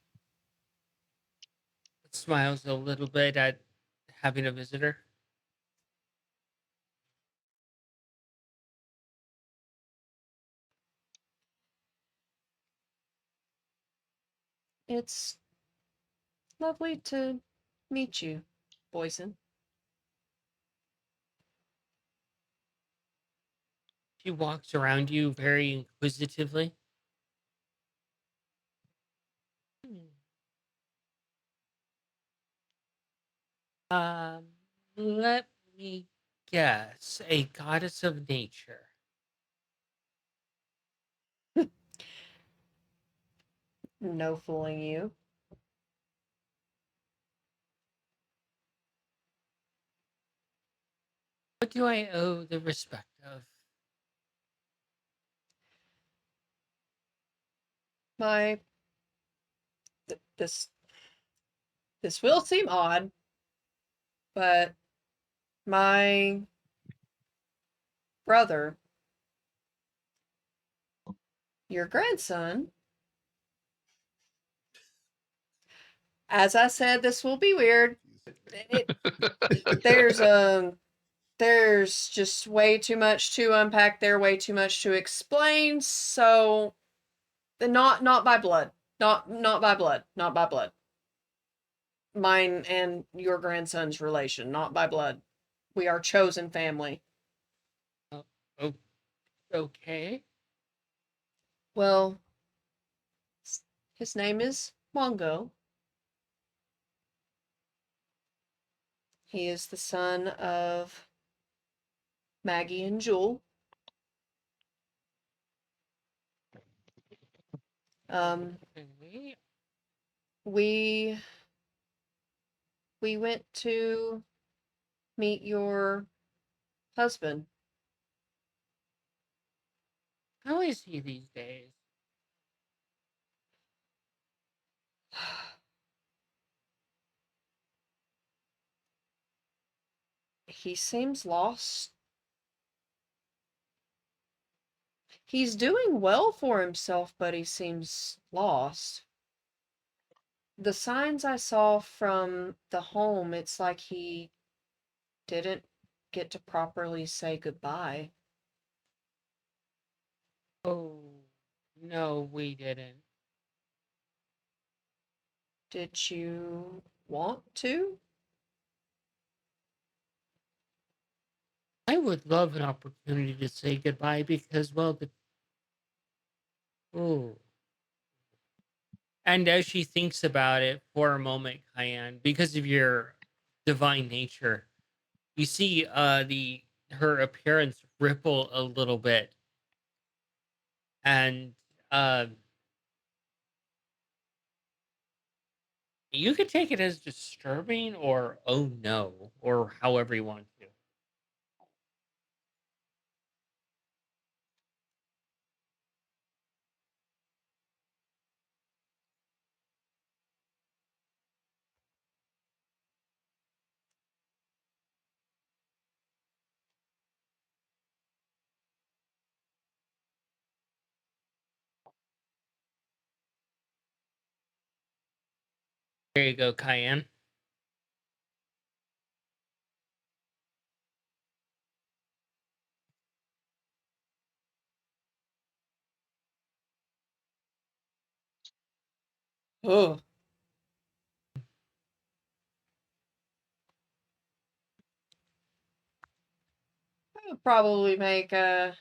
A: smiles a little bit at having a visitor.
D: It's lovely to meet you, Boyson.
A: She walks around you very inquisitively. Let me guess. A goddess of nature.
D: No fooling you.
A: What do I owe the respect of?
D: My this will seem odd, but my brother, your grandson, as I said, this will be weird. There's just way too much to unpack there, way too much to explain. So, not by blood, not by blood, not by blood. Mine and your grandson's relation, not by blood. We are chosen family.
A: Oh, okay.
D: Well, his name is Mongo. He is the son of Maggie and Jewel.
A: Okay.
D: We went to meet your husband.
A: How is he these days?
D: He seems lost. He's doing well for himself, but he seems lost. The signs I saw from the home, it's like he didn't get to properly say goodbye.
A: Oh, no, we didn't.
D: Did you want to?
A: I would love an opportunity to say goodbye because, well, oh. And as she thinks about it for a moment, Cayenne, because of your divine nature, you see her appearance ripple a little bit, and You could take it as disturbing or oh no, or however you want to. There you go, Cayenne.
D: Oh, that would probably make Cayenne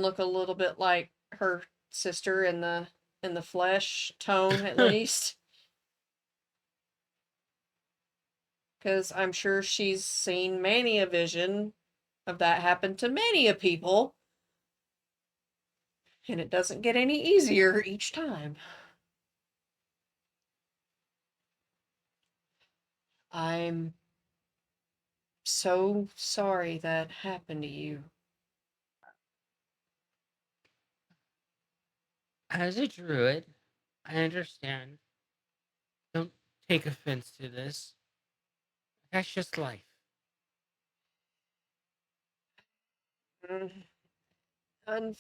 D: look a little bit like her sister in the flesh tone, at least. Because I'm sure she's seen many a vision of that happen to many a people, and it doesn't get any easier each time. I'm so sorry that happened to you.
A: As a druid, I understand. Don't take offense to this. That's just life.
D: Mm,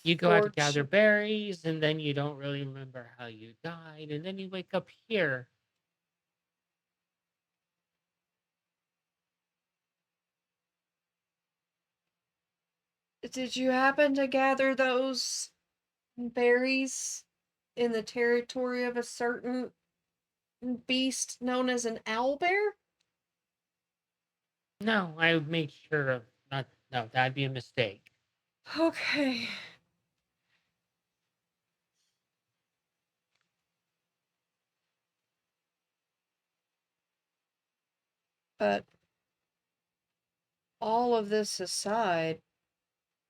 A: You go out to gather
D: Unfortunately,
A: berries, and then you don't really remember how you died, and then you wake up here.
D: did you happen to gather those berries in the territory of a certain beast known as an owlbear?
A: No, I made sure of not. No, that'd be a mistake.
D: Okay. But all of this aside,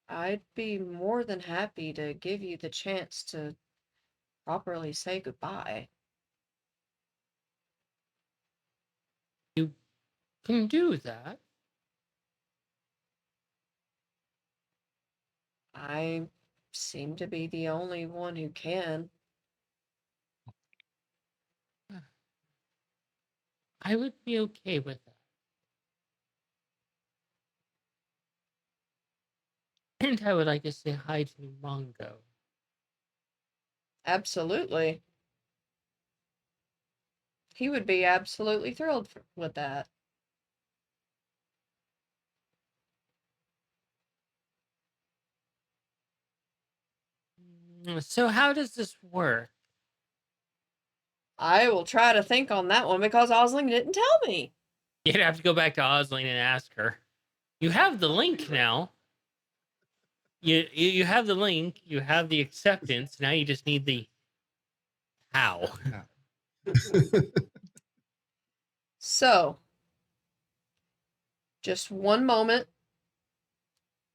D: I'd be more than happy to give you the chance to properly say goodbye.
A: You can do that.
D: I seem to be the only one who can.
A: I would be okay with that. And I would like to say hi to Mongo.
D: Absolutely. He would be absolutely thrilled with that.
A: So how does this work?
D: I will try to think on that one because Osling didn't tell me.
A: You'd have to go back to Osling and ask her. You have the link now. You have the link. You have the acceptance. Now you just need the how.
D: So, just one moment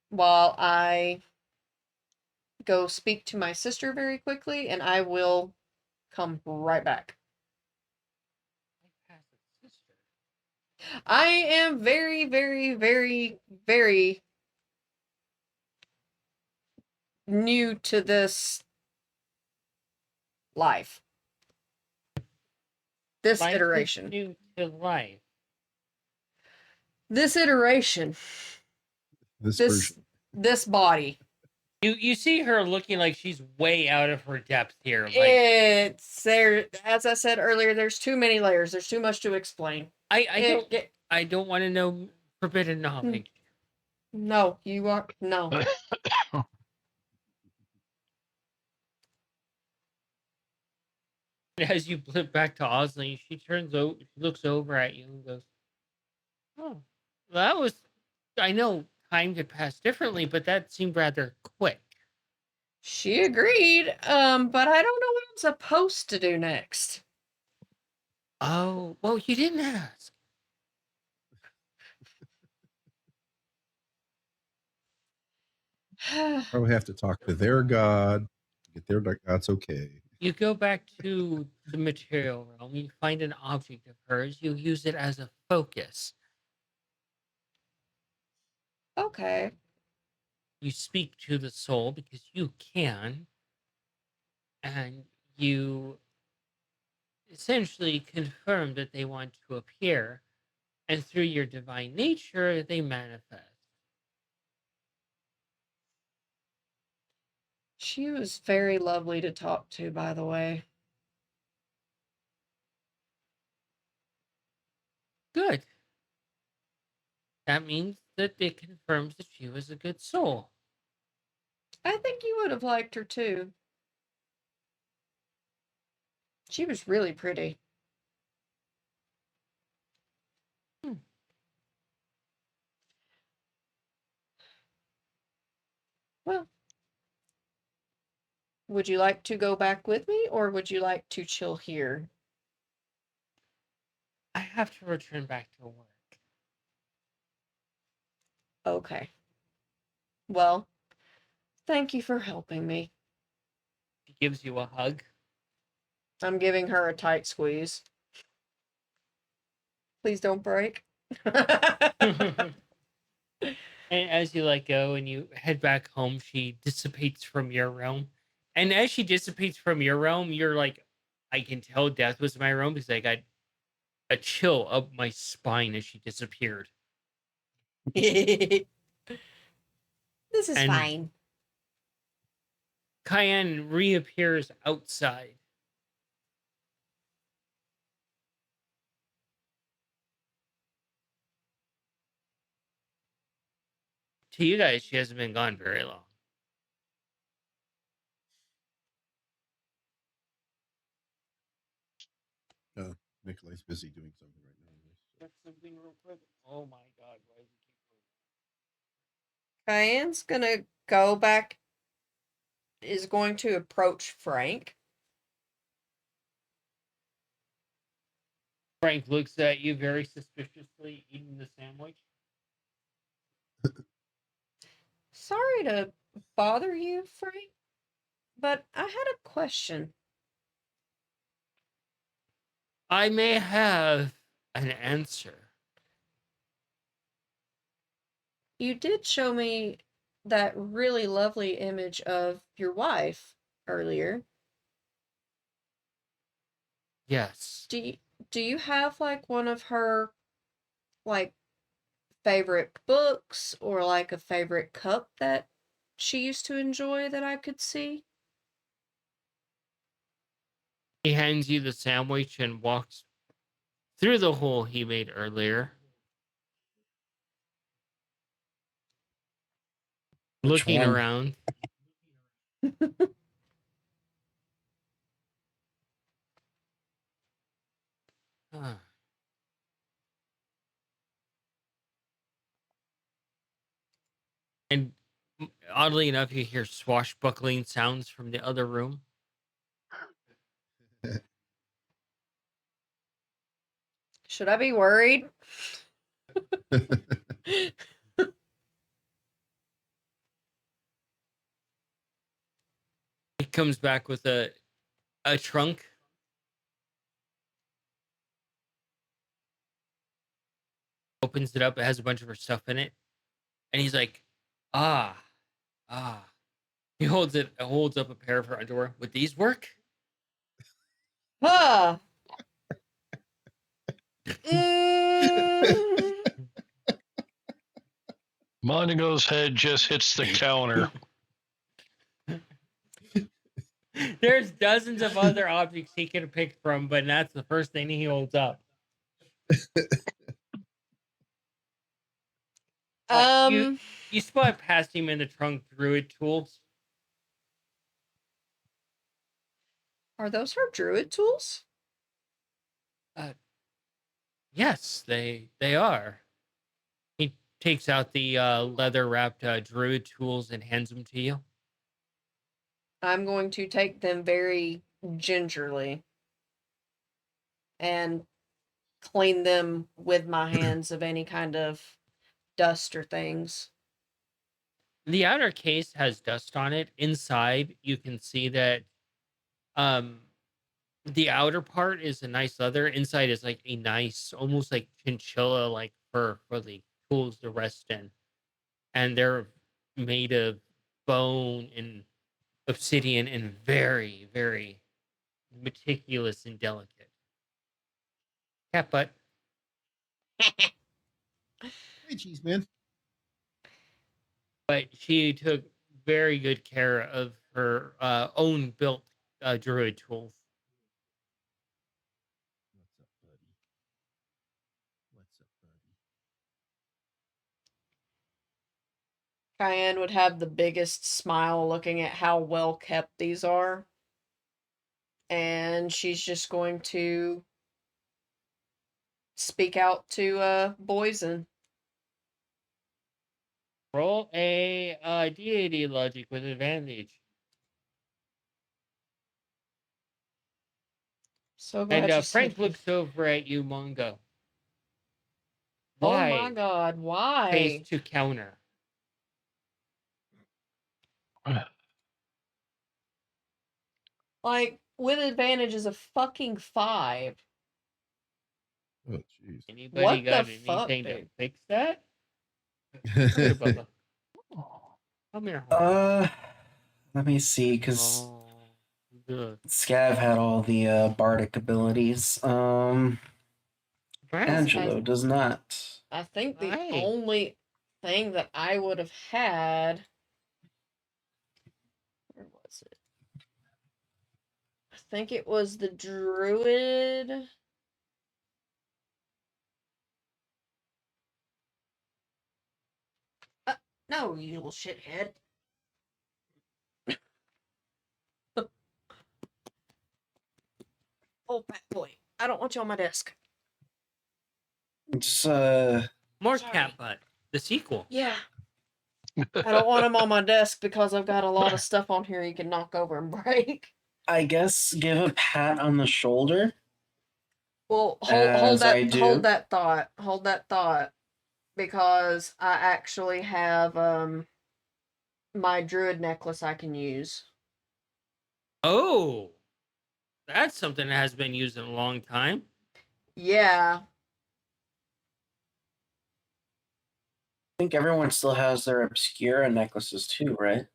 D: while I go speak to my sister very quickly, and I will come right back. I am very, very, very, very new to this life. This
A: Life is
D: iteration.
A: new to life.
D: This iteration.
E: This
D: This
E: version.
D: this body.
A: You see her looking like she's way out of her depth here. Like
D: It's there, as I said earlier, there's too many layers. There's too much to explain.
A: I don't want to know forbidden knowledge.
D: No, you are no.
A: As you flip back to Osley, she turns over, she looks over at you and goes, "Oh, well, that was. I know time could pass differently, but that seemed rather quick."
D: She agreed, but I don't know what I'm supposed to do next.
A: Oh, well, you didn't ask.
E: Probably have to talk to their god. Get their that's okay.
A: You go back to the material realm, you find an object of hers, you use it as a focus.
D: Okay.
A: You speak to the soul because you can, and you essentially confirm that they want to appear, and through your divine nature, they manifest.
D: She was very lovely to talk to, by the way.
A: Good. That means that it confirms that she was a good soul.
D: I think you would have liked her too. She was really pretty.
A: Hmm.
D: Well, would you like to go back with me or would you like to chill here?
A: I have to return back to work.
D: Okay. Well, thank you for helping me.
A: She gives you a hug.
D: I'm giving her a tight squeeze. Please don't break.
A: And as you let go and you head back home, she dissipates from your realm. And as she dissipates from your realm, you're like, I can tell death was my realm because I got a chill up my spine as she disappeared.
D: This is
A: And
D: fine.
A: Cayenne reappears outside. To you guys, she hasn't been gone very long.
E: Nikolai's busy doing something right now.
A: Check something real quick. Oh my god, why does it keep
D: Cayenne's gonna go back, is going to approach Frank.
A: Frank looks at you very suspiciously eating the sandwich.
D: Sorry to bother you, Frank, but I had a question.
A: I may have an answer.
D: You did show me that really lovely image of your wife earlier.
A: Yes.
D: Do you have like one of her like favorite books or like a favorite cup that she used to enjoy that I could see?
A: He hands you the sandwich and walks through the hole he made earlier,
C: Which
A: looking
C: one?
A: around. Huh. And oddly enough, you hear swashbuckling sounds from the other room.
D: Should I be worried?
A: He comes back with a trunk. Opens it up. It has a bunch of her stuff in it. And he's like, ah, ah. He holds up a pair of her underwear. Would these work?
D: Huh. Mm.
B: Montago's head just hits the counter.
A: There's dozens of other objects he could have picked from, but that's the first thing he holds up. You spot past him in the trunk druid tools.
D: Are those her druid tools?
A: Yes, they are. He takes out the leather wrapped druid tools and hands them to you.
D: I'm going to take them very gingerly and clean them with my hands of any kind of dust or things.
A: The outer case has dust on it. Inside, you can see that Um, the outer part is a nice leather. Inside is like a nice, almost like chinchilla like fur for the tools to rest in, and they're made of bone and obsidian and very, very meticulous and delicate. Cat butt.
E: Hey, cheese man.
A: But she took very good care of her own built druid tools.
E: What's up, buddy? What's up, buddy?
D: Cheyenne would have the biggest smile looking at how well kept these are. And she's just going to speak out to Boysen.
A: Roll a deity logic with advantage.
D: So glad
A: And
D: you
A: Frank
D: said
A: looks over at you, Mongo.
D: Oh my
A: Why
D: god, why?
A: pays to counter?
D: Like, with advantage is a fucking 5.
E: Oh, jeez.
A: Anybody
D: What
A: got
D: the fuck,
A: anything to
D: dude?
A: fix that? Come here, Bubba. Come here. Homie.
C: Let me see, because
A: Oh, good.
C: Scav had all the bardic abilities.
A: Right.
C: Angelo does not.
D: I think the
A: Right.
D: only thing that I would have had. Where was it? I think it was the druid. No, you little shithead. Oh, fat boy. I don't want you on my desk.
C: Just
A: More
D: Sorry.
A: cat butt. The sequel.
D: Yeah. I don't want him on my desk because I've got a lot of stuff on here he can knock over and break.
C: I guess give a pat on the shoulder.
D: Well,
C: As I do.
D: hold that thought, because I actually have my druid necklace I can use.
A: Oh, that's something that has been used in a long time.
D: Yeah,
C: I think everyone still has their obscura necklaces too, right?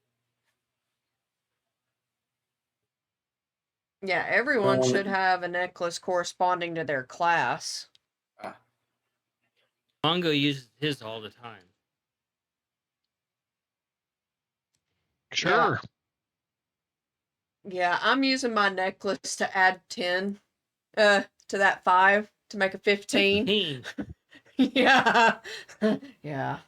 D: yeah. Everyone
C: Well,
D: should have a necklace corresponding to their class.
A: Mongo uses his all the time.
B: Sure.
D: Yeah, I'm using my necklace to add 10 to that 5 to make a 15.
A: 15.
D: Yeah. Yeah.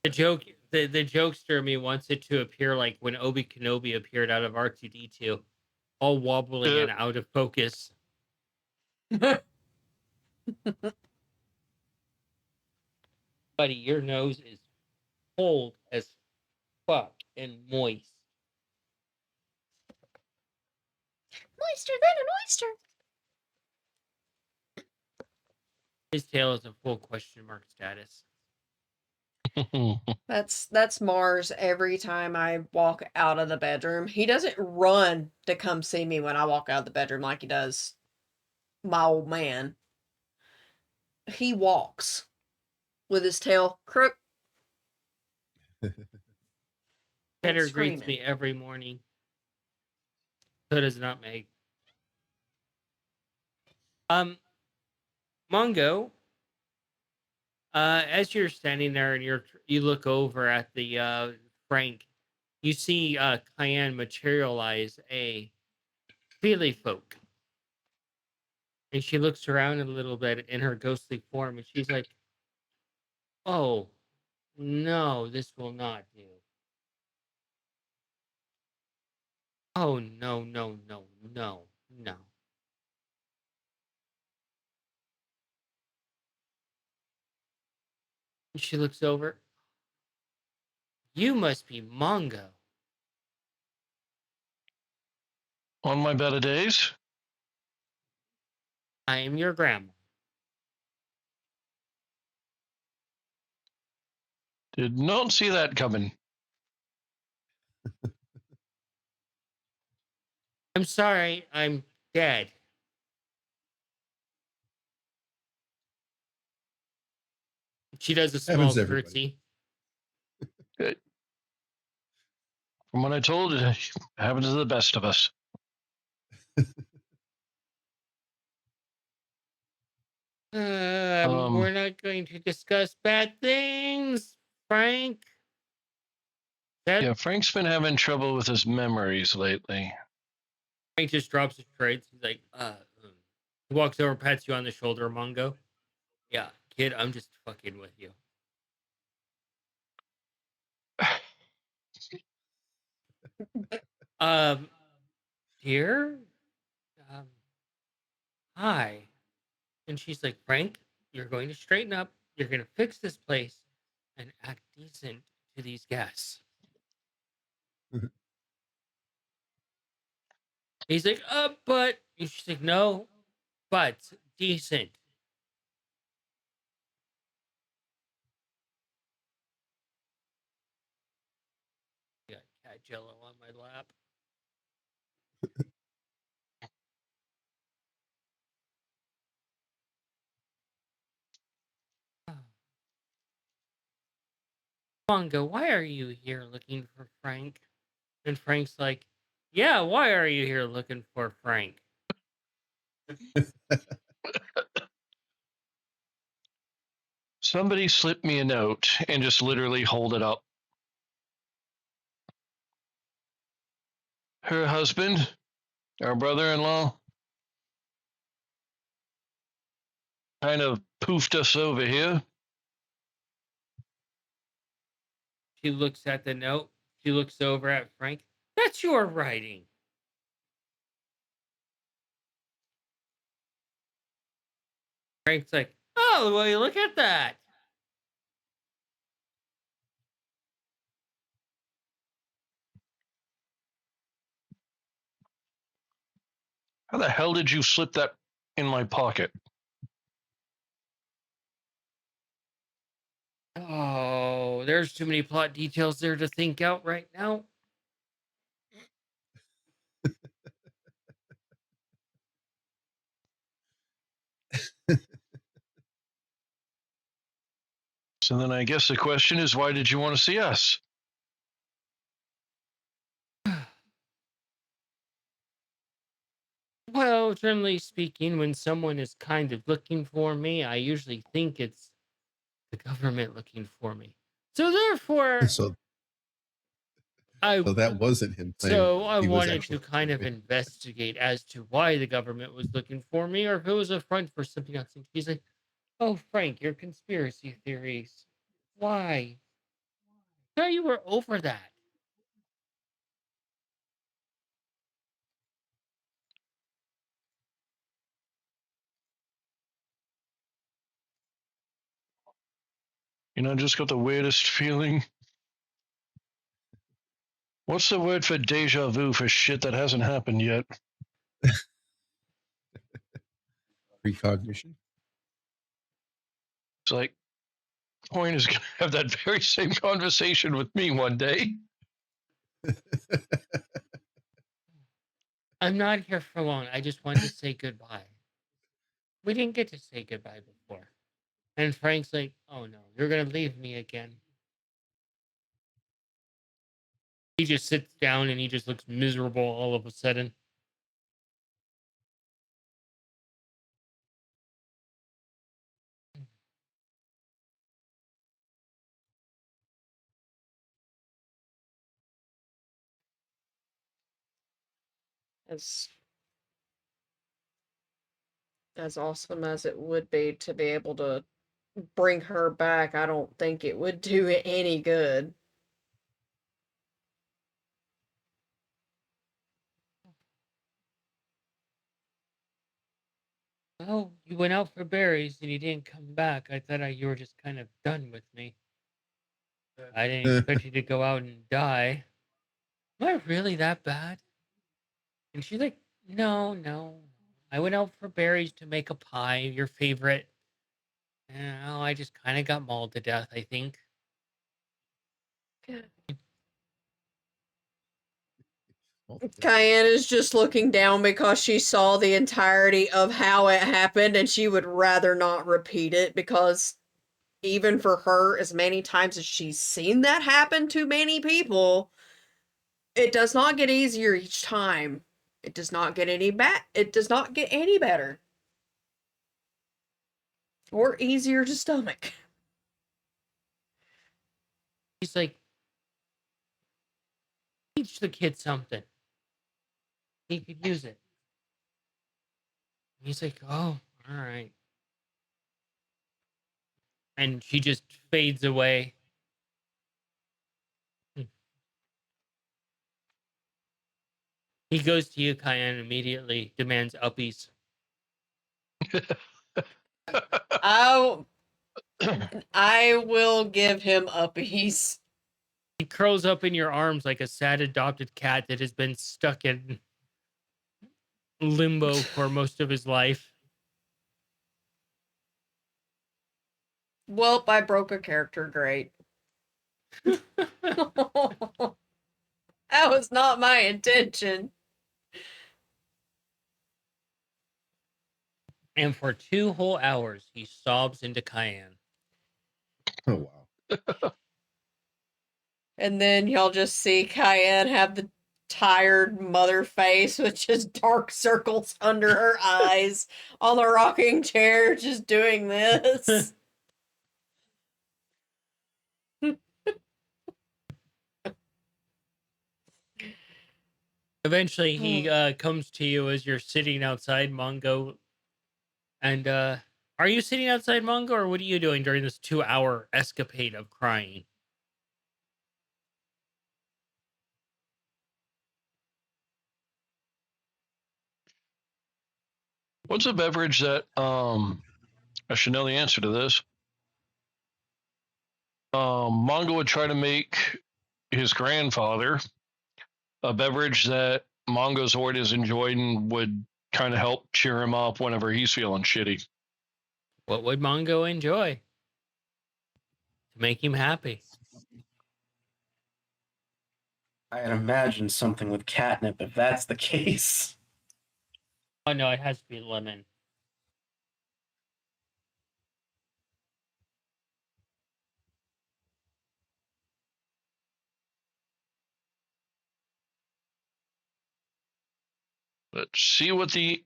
A: The jokester in me wants it to appear like when Obi Kenobi appeared out of R2D2, all wobbly and out of focus. Buddy, your nose is cold as fuck and moist.
D: Moister than an oyster.
A: His tail is a full question mark status.
D: That's Mars every time I walk out of the bedroom. He doesn't run to come see me when I walk out of the bedroom like he does my old man. He walks with his tail crook.
A: Cheddar
D: screaming.
A: greets me every morning. So does Nutmeg. Mongo, as you're standing there and you look over at the Frank, you see Cayenne materialize a feely folk. And she looks around a little bit in her ghostly form and she's like, oh, no, this will not do. Oh, no, no, no, no, no. And she looks over. You must be Mongo.
B: On my better days.
A: I am your grandma.
B: Did not see that coming.
A: I'm sorry, I'm dead. She does a small
E: Happens to everybody.
A: curtsy.
B: Uh, From what I told, it happens to the best of us.
A: We're not going to discuss bad things, Frank.
B: Yeah, Frank's been having trouble with his memories lately.
A: Frank just drops his trades. He's like, he walks over, pats you on the shoulder, Mongo. Yeah, kid, I'm just fucking with you. Um, Dear, um, hi. And she's like, Frank, you're going to straighten up. You're going to fix this place and act decent to these guests. He's like, but. And she's like, no, but decent. I got cat jello on my lap. Mongo, why are you here looking for Frank? And Frank's like, yeah, why are you here looking for Frank?
B: Somebody slipped me a note and just literally hold it up. Her husband, our brother-in-law, kind of poofed us over here.
A: She looks at the note. She looks over at Frank. That's your writing. Frank's like, oh, well, you look at that.
B: How the hell did you slip that in my pocket?
A: Oh, there's too many plot details there to think out right now.
B: So then I guess the question is, why did you want to see us?
A: Well, generally speaking, when someone is kind of looking for me, I usually think it's the government looking for me. So therefore,
E: So,
A: I
E: so that wasn't him playing.
A: so I
E: He was
A: wanted
E: actually
A: to kind of
E: moving.
A: investigate as to why the government was looking for me, or if it was a front for something else. And she's like, "Oh, Frank, your conspiracy theories. Why? I thought you were over that."
B: Just got the weirdest feeling. What's the word for deja vu for shit that hasn't happened yet?
E: Precognition.
B: It's like, Point is going to have that very same conversation with me one day.
A: I'm not here for long. I just wanted to say goodbye. We didn't get to say goodbye before. And Frank's like, "Oh no, you're gonna leave me again." He just sits down and he just looks miserable all of a sudden.
D: As awesome as it would be to be able to bring her back, I don't think it would do it any good.
A: Oh, you went out for berries and you didn't come back. I thought you were just kind of done with me. I didn't expect you to go out and die. Am I really that bad? And she's like, no, no. I went out for berries to make a pie, your favorite. And I just kind of got mauled to death, I think.
E: Well,
D: Cayenne is just looking down because she saw the entirety of how it happened and she would rather not repeat it because even for her, as many times as she's seen that happen to many people, it does not get easier each time. It does not get it does not get any better. Or easier to stomach.
A: He's like, teach the kid something. He could use it. He's like, oh, all right. And she just fades away. He goes to you, Cayenne, immediately demands uppies.
D: I will give him uppies.
A: He curls up in your arms like a sad adopted cat that has been stuck in limbo for most of his life.
D: Welp, I broke a character. Great. That was not my intention.
A: And for 2 whole hours, he sobs into Cayenne.
E: Oh wow.
D: And then y'all just see Cayenne have the tired mother face with just dark circles under her eyes on the rocking chair, just doing this.
A: Eventually, he comes to you as you're sitting outside Mongo. And are you sitting outside Mongo, or what are you doing during this 2-hour escapade of crying?
B: What's a beverage that I should know the answer to this. Mongo would try to make his grandfather a beverage that Mongo's always has enjoyed and would kind of help cheer him up whenever he's feeling shitty.
A: What would Mongo enjoy to make him happy?
C: I'd imagine something with catnip if that's the case.
A: Oh no, it has to be lemon.
B: Let's see what the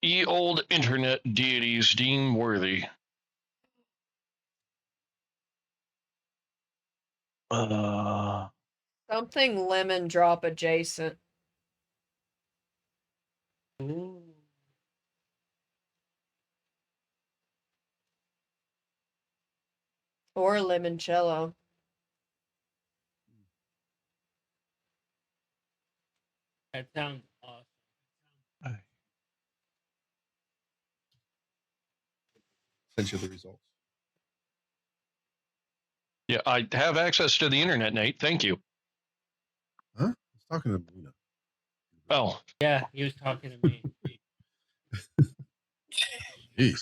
B: ye old internet deities deem worthy.
D: Something lemon drop adjacent.
A: Ooh.
D: Or limoncello.
A: That sounds awesome.
E: Send you the results.
B: Yeah, I have access to the internet, Nate. Thank you.
E: Huh? I was talking to Melina.
B: Oh,
A: Yeah, he was talking to me.
E: Jeez.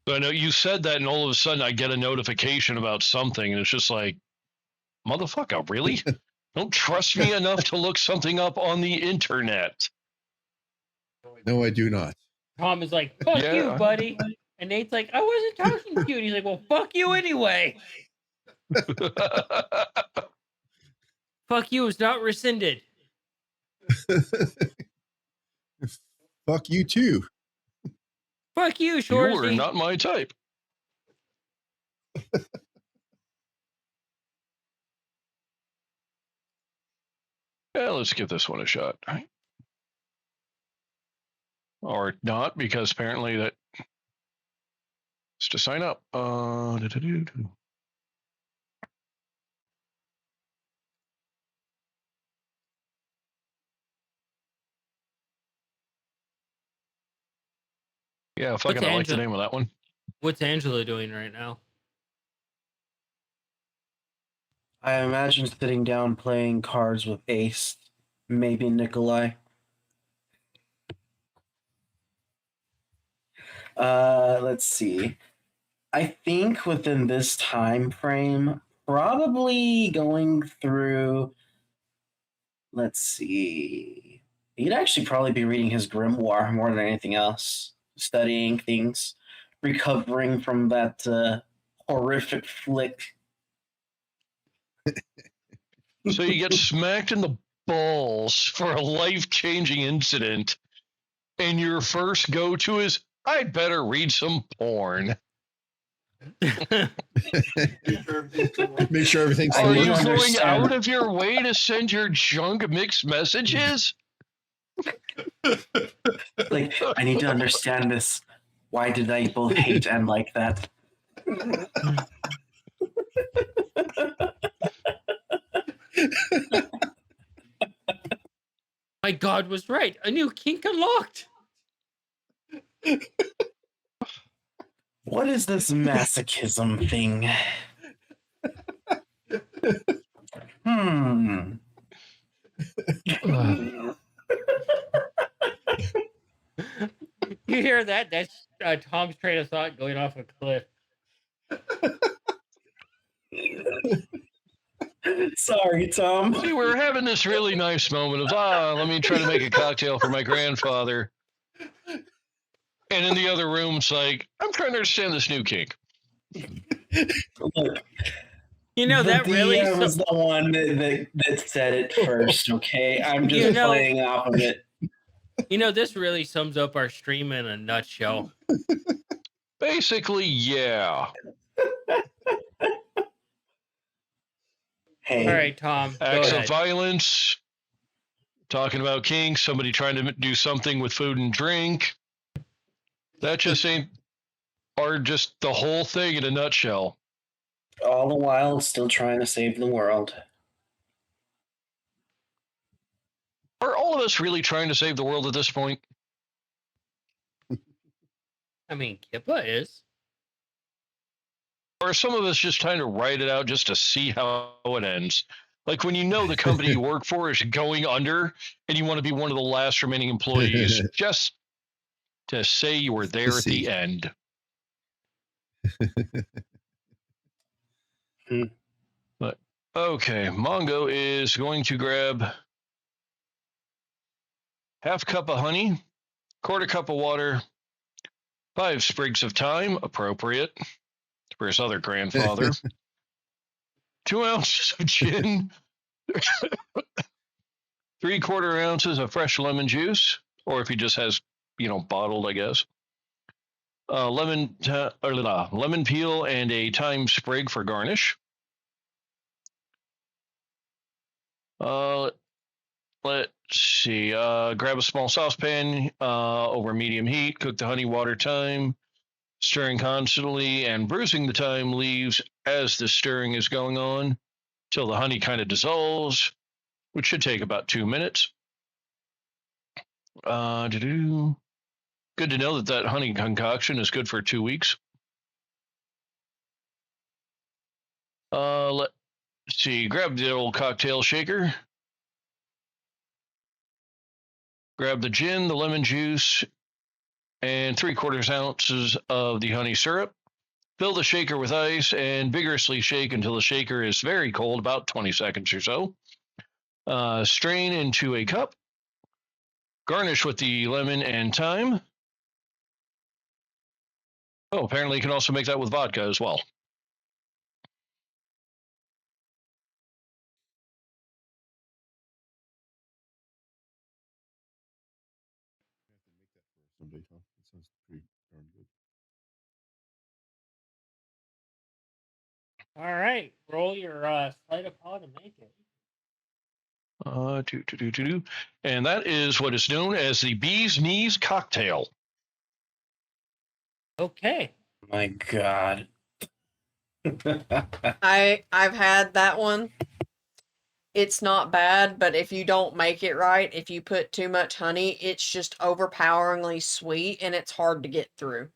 B: I know you said that, and all of a sudden I get a notification about something, and it's just like, motherfucker, really? Don't trust me enough to look something up on the internet.
E: No, I do not.
A: Tom is like, fuck
B: Yeah.
A: you, buddy. And Nate's like, I wasn't talking to you. And he's like, well, fuck you anyway. Fuck you is not rescinded.
E: Fuck you too.
A: Fuck you,
B: You
A: Shorzy.
B: are not my type. Yeah, let's give this one a shot. Or not, because apparently that is to sign up. Yeah, fucking, I like the name of that one.
A: What's Angela doing right now?
C: I imagine sitting down playing cards with Ace, maybe Nikolai. Let's see. I think within this time frame, probably going through. Let's see. He'd actually probably be reading his grimoire more than anything else, studying things, recovering from that horrific flick.
B: So you get smacked in the balls for a life-changing incident, and your first go-to is, I'd better read some porn.
E: Make sure everything's
C: I
B: Are
C: need
B: you
C: to
B: going
C: understand.
B: out of your way to send your junk mixed messages?
C: Like, I need to understand this. Why did I both hate and like that?
A: My God was right. A new kink unlocked.
C: What is this masochism thing? Hmm.
A: You hear that? That's Tom's train of thought going off a cliff.
C: Sorry, Tom.
B: See, we were having this really nice moment of, let me try to make a cocktail for my grandfather. And in the other room, it's like, I'm trying to understand this new kink.
C: Look,
A: You know,
C: the
A: that really
C: DM was the one that said it first, okay? I'm just
A: You know-
C: playing off of it.
A: You know, this really sums up our stream in a nutshell.
B: Basically, yeah.
C: Hey,
A: All right, Tom. Go
B: Acts of
A: ahead.
B: violence, talking about kinks, somebody trying to do something with food and drink. That just ain't, or just the whole thing in a nutshell.
C: all the while still trying to save the world.
B: Are all of us really trying to save the world at this point?
A: I mean, Kippa is.
B: Or are some of us just trying to write it out just to see how it ends? Like when you know the company you work for is going under and you want to be one of the last remaining employees just to say you were there at the end. But okay, Mongo is going to grab half cup of honey, quarter cup of water, 5 sprigs of thyme, appropriate for his other grandfather, 2 ounces of gin, 3/4 ounces of fresh lemon juice, or if he just has, bottled, I guess. Lemon peel and a thyme sprig for garnish. Let's see. Grab a small saucepan over medium heat. Cook the honey, water, thyme, stirring constantly and bruising the thyme leaves as the stirring is going on till the honey kind of dissolves, which should take about 2 minutes. Good to know that honey concoction is good for 2 weeks. Let's see. Grab the old cocktail shaker. Grab the gin, the lemon juice, and 3/4 ounces of the honey syrup. Fill the shaker with ice and vigorously shake until the shaker is very cold, about 20 seconds or so. Strain into a cup. Garnish with the lemon and thyme. Oh, apparently you can also make that with vodka as well.
E: Someday, Tom. That sounds pretty darn good.
A: All right. Roll your sleight of hand to make it.
B: And that is what is known as the bee's knees cocktail.
A: Okay.
C: My God.
D: I've had that one. It's not bad, but if you don't make it right, if you put too much honey, it's just overpoweringly sweet and it's hard to get through.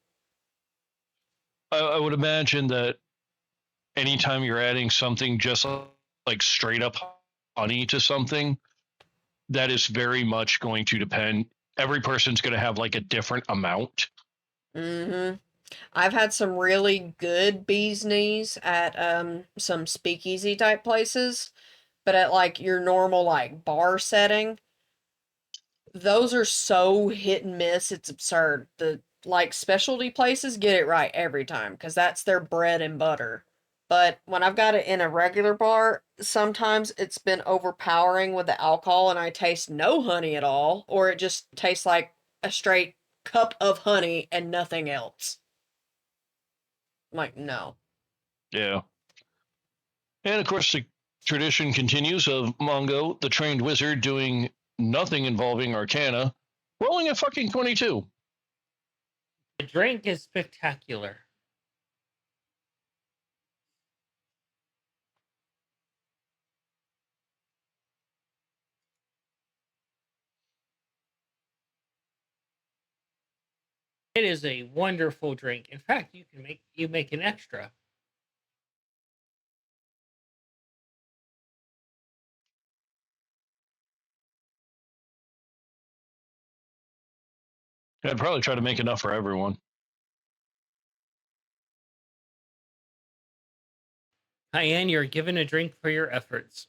B: I would imagine that anytime you're adding something just like straight up honey to something, that is very much going to depend. Every person's going to have like a different amount.
D: Mm-hmm. I've had some really good bees knees at some speakeasy type places, but at like your normal like bar setting, those are so hit and miss. It's absurd. The like specialty places get it right every time because that's their bread and butter. But when I've got it in a regular bar, sometimes it's been overpowering with the alcohol and I taste no honey at all, or it just tastes like a straight cup of honey and nothing else. I'm like, no.
B: Yeah. And of course, the tradition continues of Mongo, the trained wizard, doing nothing involving arcana, rolling a fucking 22.
A: The drink is spectacular. It is a wonderful drink. In fact, you make an extra.
B: I'd probably try to make enough for everyone.
A: Cayenne, you're given a drink for your efforts.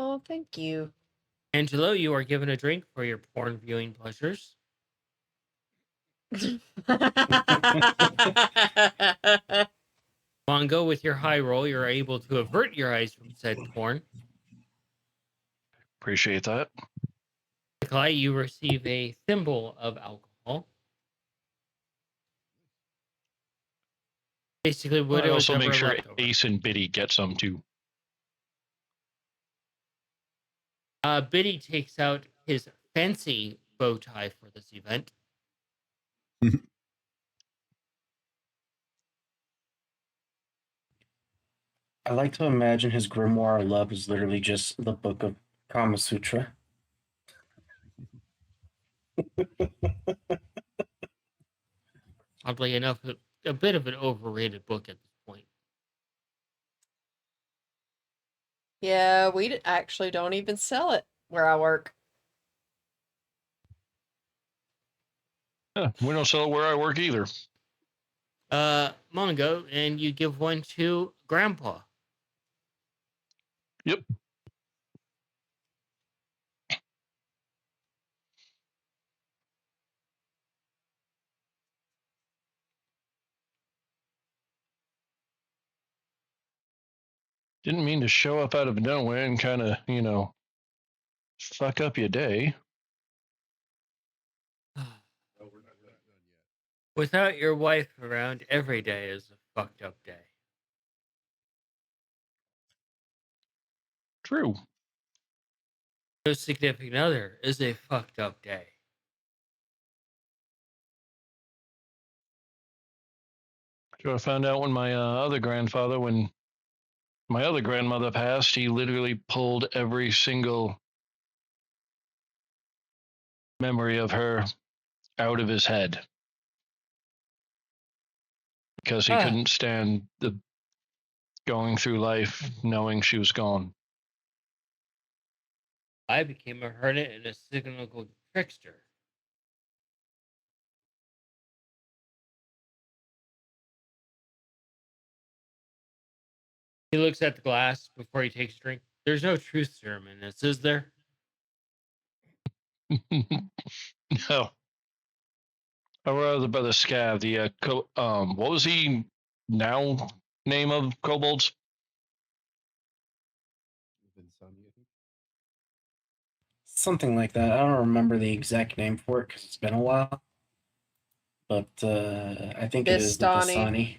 D: Oh, thank you.
A: Angelo, you are given a drink for your porn viewing pleasures. Mongo, with your high roll, you're able to avert your eyes from said porn.
B: Appreciate that.
A: Nikolai, you receive a thimble of alcohol. Basically, what
B: I
A: it was
B: also make
A: ever
B: sure
A: left over.
B: Ace and Biddy get some too.
A: Biddy takes out his fancy bow tie for this event.
C: I like to imagine his grimoire of love is literally just the book of Kama Sutra.
A: Oddly enough, a bit of an overrated book at this point.
D: Yeah, we actually don't even sell it where I work.
B: Yeah, we don't sell it where I work either.
A: Mongo, and you give one to Grandpa.
B: Yep. Didn't mean to show up out of nowhere and kind of, fuck up your day.
A: Without your wife around, every day is a fucked up day.
B: True.
A: No significant other is a fucked up day.
B: So I found out when my when my other grandmother passed, he literally pulled every single memory of her out of his head because he couldn't stand the going through life knowing she was gone.
A: I became a hermit and a cynical trickster. He looks at the glass before he takes a drink. There's no truth serum in this, is there?
B: No. I was by the scav. What was he now name of kobolds?
C: Something like that. I don't remember the exact name for it because it's been a while. But I think it is the
D: Vistani.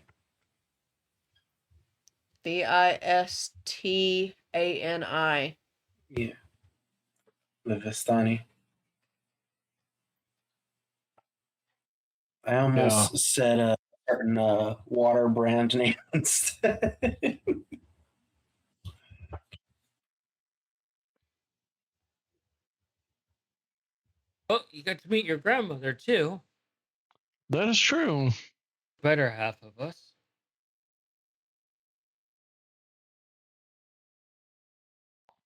C: Vistani.
D: Vistani.
C: Yeah. The Vistani. I almost said a certain water brand name instead.
A: Oh, you got to meet your grandmother too.
B: That is true.
A: Better half of us.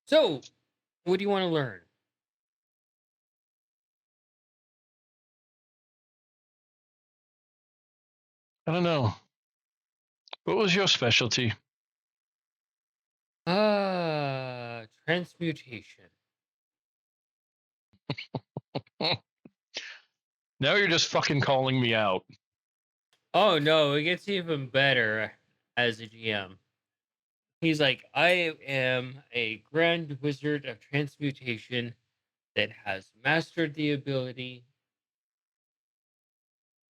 A: So, what do you want to learn?
B: I don't know. What was your specialty?
A: Transmutation.
B: Now you're just fucking calling me out.
A: Oh no, it gets even better as a GM. He's like, I am a grand wizard of transmutation that has mastered the ability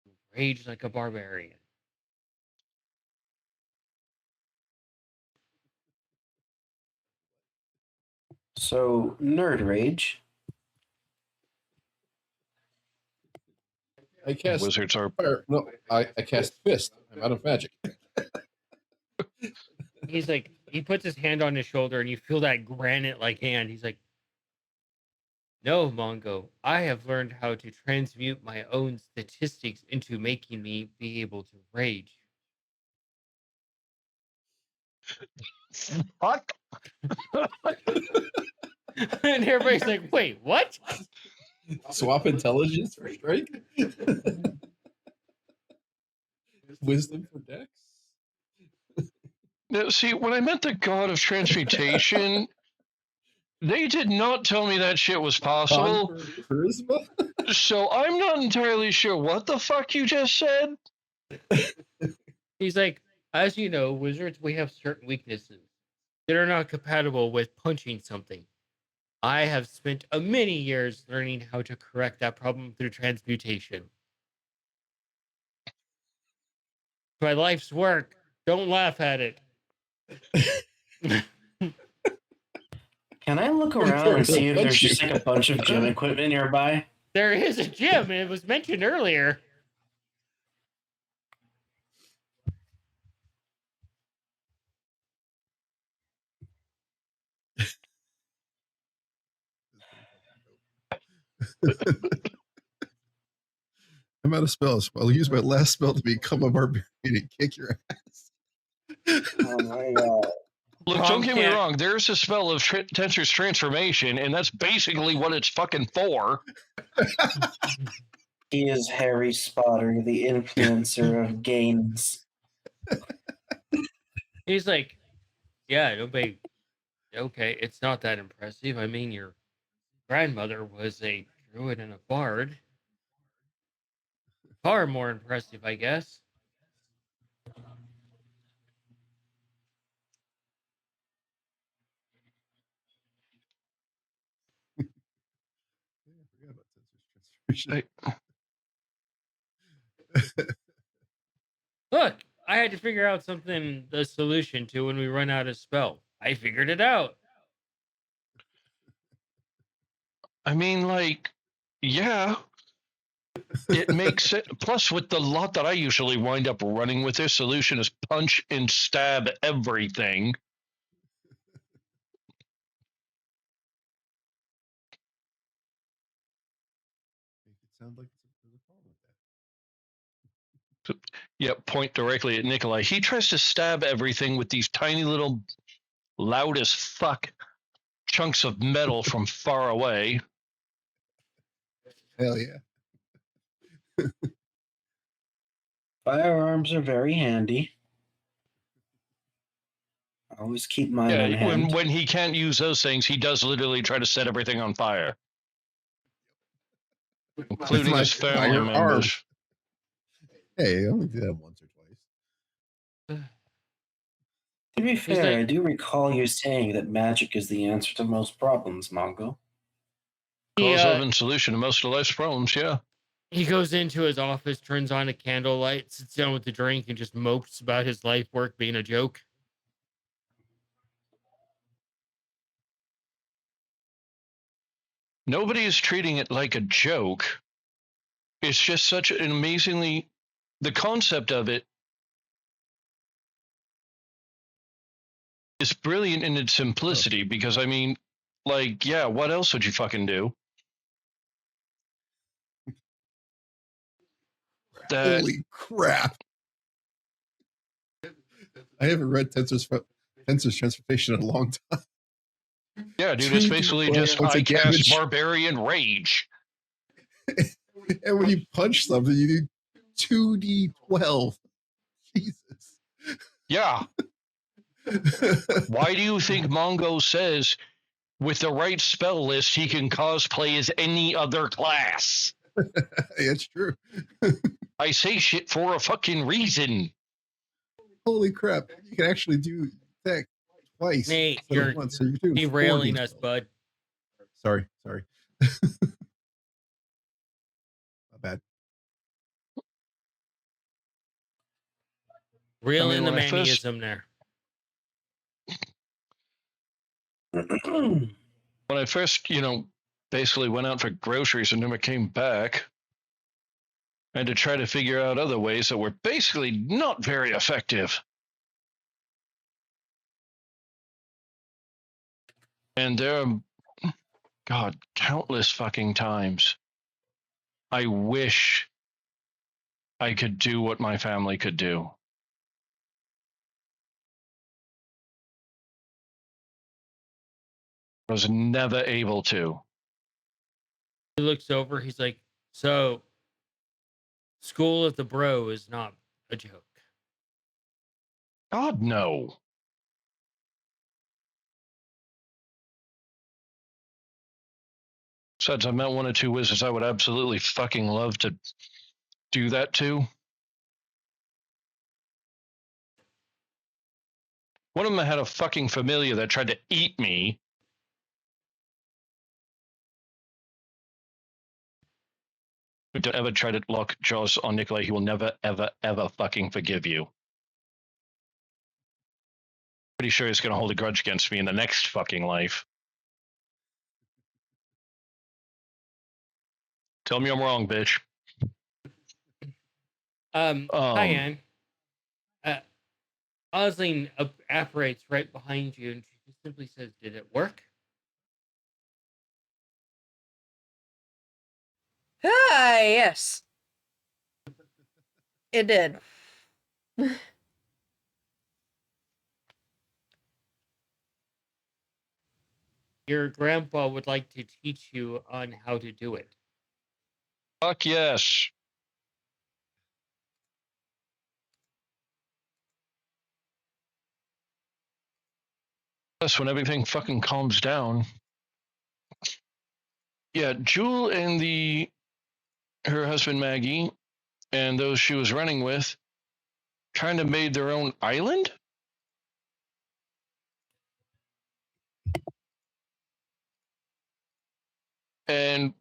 A: to rage like a barbarian.
C: So, nerd rage.
E: I cast
B: Wizards are.
E: fire. No, I cast fist. I'm out of magic.
A: He's like, he puts his hand on his shoulder and you feel that granite like hand. He's like, no, Mongo, I have learned how to transmute my own statistics into making me be able to rage.
B: What?
A: And everybody's like, wait, what?
E: Swap intelligence for strike. Wisdom for dex.
B: Now, see, when I met the god of transmutation, they did not tell me that shit was possible.
E: Charisma.
B: So I'm not entirely sure what the fuck you just said.
A: He's like, as you know, wizards, we have certain weaknesses that are not compatible with punching something. I have spent many years learning how to correct that problem through transmutation. My life's work. Don't laugh at it.
C: Can I look around and see if there's just like a bunch of gym equipment nearby?
A: There is a gym, and it was mentioned earlier.
E: I'm out of spells. I'll use my last spell to become a barbarian and kick your ass.
C: Oh my god.
B: Look, don't get me wrong. There's a spell of Tensor's transformation, and that's basically what it's fucking for.
C: He is Harry Spotter, the influencer of games.
A: He's like, yeah, nobody. Okay, it's not that impressive. I mean, your grandmother was a druid and a bard. Far more impressive, I guess.
E: I forgot about Tensor's transformation.
A: Look, I had to figure out something, the solution to when we run out of spell. I figured it out.
B: I mean, like, yeah, it makes it. Plus, with the lot that I usually wind up running with, their solution is punch and stab everything.
E: Make it sound like there's a problem with that.
B: Yep, point directly at Nikolai. He tries to stab everything with these tiny little, loud as fuck chunks of metal from far away.
E: Hell yeah.
C: Firearms are very handy. I always keep mine on
B: Yeah,
C: hand.
B: when he can't use those things, he does literally try to set everything on fire, including his family members.
E: Hey, I only do that once or twice.
C: To be fair,
A: like-
C: I do recall you saying that magic is the answer to most problems, Mongo.
B: Cause-oven solution to most of life's problems, yeah.
A: He goes into his office, turns on a candlelight, sits down with the drink, and just mopes about his life work being a joke.
B: Nobody is treating it like a joke. It's just such an amazingly. The concept of it is brilliant in its simplicity because, I mean, like, yeah, what else would you fucking do?
E: Holy crap. I haven't read Tensor's transformation in a long time.
B: Yeah, dude, it's basically just
E: points
B: I
E: of
B: cast
E: damage.
B: barbarian rage.
E: And when you punch something, you do 2d12.
B: Yeah. Why do you think Mongo says with the right spell list he can cosplay as any other class?
E: It's true.
B: I say shit for a fucking reason.
E: Holy crap! You can actually do that twice
A: Nate,
E: instead
A: you're
E: of once. So you're doing 4
A: derailing
E: D
A: us,
E: spells.
A: bud.
E: Sorry. My bad.
A: Reeling the
B: when I first
A: manism there.
B: when I first, basically went out for groceries and never came back, I had to try to figure out other ways that were basically not very effective. And there are, God, countless fucking times I wish I could do what my family could do. I was never able to.
A: He looks over. He's like, "So, school at the Bro is not a joke."
B: God, no. Besides, I met 1 or 2 wizards I would absolutely fucking love to do that to. One of them had a fucking familiar that tried to eat me. Don't ever try to lock jaws on Nikolai. He will never, ever, ever fucking forgive you. Pretty sure he's going to hold a grudge against me in the next fucking life. Tell me I'm wrong, bitch.
A: Cayenne. Osling apparates right behind you, and she just simply says, "Did it work?"
D: Ah, yes. It did.
A: Your grandpa would like to teach you on how to do it.
B: Fuck yes. Plus, when everything fucking calms down. Yeah, Jewel and her husband Maggie and those she was running with kind of made their own island. And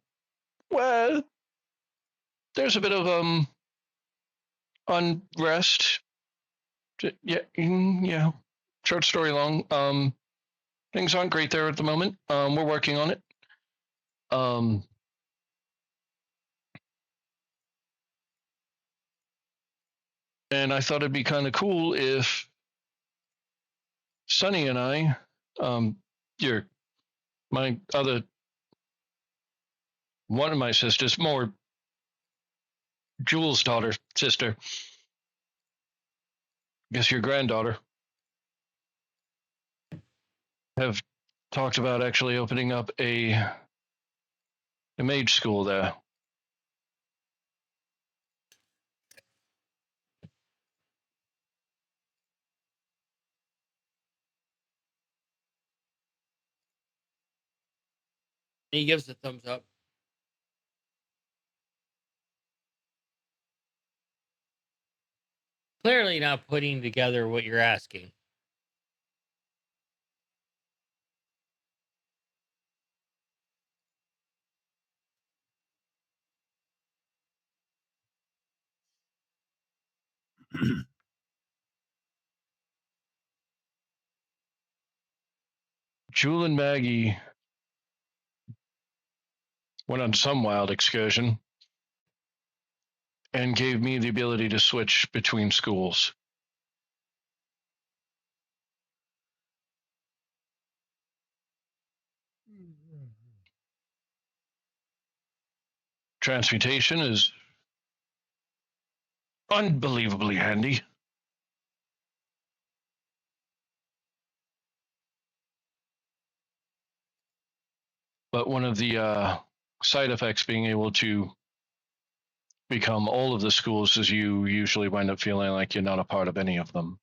B: well, there's a bit of unrest. Yeah. Short story long. Things aren't great there at the moment. We're working on it. And I thought it'd be kind of cool if Sonny and I, my other one of my sisters, more Jules' sister, I guess your granddaughter, have talked about actually opening up a mage school there.
A: And he gives a thumbs up. Clearly not putting together what you're asking.
B: Jewel and Maggie went on some wild excursion and gave me the ability to switch between schools. Transmutation is unbelievably handy. But one of the side effects being able to become all of the schools is you usually wind up feeling like you're not a part of any of them.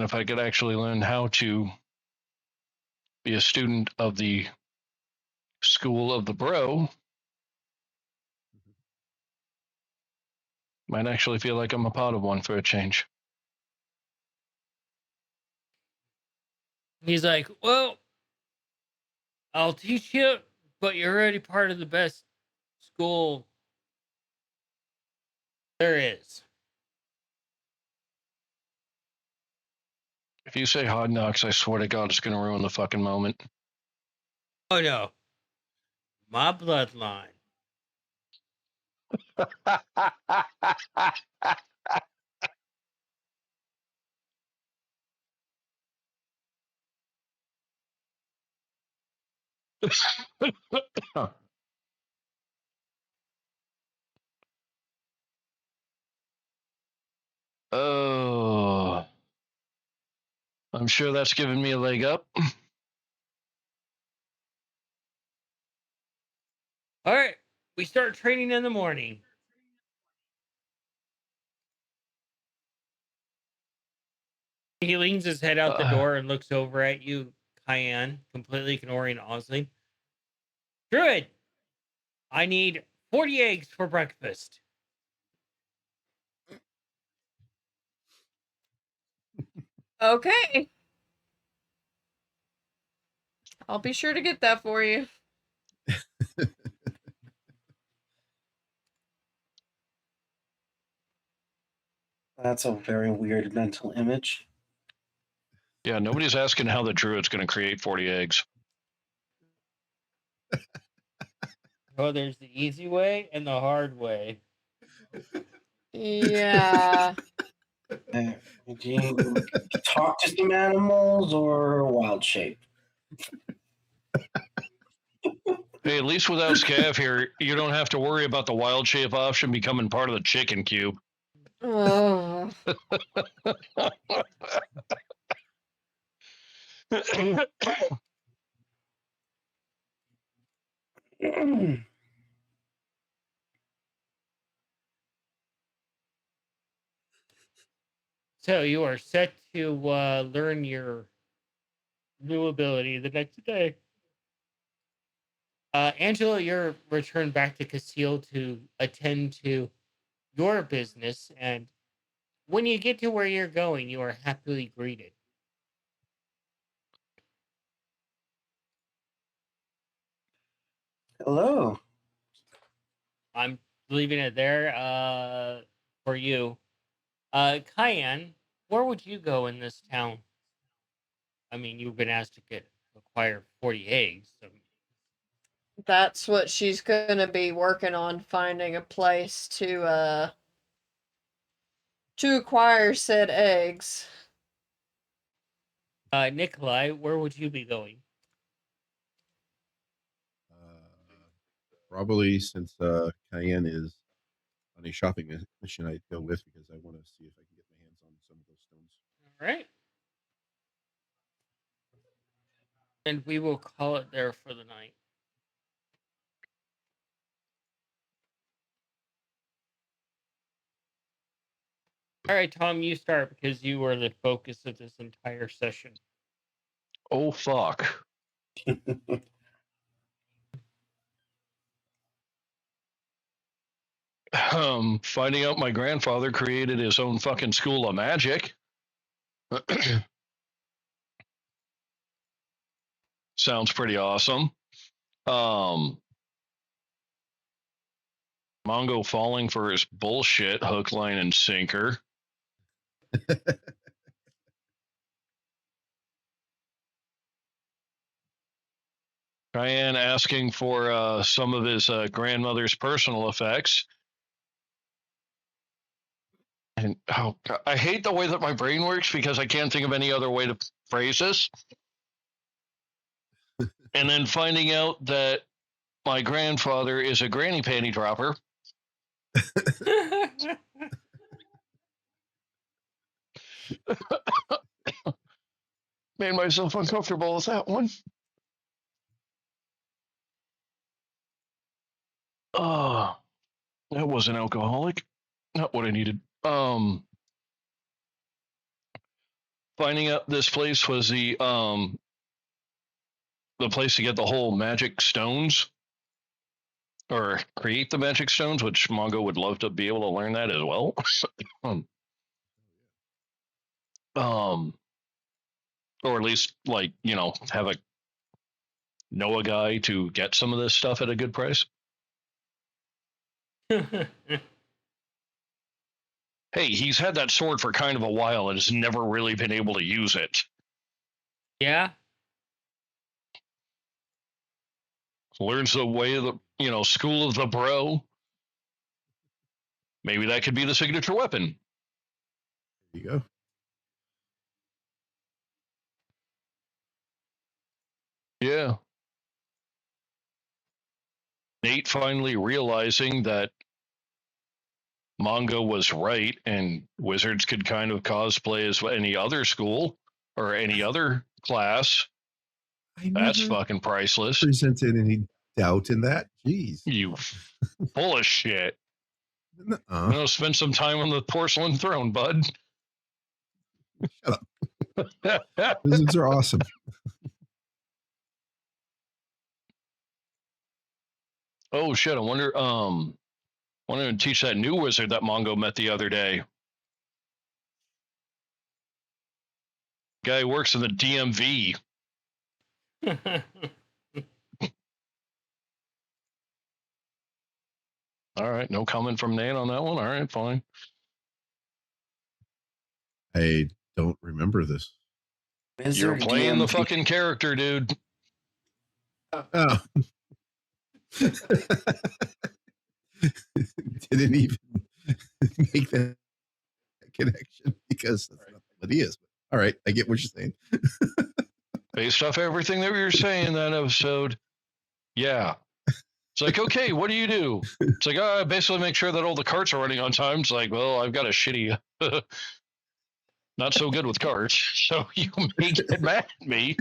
B: And if I could actually learn how to be a student of the School of the Bro, might actually feel like I'm a part of one for a change.
A: He's like, well, I'll teach you, but you're already part of the best school there is.
B: If you say hard knocks, I swear to God, it's going to ruin the fucking moment.
A: Oh no, my bloodline.
B: Oh, I'm sure that's given me a leg up.
A: All right, we start training in the morning. He leans his head out the door and looks over at you, Cayenne, completely ignoring Osley. Druid, I need 40 eggs for breakfast.
D: Okay. I'll be sure to get that for you.
C: That's a very weird mental image.
B: Yeah, nobody's asking how the druid's going to create 40 eggs.
A: Oh, there's the easy way and the hard way.
D: Yeah.
C: Do you talk to some animals or wild shape?
B: Hey, at least without Scav here, you don't have to worry about the wild shape option becoming part of the chicken cube.
D: Oh.
A: So you are set to learn your new ability the next day. Angela, you're returned back to Castile to attend to your business, and when you get to where you're going, you are happily greeted.
C: Hello.
A: I'm leaving it there for you. Cayenne, where would you go in this town? I mean, you've been asked to acquire 40 eggs. So.
D: That's what she's gonna be working on, finding a place to acquire said eggs.
A: Nikolai, where would you be going?
E: Probably since Cayenne is on a shopping mission, I'd go with because I want to see if I can get my hands on some of those stones.
A: All right. And we will call it there for the night. All right, Tom, you start because you were the focus of this entire session.
B: Oh, fuck. Finding out my grandfather created his own fucking school of magic. Sounds pretty awesome. Mongo falling for his bullshit, hook, line, and sinker. Cayenne asking for some of his grandmother's personal effects. And oh, God, I hate the way that my brain works because I can't think of any other way to phrase this. And then finding out that my grandfather is a granny panty dropper. Made myself uncomfortable with that one. Oh, that was an alcoholic. Not what I needed. finding out this place was the place to get the whole magic stones or create the magic stones, which Mongo would love to be able to learn that as well. um, or at least like have a know a guy to get some of this stuff at a good price. Hey, he's had that sword for kind of a while and has never really been able to use it.
A: Yeah.
B: Learns the way of the school of the bro. Maybe that could be the signature weapon.
E: There you go.
B: Yeah. Nate finally realizing that Mongo was right and wizards could kind of cosplay as any other school or any other class. That's
E: never
B: fucking priceless.
E: presented any doubt in that. Jeez.
B: You full of shit.
E: Nuh-uh.
B: Spend some time on the porcelain throne, bud.
E: Shut up. Wizards are awesome.
B: Oh shit! I wonder. Wanted to teach that new wizard that Mongo met the other day. Guy works in the DMV. All right, no comment from Nan on that one. All right, fine.
E: I don't remember this.
B: You're
C: Wizard
B: playing the
C: DMV.
B: fucking character, dude.
E: Oh. Didn't even make that connection because that's not what he is. All right, I get what you're saying.
B: Based off everything that we were saying in that episode, yeah. It's like, okay, what do you do? It's like, I basically make sure that all the carts are running on time. It's like, well, I've got a shitty, not so good with carts, so you may get mad at me.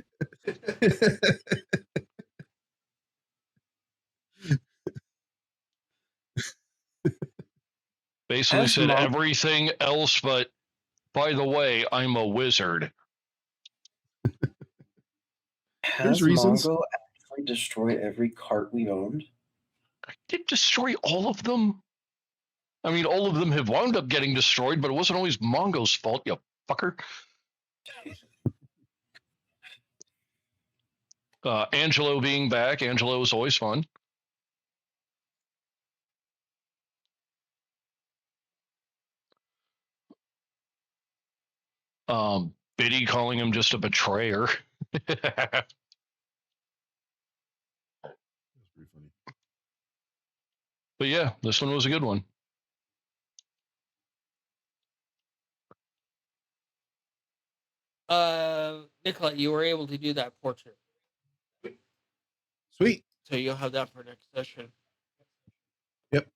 B: Basically
C: As
B: said
C: Mon-
B: everything else, but by the way, I'm a wizard.
C: Has
E: reasons.
C: Mongo actually destroyed every cart we owned?
B: I did destroy all of them. I mean, all of them have wound up getting destroyed, but it wasn't always Mongo's fault, you fucker. Angelo being back. Angelo is always fun. Biddy calling him just a betrayer.
E: That's pretty funny.
B: But yeah, this one was a good one.
A: Nicola, you were able to do that portrait,
E: Sweet.
A: so you'll have that for next session.
E: Yep.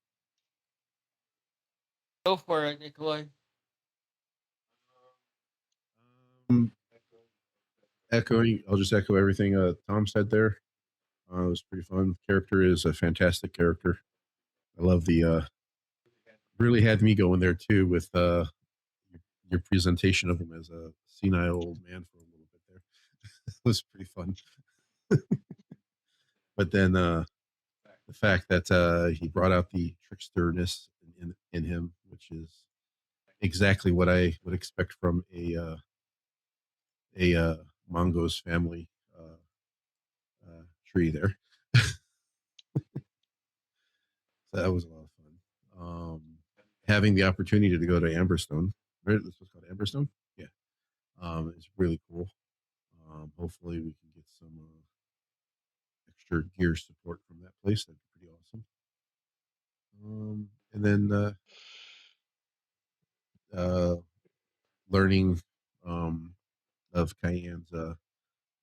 A: Go for it, Nicola.
E: I'll just echo everything Tom said there. It was pretty fun. Character is a fantastic character. I love the really had me going there too with your presentation of him as a senile old man for a little bit there. It was pretty fun. But then the fact that he brought out the tricksterness in him, which is exactly what I would expect from a Mongo's family tree there. So that was a lot of fun. Having the opportunity to go to Amberstone, right? This was called Amberstone. Yeah, it's really cool. Hopefully, we can get some extra gear support from that place. That'd be pretty awesome. And then learning of Cayenne's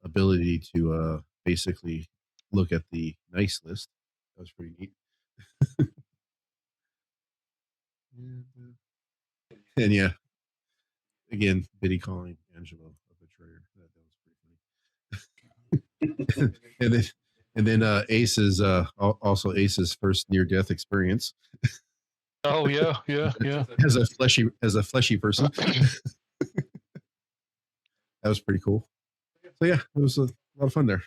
E: ability to basically look at the nice list. That was pretty neat. And yeah, again, Biddy calling Angelo a betrayer. That was pretty funny. and then Ace's also Ace's first near death experience.
B: Oh yeah.
E: As a fleshy person. that was pretty cool. So yeah, it was a lot of fun there.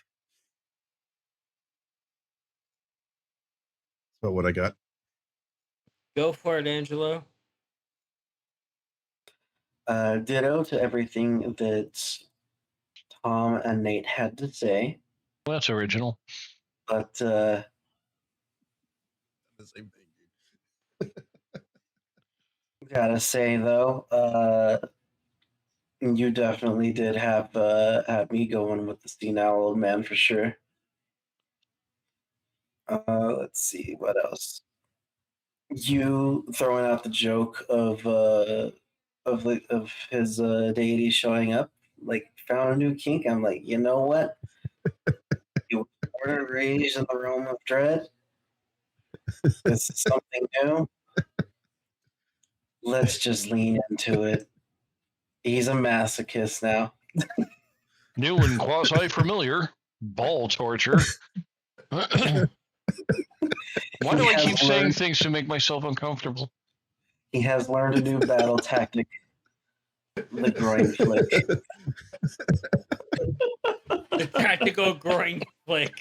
E: That's about what I got.
A: Go for it, Angelo.
C: Ditto to everything that Tom and Nate had to say,
B: Well, that's original.
C: but
E: The same thing, dude.
C: gotta say though, you definitely did have me going with the senile old man for sure. Let's see what else. You throwing out the joke of his deity showing up, like found a new kink. I'm like, you know what? You were born and raised in the realm of dread. This is something new. Let's just lean into it. He's a masochist now.
B: New and quasi familiar. Ball torture. Why do I keep saying things to make myself uncomfortable?
C: He has learned a new battle tactic. The groin flick.
A: The tactical groin flick.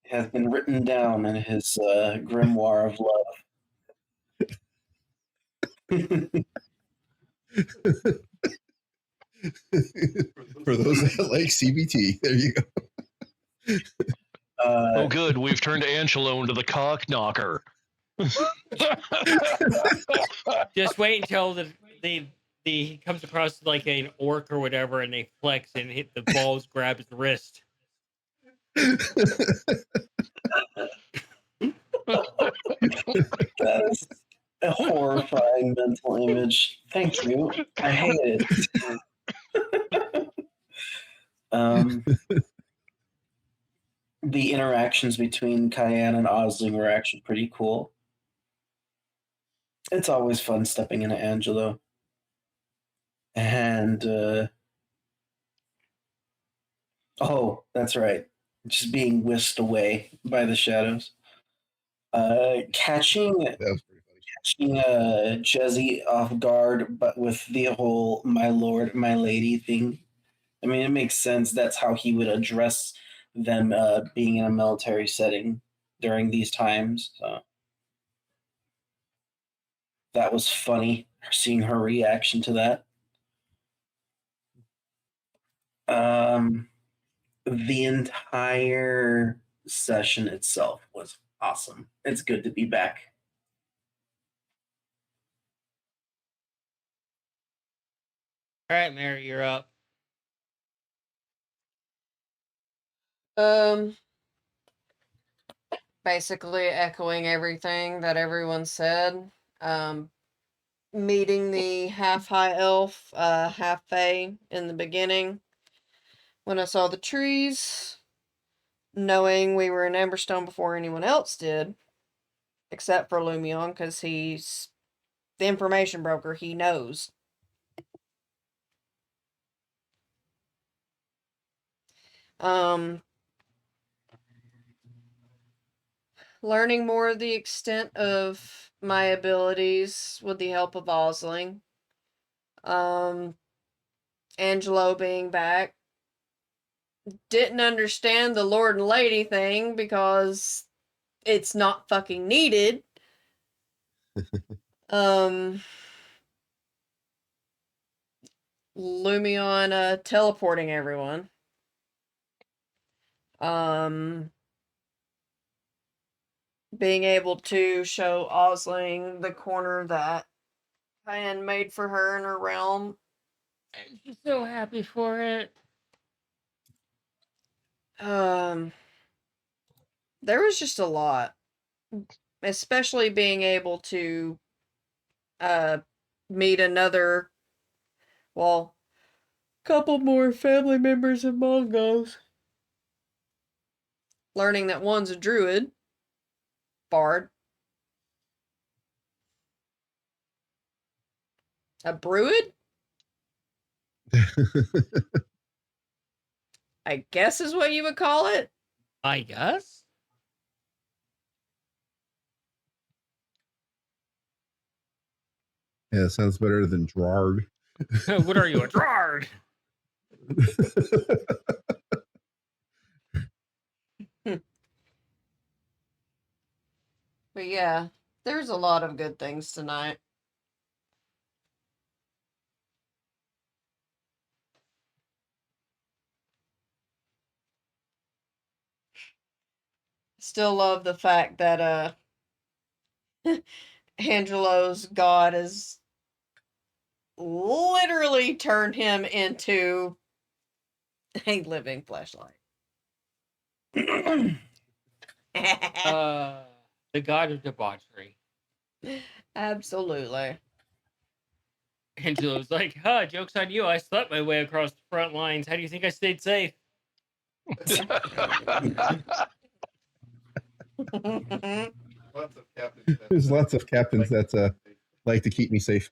C: Has been written down in his grimoire of love.
E: For those that like CBT, there you go.
B: Oh, good. We've turned Angelo into the cock knocker.
A: Just wait until he comes across like an orc or whatever, and they flex and hit the balls, grab his wrist.
C: That is a horrifying mental image. Thank you. I hate it. The interactions between Cayenne and Osling were actually pretty cool. It's always fun stepping into Angelo. And oh, that's right. Just being whisked away by the shadows. Catching
E: That was pretty funny.
C: Jezzy off guard, but with the whole "my lord, my lady" thing. I mean, it makes sense. That's how he would address them being in a military setting during these times. So that was funny, seeing her reaction to that. The entire session itself was awesome. It's good to be back.
A: All right, Mary, you're up.
D: Basically echoing everything that everyone said. Meeting the half high elf, half fae in the beginning. When I saw the trees, knowing we were in Emberstone before anyone else did, except for Lumion, because he's the information broker, he knows. Learning more of the extent of my abilities with the help of Osling. Angelo being back. Didn't understand the Lord and Lady thing because it's not fucking needed. Lumion teleporting everyone. Being able to show Osling the corner that Cayenne made for her in her realm.
A: I'm so happy for it.
D: There was just a lot. Especially being able to meet another, well, couple more family members of Mongols. Learning that one's a druid. Bard. A bruid? I guess is what you would call it.
A: I guess.
E: Yeah, it sounds better than Drarg.
A: What are you, a drard?
D: But yeah, there's a lot of good things tonight. Still love the fact that Angelo's god has literally turned him into a living fleshlight.
A: The god of debauchery.
D: Absolutely.
A: Angelo's like, huh, joke's on you. I slept my way across the front lines. How do you think I stayed safe?
E: There's lots of captains that like to keep me safe.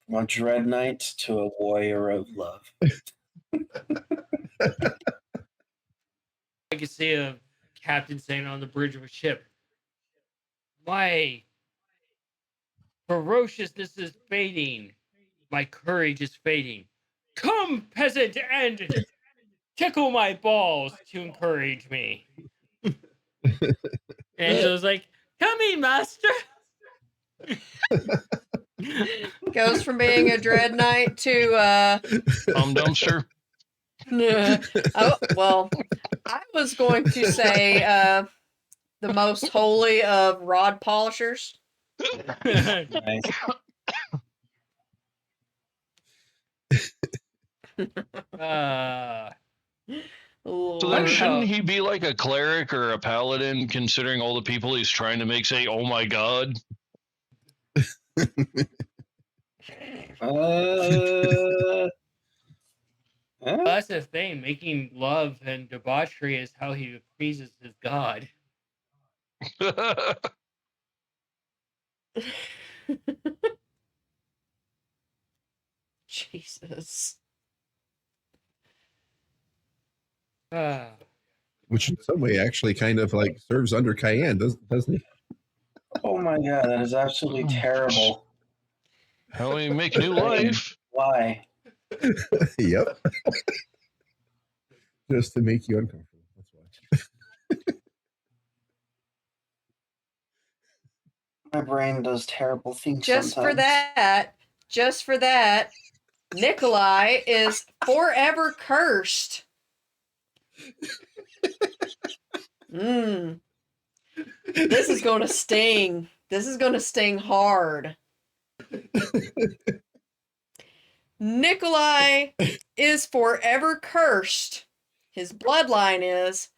C: From a dread knight to a warrior of love.
A: I could see a captain saying on the bridge of a ship, my ferociousness is fading. My courage is fading. Come, peasant, and tickle my balls to encourage me. Angelo's like, come in, master.
D: Goes from being a dread knight to
B: Dumpster.
D: oh well, I was going to say the most holy of rod polishers.
C: Nice.
B: So then shouldn't he be like a cleric or a paladin, considering all the people he's trying to make say, oh my god?
A: That's the thing. Making love and debauchery is how he appeases his god.
D: Jesus.
E: Which in some way actually kind of like serves under Cayenne, doesn't he?
C: Oh my god, that is absolutely terrible.
B: How we make new life?
C: Why?
E: Yep. Just to make you uncomfortable. That's why.
C: My brain does terrible things
D: Just
C: sometimes.
D: for that, Nikolai is forever cursed. This is going to sting. This is going to sting hard. Nikolai is forever cursed. His bloodline is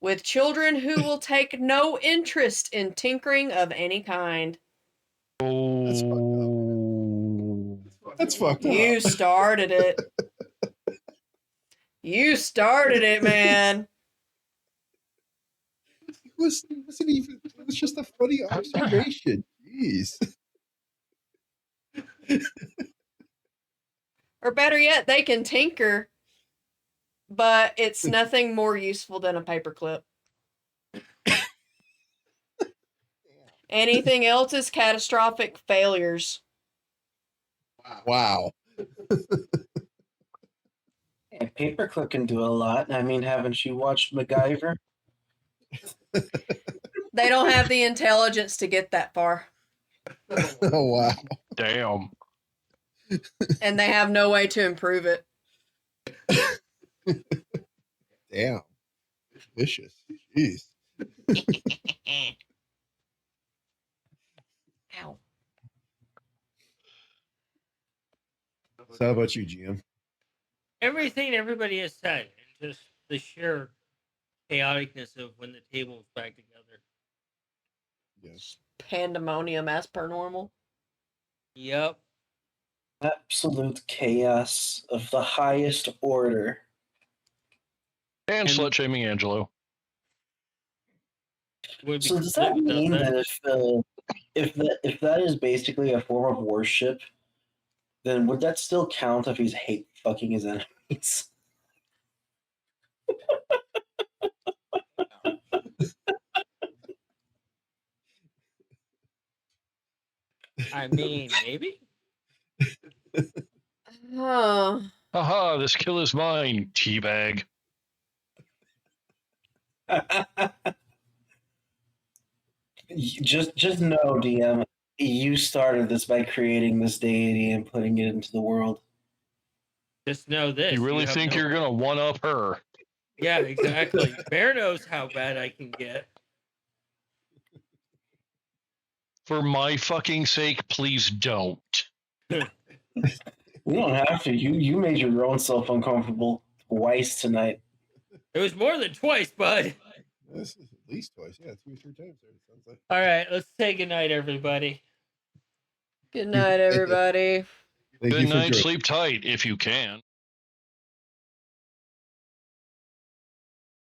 D: with children who will take no interest in tinkering of any kind.
E: That's fucked up.
D: You started it. You started it, man.
E: It wasn't even. It was just a funny observation. Jeez.
D: Or better yet, they can tinker, but it's nothing more useful than a paperclip. Anything else is catastrophic failures.
E: Wow.
C: Yeah, paperclip can do a lot. I mean, haven't you watched MacGyver?
D: They don't have the intelligence to get that far.
E: Oh, wow.
B: Damn.
D: And they have no way to improve it.
E: Damn. Vicious. Jeez.
D: Ow.
E: So how about you, GM?
A: Everything everybody has said, and just the sheer chaoticness of when the table is back together.
E: Yes.
D: Pandemonium as per normal.
A: Yep.
C: Absolute chaos of the highest order.
B: And slut shaming Angelo.
A: Would be
C: So does that
A: complete
C: mean
A: without
C: that if that is basically a form of worship, then would that still count if he's hate fucking his enemies?
A: I mean, maybe.
D: Oh,
B: Haha, this kill is mine, teabag.
C: Just know, DM, you started this by creating this deity and putting it into the world.
A: Just know this.
B: You really
A: have
B: think
A: no-
B: you're gonna one up her?
A: Yeah, exactly. Bear knows how bad I can get.
B: For my fucking sake, please don't.
C: We don't have to. You made your own self uncomfortable twice tonight.
A: It was more than twice, bud.
E: This is at least twice. Yeah, 2 or 3 times there. It sounds like.
A: All right, let's say goodnight, everybody.
D: good night, everybody.
E: Thank
B: Good
E: you for
B: night,
E: joining.
B: sleep tight if you can.